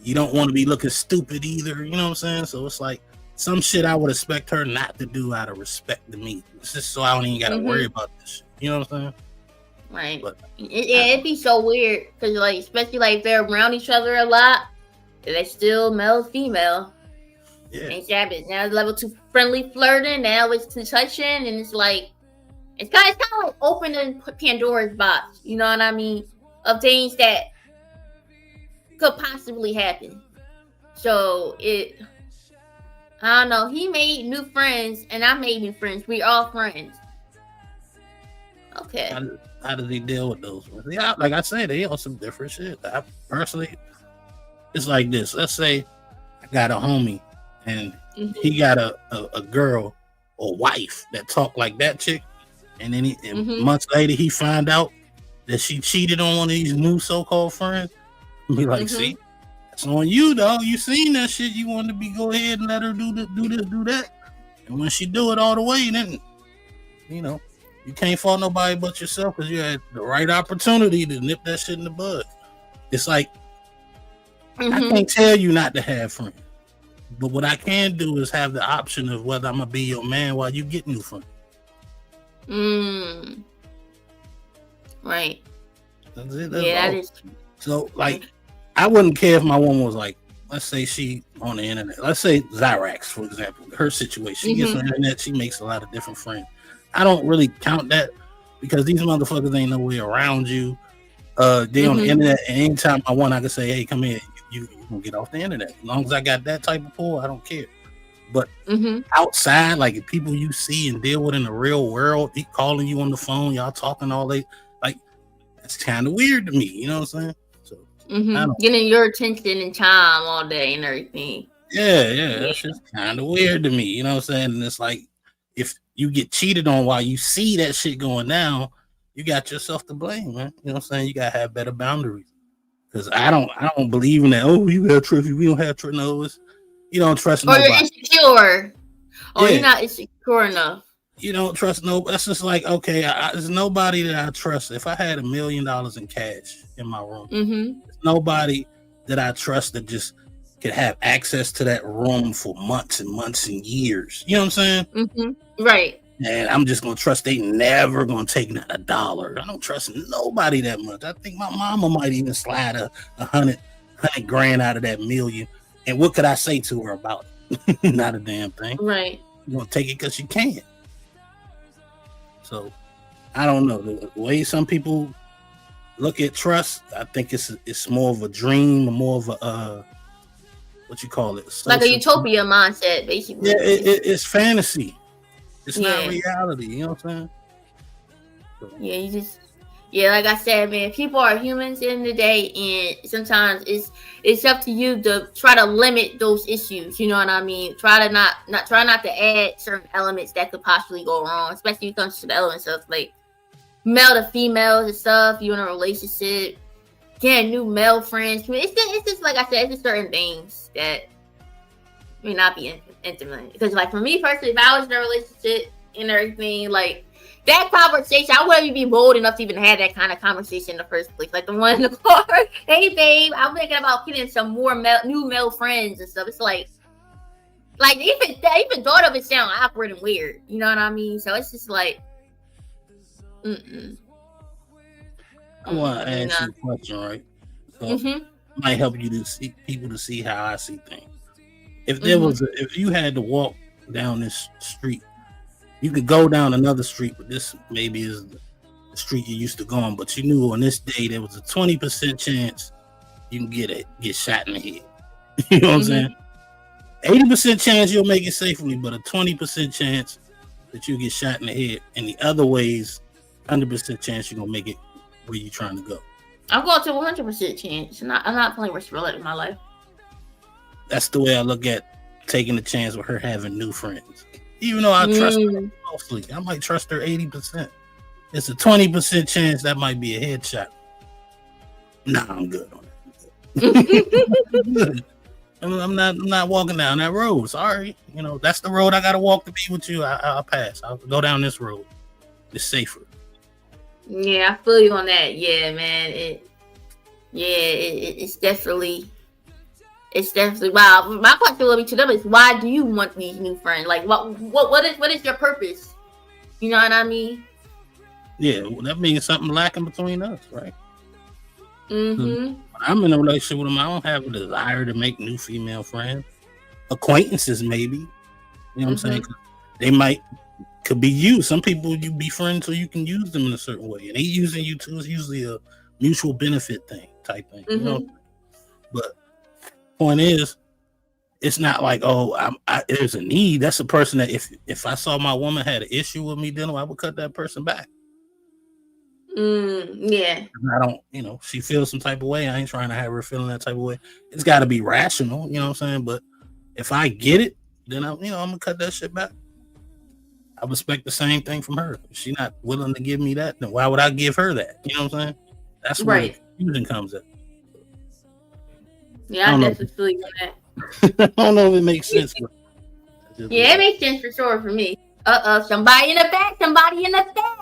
you don't want to be looking stupid either. You know what I'm saying? So it's like some shit I would expect her not to do out of respect to me. It's just so I don't even gotta worry about this shit. You know what I'm saying? Right. But It'd be so weird because, like, especially like if they're around each other a lot, they still male, female. Yeah. And now it's level 2 friendly flirting. Now it's touching, and it's like it's kind of like opening Pandora's box. You know what I mean? Of things that could possibly happen. So I don't know. He made new friends, and I made new friends. We all friends. Okay. How does he deal with those ones? Yeah, like I said, they on some different shit. I personally, it's like this. Let's say I got a homie, and he got a girl or wife that talk like that chick, and then months later he find out that she cheated on one of these new so-called friends. Be like, see, it's on you, dog. You seen that shit. You want to go ahead and let her do this, do that. And when she do it all the way, then, you know, you can't fault nobody but yourself because you had the right opportunity to nip that shit in the bud. It's like, I can't tell you not to have friends. But what I can do is have the option of whether I'm going to be your man while you get new friends. Right. That's it. That is. So, like, I wouldn't care if my woman was like, let's say she on the internet. Let's say Zyrax, for example, her situation. She gets on the internet, she makes a lot of different friends. I don't really count that because these motherfuckers ain't nowhere around you. They on the internet, and anytime I want, I can say, hey, come here. You can get off the internet. As long as I got that type of pull, I don't care. But outside, like people you see and deal with in the real world, he calling you on the phone, y'all talking all day, like it's kind of weird to me. You know what I'm saying? So getting your attention and time all day and everything. Yeah, that's just kind of weird to me. You know what I'm saying? And it's like if you get cheated on while you see that shit going down, you got yourself to blame, man. You know what I'm saying? You gotta have better boundaries. Because I don't believe in that. Oh, you got trust. We don't have trust. No, you don't trust nobody. Or you're insecure. Or you're not insecure enough. You don't trust nobody. That's just like, okay, there's nobody that I trust. If I had $1 million in cash in my room, there's nobody that I trust that just could have access to that room for months and months and years. You know what I'm saying? Right. And I'm just gonna trust they never gonna take not $1. I don't trust nobody that much. I think my mama might even slide $100 grand out of that million. And what could I say to her about it? Not a damn thing. Right. You're gonna take it because you can. So I don't know. The way some people look at trust, I think it's more of a dream, more of a what you call it? Like a utopia mindset, basically. Yeah, it's fantasy. It's not reality, you know what I'm saying? So. Like I said, man, people are humans in the day, and sometimes it's up to you to try to limit those issues. You know what I mean? Try not to add certain elements that could possibly go wrong, especially when it comes to the elements of like male to females and stuff. You in a relationship, getting new male friends. It's just like I said, it's just certain things that may not be intimate. Because like for me personally, if I was in a relationship and everything, like that conversation, I wouldn't be bold enough to even have that kind of conversation in the first place. Like the one in the car, hey babe, I'm thinking about getting some more new male friends and stuff. It's like even thought of it sound awkward and weird. You know what I mean? So it's just like, I want to ask you a question, right? So it might help you to see people to see how I see things. If there was, if you had to walk down this street, you could go down another street, but this maybe is the street you used to go on. But you knew on this day there was a 20% chance you can get shot in the head. You know what I'm saying? 80% chance you'll make it safely, but a 20% chance that you'll get shot in the head. And the other ways, 100% chance you're gonna make it where you're trying to go. I'm going to 100% chance. I'm not playing risk roulette in my life. That's the way I look at taking the chance with her having new friends. Even though I trust her mostly, I might trust her 80%. It's a 20% chance that might be a headshot. Nah, I'm good on it. I'm not walking down that road. Sorry, you know that's the road I gotta walk to be with you. I'll pass. I'll go down this road. It's safer. Yeah, I feel you on that. Yeah, man. Yeah, it's definitely wow. My question will be to them is why do you want these new friends? Like what is your purpose? You know what I mean? Yeah, well, that means something lacking between us, right? Mm-hmm. When I'm in a relationship with them, I don't have a desire to make new female friends. Acquaintances, maybe. You know what I'm saying? 'Cause they could be you. Some people you be friends so you can use them in a certain way, and they using you too. It's usually a mutual benefit type thing. You know. But point is, it's not like there's a need. That's a person that if I saw my woman had an issue with me dealing, I would cut that person back. Yeah. I don't, she feels some type of way. I ain't trying to have her feeling that type of way. It's got to be rational, you know what I'm saying? But if I get it, then I'm gonna cut that shit back. I expect the same thing from her. If she's not willing to give me that, then why would I give her that? You know what I'm saying? That's where the confusion comes in. Yeah, I definitely feel you on that. I don't know if it makes sense. But yeah, it makes sense for sure for me. Somebody in the back, somebody in the back.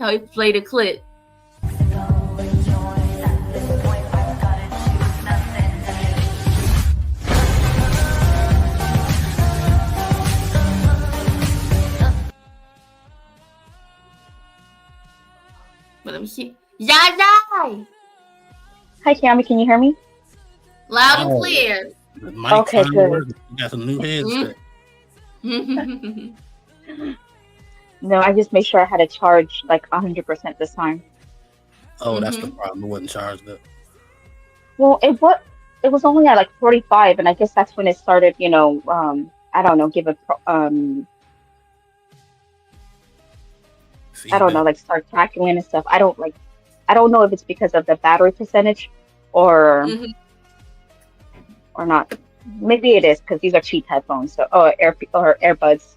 How he played the clip. But let me see. Zai! Hi, Tammy. Can you hear me? Loud and clear. Okay, good. You got some new headsets. No, I just made sure I had a charge like 100% this time. Oh, that's the problem. It wasn't charged up. Well, it was only at like 45, and I guess that's when it started. I don't know, I don't know, like start crackling and stuff. I don't know if it's because of the battery percentage or not. Maybe it is because these are cheap headphones, so earbuds.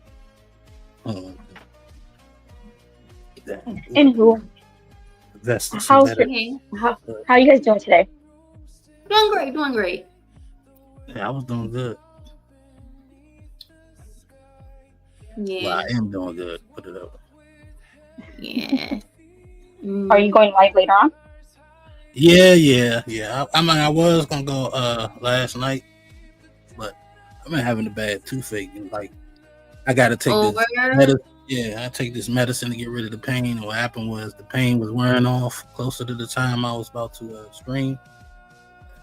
Anywho, how are you guys doing today? Doing great. Yeah, I was doing good. Yeah. Well, I am doing good. Put it up. Yeah. Are you going live later on? Yeah. I mean, I was gonna go last night, but I've been having a bad toothache, and like I gotta take this medicine. Yeah, I take this medicine to get rid of the pain. And what happened was the pain was wearing off closer to the time I was about to scream.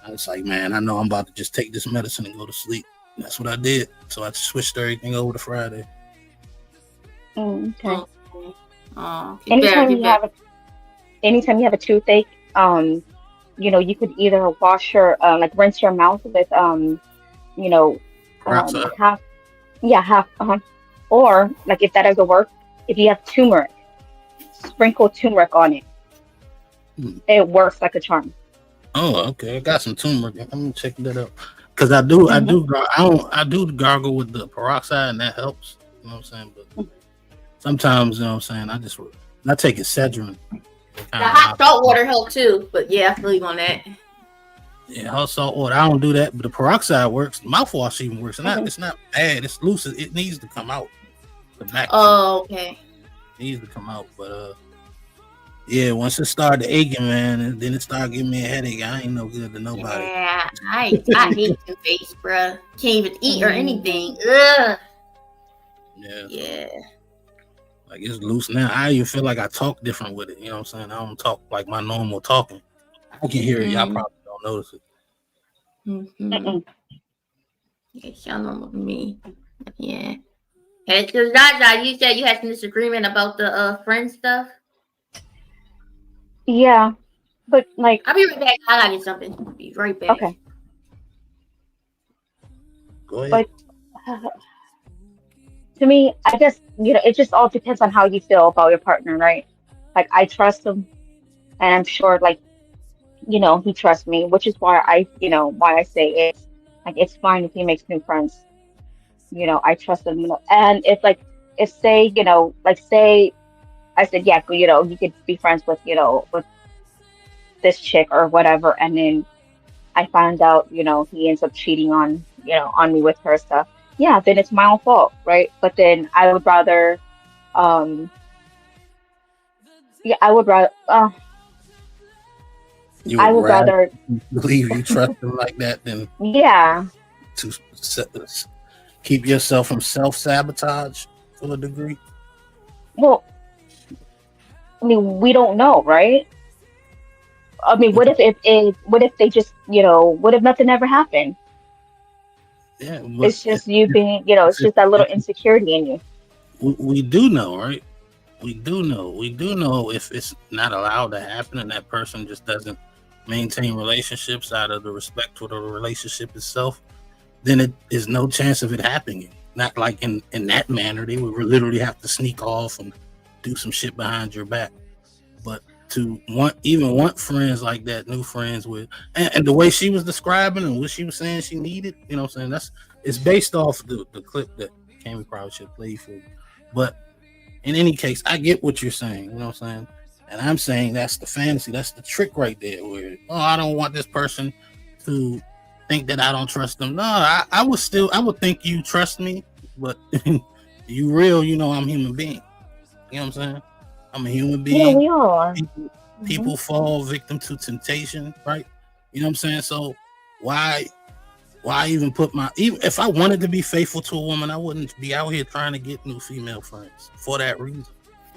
I was like, man, I know I'm about to just take this medicine and go to sleep. And that's what I did. So I switched everything over to Friday. Okay. Anytime you have a toothache, you could either wash your rinse your mouth with half, or like if that doesn't work, if you have turmeric, sprinkle turmeric on it. It works like a charm. Oh, okay. I got some turmeric. I'm gonna check that out because I do gargle with the peroxide and that helps. You know what I'm saying? But sometimes, you know what I'm saying, I take Excedrin. The hot salt water helps too, but yeah, I feel you on that. Yeah, hot salt water. I don't do that, but the peroxide works. Mouthwash even works. It's not bad. It's loose. It needs to come out. The back. Oh, okay. It needs to come out, but yeah. Once it started aching, man, and then it started giving me a headache. I ain't no good to nobody. Yeah, I hate toothache, bruh. Can't even eat or anything. Ugh. Yeah. Like it's loose now. I even feel like I talk different with it. You know what I'm saying? I don't talk like my normal talking. I can hear it. Y'all probably don't notice it. Yeah, y'all normal to me. Yeah. Hey, so Zaza, you said you had some disagreement about the friend stuff. Yeah, but like I'll be right back. I gotta get something. Be right back. Okay. Go ahead. But to me, I guess it just all depends on how you feel about your partner, right? Like I trust him, and I'm sure, like he trusts me, which is why I say it's fine if he makes new friends. I trust him, and if say I said, yeah, you could be friends with this chick or whatever, and then I find out, he ends up cheating on me with her stuff. Yeah, then it's my own fault, right? But then I would rather, You I would would rather rather, believe you trust them like that than yeah. to keep yourself from self-sabotage to a degree. Well, I mean, we don't know, right? I mean, what if they just, what if nothing ever happened? Yeah, but It's just you being, it's just that little insecurity in you. we do know, right? We do know if it's not allowed to happen and that person just doesn't maintain relationships out of the respect for the relationship itself, then it is no chance of it happening. Not like in that manner. They would literally have to sneak off and do some shit behind your back. But to want friends like that, new friends with, and the way she was describing and what she was saying she needed, you know what I'm saying? It's based off the clip that Cammy probably should play for you. But in any case, I get what you're saying, you know what I'm saying? And I'm saying that's the fantasy, that's the trick right there, where I don't want this person to think that I don't trust them. No, I would think you trust me, but you real, I'm a human being. You know what I'm saying? I'm a human Yeah, being. we all are. People fall victim to temptation, right? You know what I'm saying? So why even even if I wanted to be faithful to a woman, I wouldn't be out here trying to get new female friends for that reason.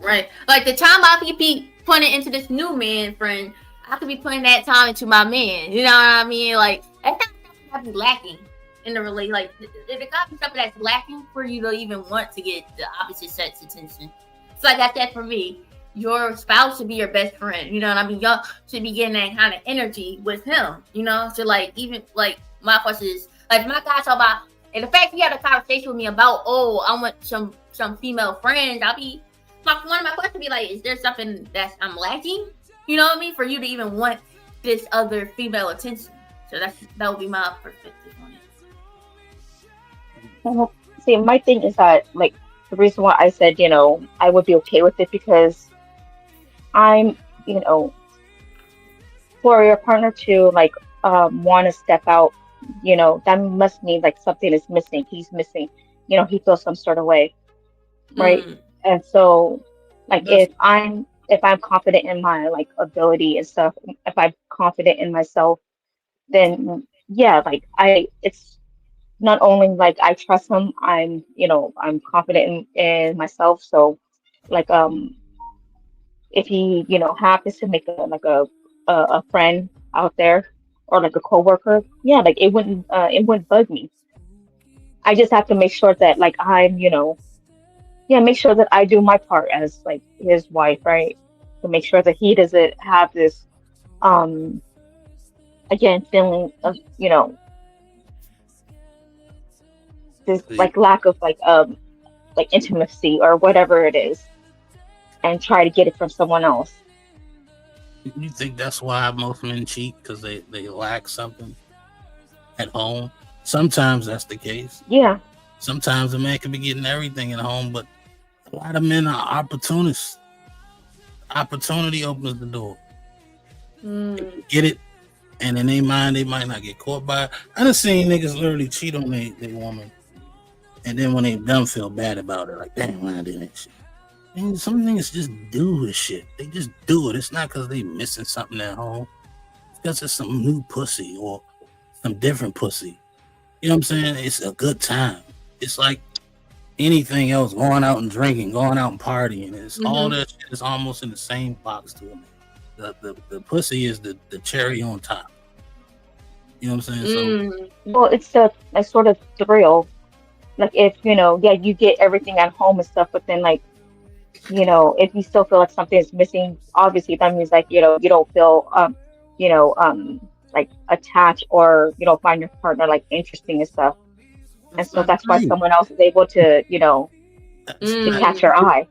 Right. Like the time I could be putting into this new man friend, I could be putting that time into my man. You know what I mean? Like that's not be lacking in the relate. Like the could be something that's lacking for you to even want to get the opposite sex attention. So I got that for me. Your spouse should be your best friend. You know what I mean? Y'all should be getting that kind of energy with him. So like even like my question is like my guy talk about and the fact he had a conversation with me about I want some female friends. One of my questions be like, is there something that I'm lacking? You know what I mean? For you to even want this other female attention. So that would be my perspective on it. Well, see, my thing is that, like, the reason why I said, I would be okay with it because I'm, for your partner to, like, want to step out, that must mean, like, something is missing. He's missing, he feels some sort of way, right? And so, like, if I'm confident in my, like, ability and stuff, if I'm confident in myself, then, yeah, like, it's not only like I trust him, I'm confident in myself. So like if he, happens to make a friend out there or like a coworker, yeah, like it wouldn't bug me. I just have to make sure that like yeah, make sure that I do my part as like his wife, right? To make sure that he doesn't have this um again feeling of, this like lack of like intimacy or whatever it is and try to get it from someone else. You think that's why most men cheat because they lack something at home? Sometimes that's the case. Yeah. Sometimes a man can be getting everything at home, but a lot of men are opportunists. Opportunity opens the door. Get it, and in their mind, they might not get caught by it. I done seen niggas literally cheat on their woman, and then when they done feel bad about it, like, damn, why I did that shit. And some niggas just do this shit. They just do it. It's not because they missing something at home. It's because it's some new pussy or some different pussy. You know what I'm saying? It's a good time. It's like anything else, going out and drinking, going out and partying. It's all that shit is almost in the same box to them. The pussy is the cherry on top. You know what I'm saying? So Well, it's the like sort of thrill. Like if, yeah, you get everything at home and stuff, but then like, if you still feel like something is missing, obviously that means like, you don't feel like attached or find your partner like interesting and stuff. And so that's why someone else is able to, to catch your eye.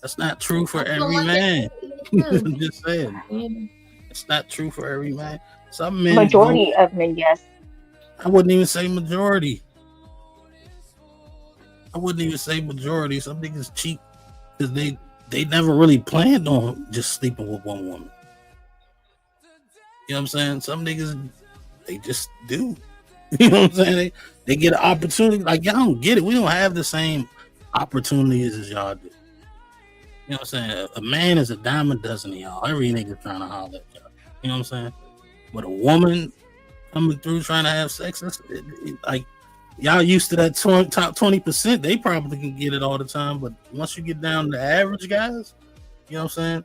That's not true for every man. I'm just saying. It's not true for every man. Some men Majority of men, yes. I wouldn't even say majority. Some niggas cheat because they never really planned on just sleeping with one woman. You know what I'm saying? Some niggas, they just do. You know what I'm saying? They get an opportunity. Like, y'all don't get it. We don't have the same opportunities as y'all do. You know what I'm saying? A man is a dime a dozen of y'all. Every nigga trying to holler at y'all. You know what I'm saying? But a woman coming through trying to have sex, like y'all used to that top 20%. They probably can get it all the time, but once you get down to average guys, you know what I'm saying?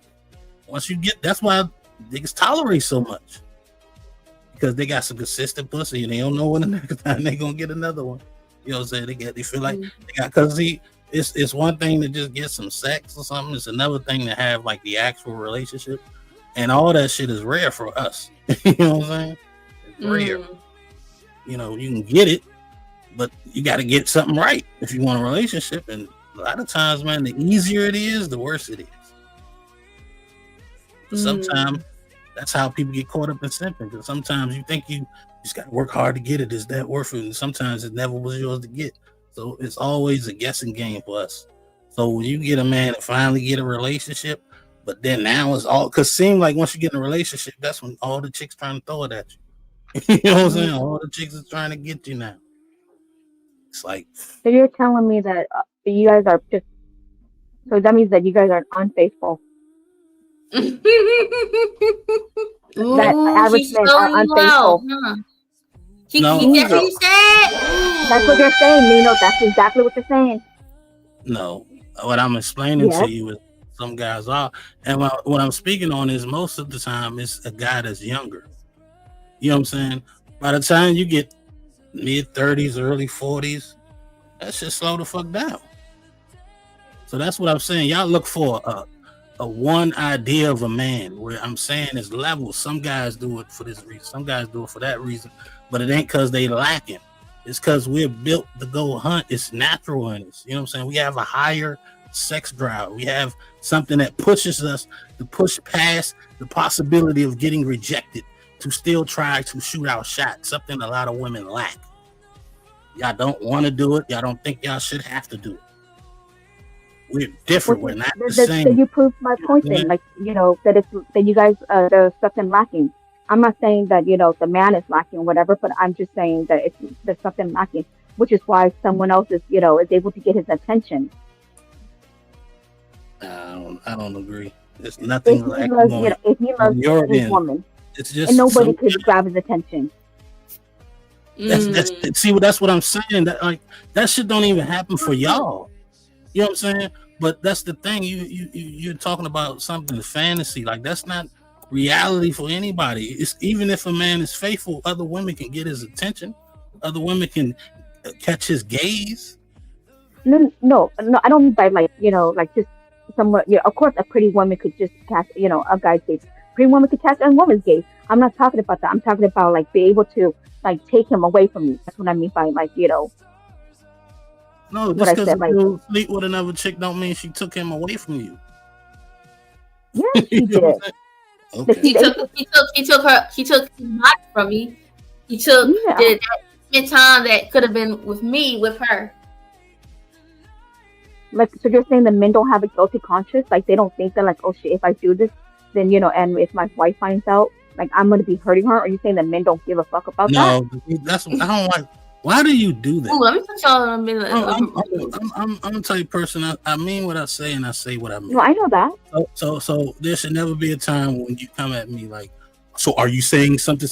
Once you get, that's why niggas tolerate so much, because they got some consistent pussy and they don't know when the next time they gonna get another one. You know what I'm saying? They feel like they got, because it's one thing to just get some sex or something. It's another thing to have like the actual relationship, and all that shit is rare for us. You know what I'm saying? It's rare. You know, you can get it, but you got to get something right if you want a relationship. And a lot of times, man, the easier it is, the worse it is. But sometimes that's how people get caught up in simping, because sometimes you think you just got to work hard to get it. Is that worth it? And sometimes it never was yours to get. So it's always a guessing game for us. So when you get a man and finally get a relationship, but then now it's all, because it seems like once you get in a relationship, that's when all the chicks trying to throw it at you. You know what I'm saying? All the chicks are trying to get you now. It's like, So you're telling me that you guys are just, so that means that you guys are unfaithful. That average men are unfaithful. No. That's what you're saying, Nino. That's exactly what you're saying. No, what I'm explaining to you is some guys are, and what I'm speaking on is most of the time it's a guy that's younger. You know what I'm saying? By the time you get mid 30s, early 40s, that shit slow the fuck down. So that's what I'm saying. Y'all look for a one idea of a man, where I'm saying is levels. Some guys do it for this reason, some guys do it for that reason, but it ain't because they lacking. It's because we're built to go hunt. It's natural in us. You know what I'm saying? We have a higher sex drive. We have something that pushes us to push past the possibility of getting rejected, to still try to shoot our shot, something a lot of women lack. Y'all don't want to do it. Y'all don't think y'all should have to do it. We're different. We're not the same. So you proved my point then, like, you know, that it's that you guys there's something lacking. I'm not saying that, you know, the man is lacking or whatever, but I'm just saying that there's something lacking, which is why someone else is, you know, is able to get his attention. I don't agree. There's nothing if he loves, you know, if he loves his woman, it's just and nobody could grab his attention. That's see, that's what I'm saying. That like that shit don't even happen for y'all. You know what I'm saying? But that's the thing. You're talking about something fantasy. Like that's not reality for anybody. It's even if a man is faithful, other women can get his attention. Other women can catch his gaze. No, I don't mean by like, you know, like just somewhat. You know, of course, a pretty woman could just catch, you know, a guy's gaze. Pretty woman could catch a woman's gaze. I'm not talking about that. I'm talking about like be able to like take him away from you. That's what I mean by like, you know. No, just because you sleep with another chick don't mean she took him away from you. Yeah, she did. Okay. He took his body from me. He took the time that could have been with me, with her. Like, so you're saying the men don't have a guilty conscience? Like, they don't think that, like, oh shit, if I do this, then, you know, and if my wife finds out, like, I'm gonna be hurting her? Or are you saying that men don't give a fuck about that? No, that's what I don't like. Why do you do that? Ooh, let me put y'all in a minute. I'm a type of person. I mean what I say, and I say what I mean. No, I know that. So there should never be a time when you come at me like, so are you saying something,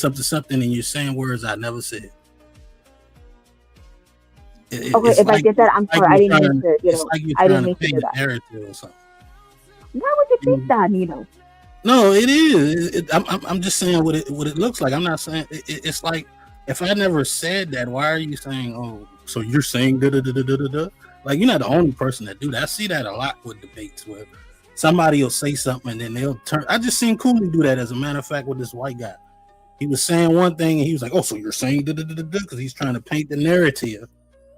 and you're saying words I never said. Okay, if I did that, I'm sorry. I didn't mean to, you know, I didn't mean to do that. Narrative or something. Why would you think that, Nino? No, it is. I'm just saying what it looks like. I'm not saying it's like, if I never said that, why are you saying, oh, so you're saying da da da da da da? Like, you're not the only person that do that. I see that a lot with debates where somebody will say something and then they'll turn. I just seen Cooley do that, as a matter of fact, with this white guy. He was saying one thing and he was like, oh, so you're saying da da da da da, because he's trying to paint the narrative,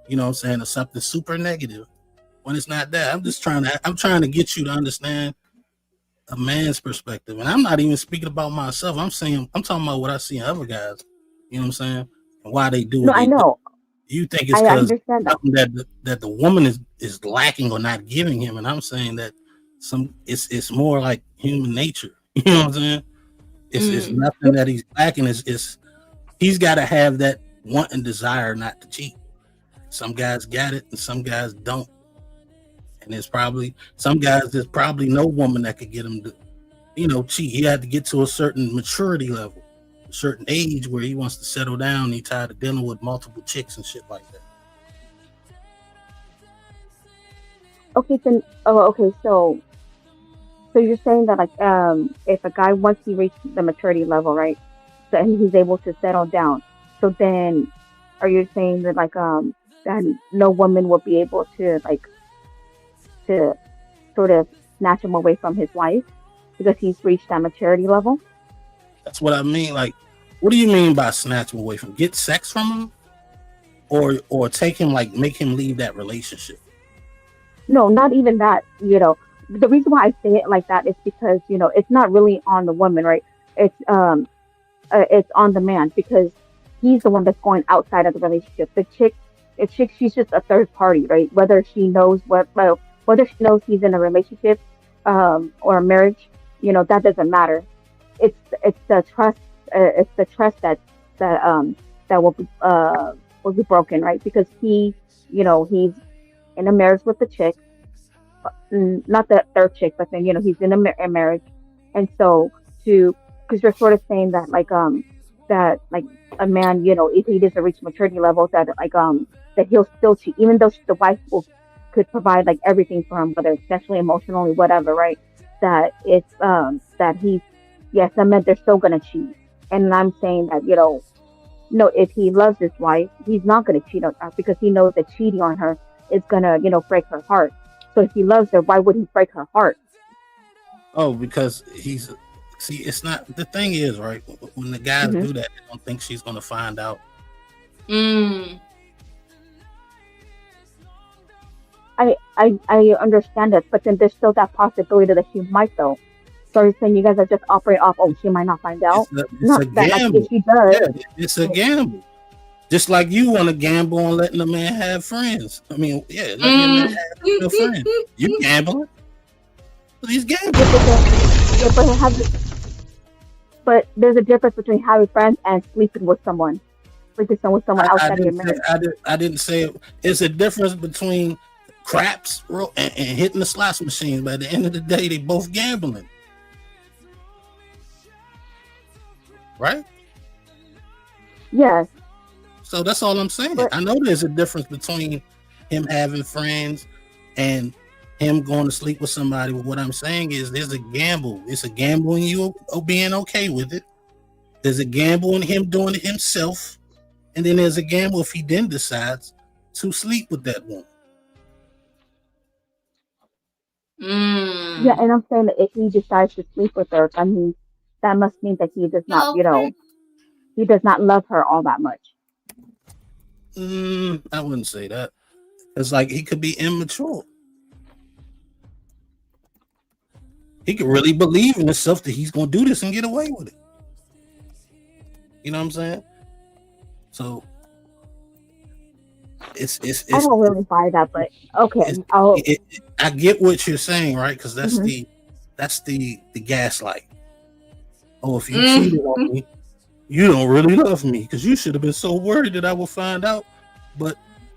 you know what I'm saying, of something super negative when it's not that. I'm trying to get you to understand a man's perspective. And I'm not even speaking about myself. I'm talking about what I see in other guys. You know what I'm saying? And why they do it. No, I know. You think it's because that the woman is lacking or not giving him, and I'm saying that it's more like human nature. You know what I'm saying? It's nothing that he's lacking. It's he's got to have that want and desire not to cheat. Some guys got it, and some guys don't. And there's probably no woman that could get him to, you know, cheat. He had to get to a certain maturity level. a certain age where he wants to settle down. He tired of dealing with multiple chicks and shit like that. Okay, then. Oh, okay. So you're saying that like if a guy once he reached the maturity level, right? So and he's able to settle down. So then, are you saying that like that no woman will be able to like to sort of snatch him away from his wife because he's reached that maturity level? That's what I mean. Like, what do you mean by snatch him away from? Get sex from him, or take him, like make him leave that relationship? No, not even that. The reason why I say it like that is because it's not really on the woman, right? It's on the man because he's the one that's going outside of the relationship. The chick, she's just a third party, right? Whether she knows he's in a relationship, or a marriage, that doesn't matter. It's the trust, that will be broken, right? Because he's in a marriage with the chick, not the third chick, but then he's in a marriage, and so because you're sort of saying that that like a man, if he doesn't reach maturity levels, that that he'll still cheat, even though the wife could provide like everything for him, whether it's sexually, emotionally, whatever, right? That it's that he's yes, I meant they're still gonna cheat, and I'm saying that no, if he loves his wife, he's not gonna cheat on her because he knows that cheating on her is gonna break her heart. So if he loves her, why would he break her heart? Oh, because it's not, the thing is, right, when the guys Mm-hmm. do that, they don't think she's gonna find out. I understand it, but then there's still that possibility that she might though. So you're saying you guys are just operating off, she might not find out. It's a That like gamble. if she does, Yeah, it's a gamble. Just like you want to gamble on letting a man have friends. I mean, yeah, letting your man have your friend. You gambling. He's gambling. but there's a difference between having friends and sleeping with someone outside of your marriage. I didn't say it. It's a difference between craps and hitting the slots machine. But at the end of the day, they both gambling. Right? Yes. So that's all I'm saying. I know there's a difference between him having friends and him going to sleep with somebody. But what I'm saying is there's a gamble. It's a gamble in you being okay with it. There's a gamble in him doing it himself. And then there's a gamble if he then decides to sleep with that woman. Yeah, and I'm saying that if he decides to sleep with her, I mean, that must mean that he does not, he does not love her all that much. I wouldn't say that. It's like he could be immature. He could really believe in himself that he's going to do this and get away with it. You know what I'm saying? So it's I don't really buy that, but okay. I get what you're saying, right? Because that's Mhm. the gaslight. Oh, if you cheated on me, you don't really love me because you should have been so worried that I would find out. But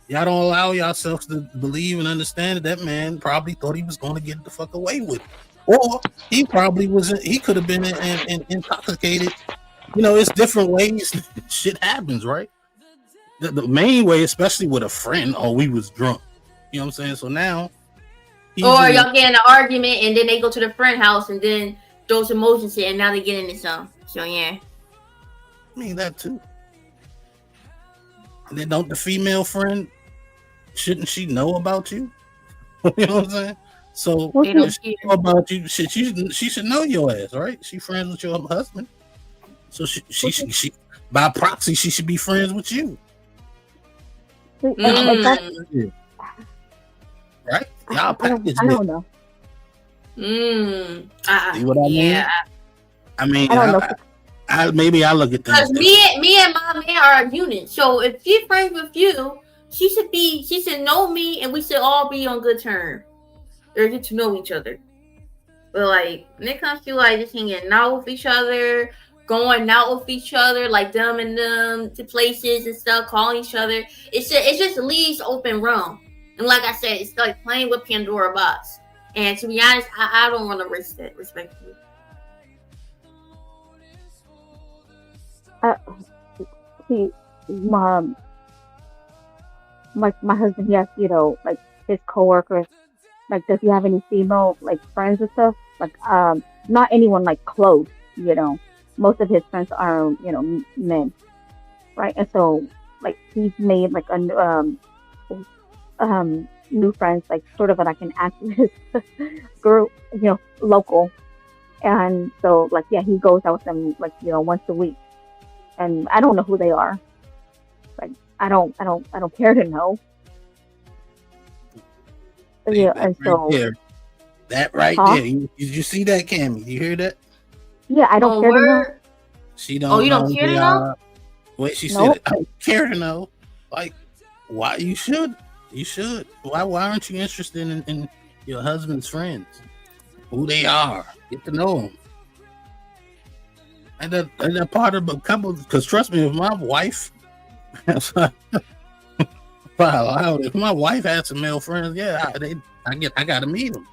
y'all don't allow yourselves to believe and understand that man probably thought he was going to get the fuck away with it. Or he probably wasn't. He could have been intoxicated. It's different ways shit happens, right? The main way, especially with a friend, we was drunk. You know what I'm saying? So now, or y'all get in an argument and then they go to the friend house and then throw some motion shit and now they get into some. So yeah. I mean that too. And then don't the female friend, shouldn't she know about you? You know what I'm saying? So if she know about you, shit, she should know your ass, right? She friends with your husband. So she by proxy, she should be friends with you. Right? Y'all package I don't know. See what I mean? Yeah. I mean, I don't know. Maybe I look at things. Because me and my man are a unit. So if she's friends with you, she should know me and we should all be on good terms. Or get to know each other. But like when it comes to like just hanging out with each other, going out with each other, like them and them to places and stuff, calling each other, it just leaves open room. And like I said, it's like playing with Pandora box. And to be honest, I don't want to risk that, respectfully. Uh, he, my husband, he has, like his coworkers, like, does he have any female like friends and stuff? Like, not anyone like close, Most of his friends are, men, right? And so, like, he's made like new friends, like sort of like an activist group, local. And so, like, yeah, he goes out with them like, once a week, and I don't know who they are. Like, I don't care to know. Yeah, That and right so, there. That right huh? there. Did you see that, Cammy? You hear that? Yeah, I don't Oh, care to know. word. She Oh, don't you know don't who care they to know? are. Wait, she said Nope. it. I don't care to know. Like, why you should? You should. Why aren't you interested in your husband's friends? Who they are? Get to know them. And that part of a couple. Because trust me, if my wife, if my wife had some male friends, yeah, I gotta meet them.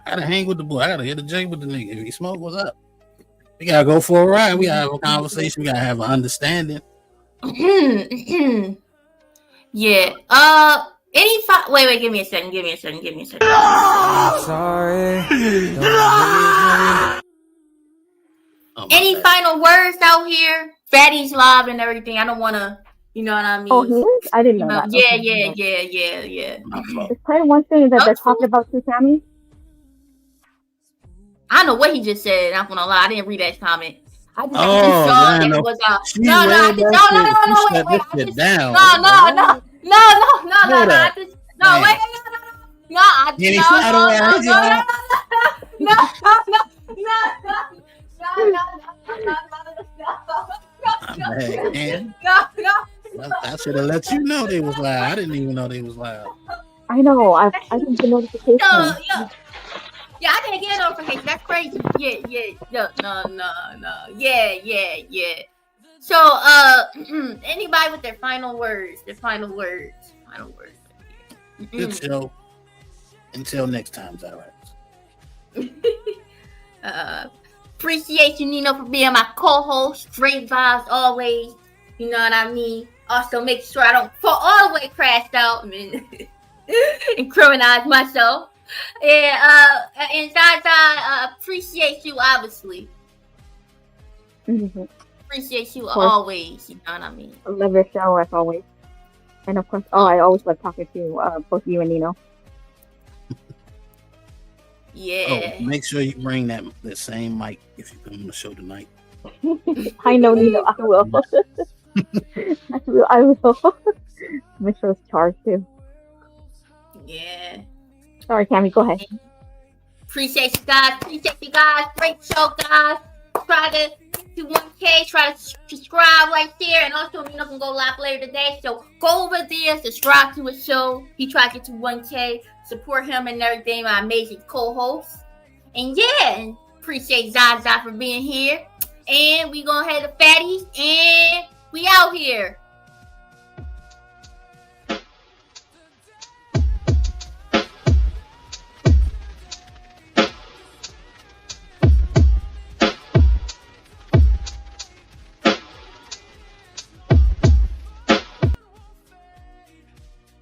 I gotta hang with the boy. I gotta hit the J with the nigga. If he smoke, what's up? We gotta go for a ride. We gotta have a conversation. We gotta have an understanding. Yeah. Wait. Give me a second. Sorry. Any final words out here? Fatty's live and everything. I don't want to, you know what I mean? Oh, he is? I didn't know that. Yeah. It's probably one thing that they're talking about too, Tammy. I don't know what he just said. I'm gonna lie. I didn't read that comment. I just Oh, saw damn, that no. it was She read that shit. wait. That shit down. No. I should have let you know they was loud. I didn't even know they was loud. I know. I didn't get notification. Yeah, I didn't get a notification. That's crazy. Yeah. So, anybody with their final words? Good show. Until next time, Zara. Appreciate you, Nino, for being my co-host. Great vibes always. You know what I mean? Also, make sure I don't fall all the way crashed out and incriminate myself. And Zaza, appreciate you, obviously. Mm-hmm. Appreciate you always. You know what I mean? I love your show as always. And of course, I always love talking to both you and Nino. Yeah. Oh, make sure you bring that same mic if you come on the show tonight. I know, Nino. I will. I will. Make sure it's charged too. Yeah. Sorry, Cammy. Go ahead. Appreciate you guys. Great show, guys. Try to do 1K. Try to subscribe right there. And also, Nino can go live later today. So go over there, subscribe to his show. He tried to get to 1K. Support him and everything. My amazing co-host. And yeah, appreciate Zaza for being here. And we gonna head to Fatty's. And we out here.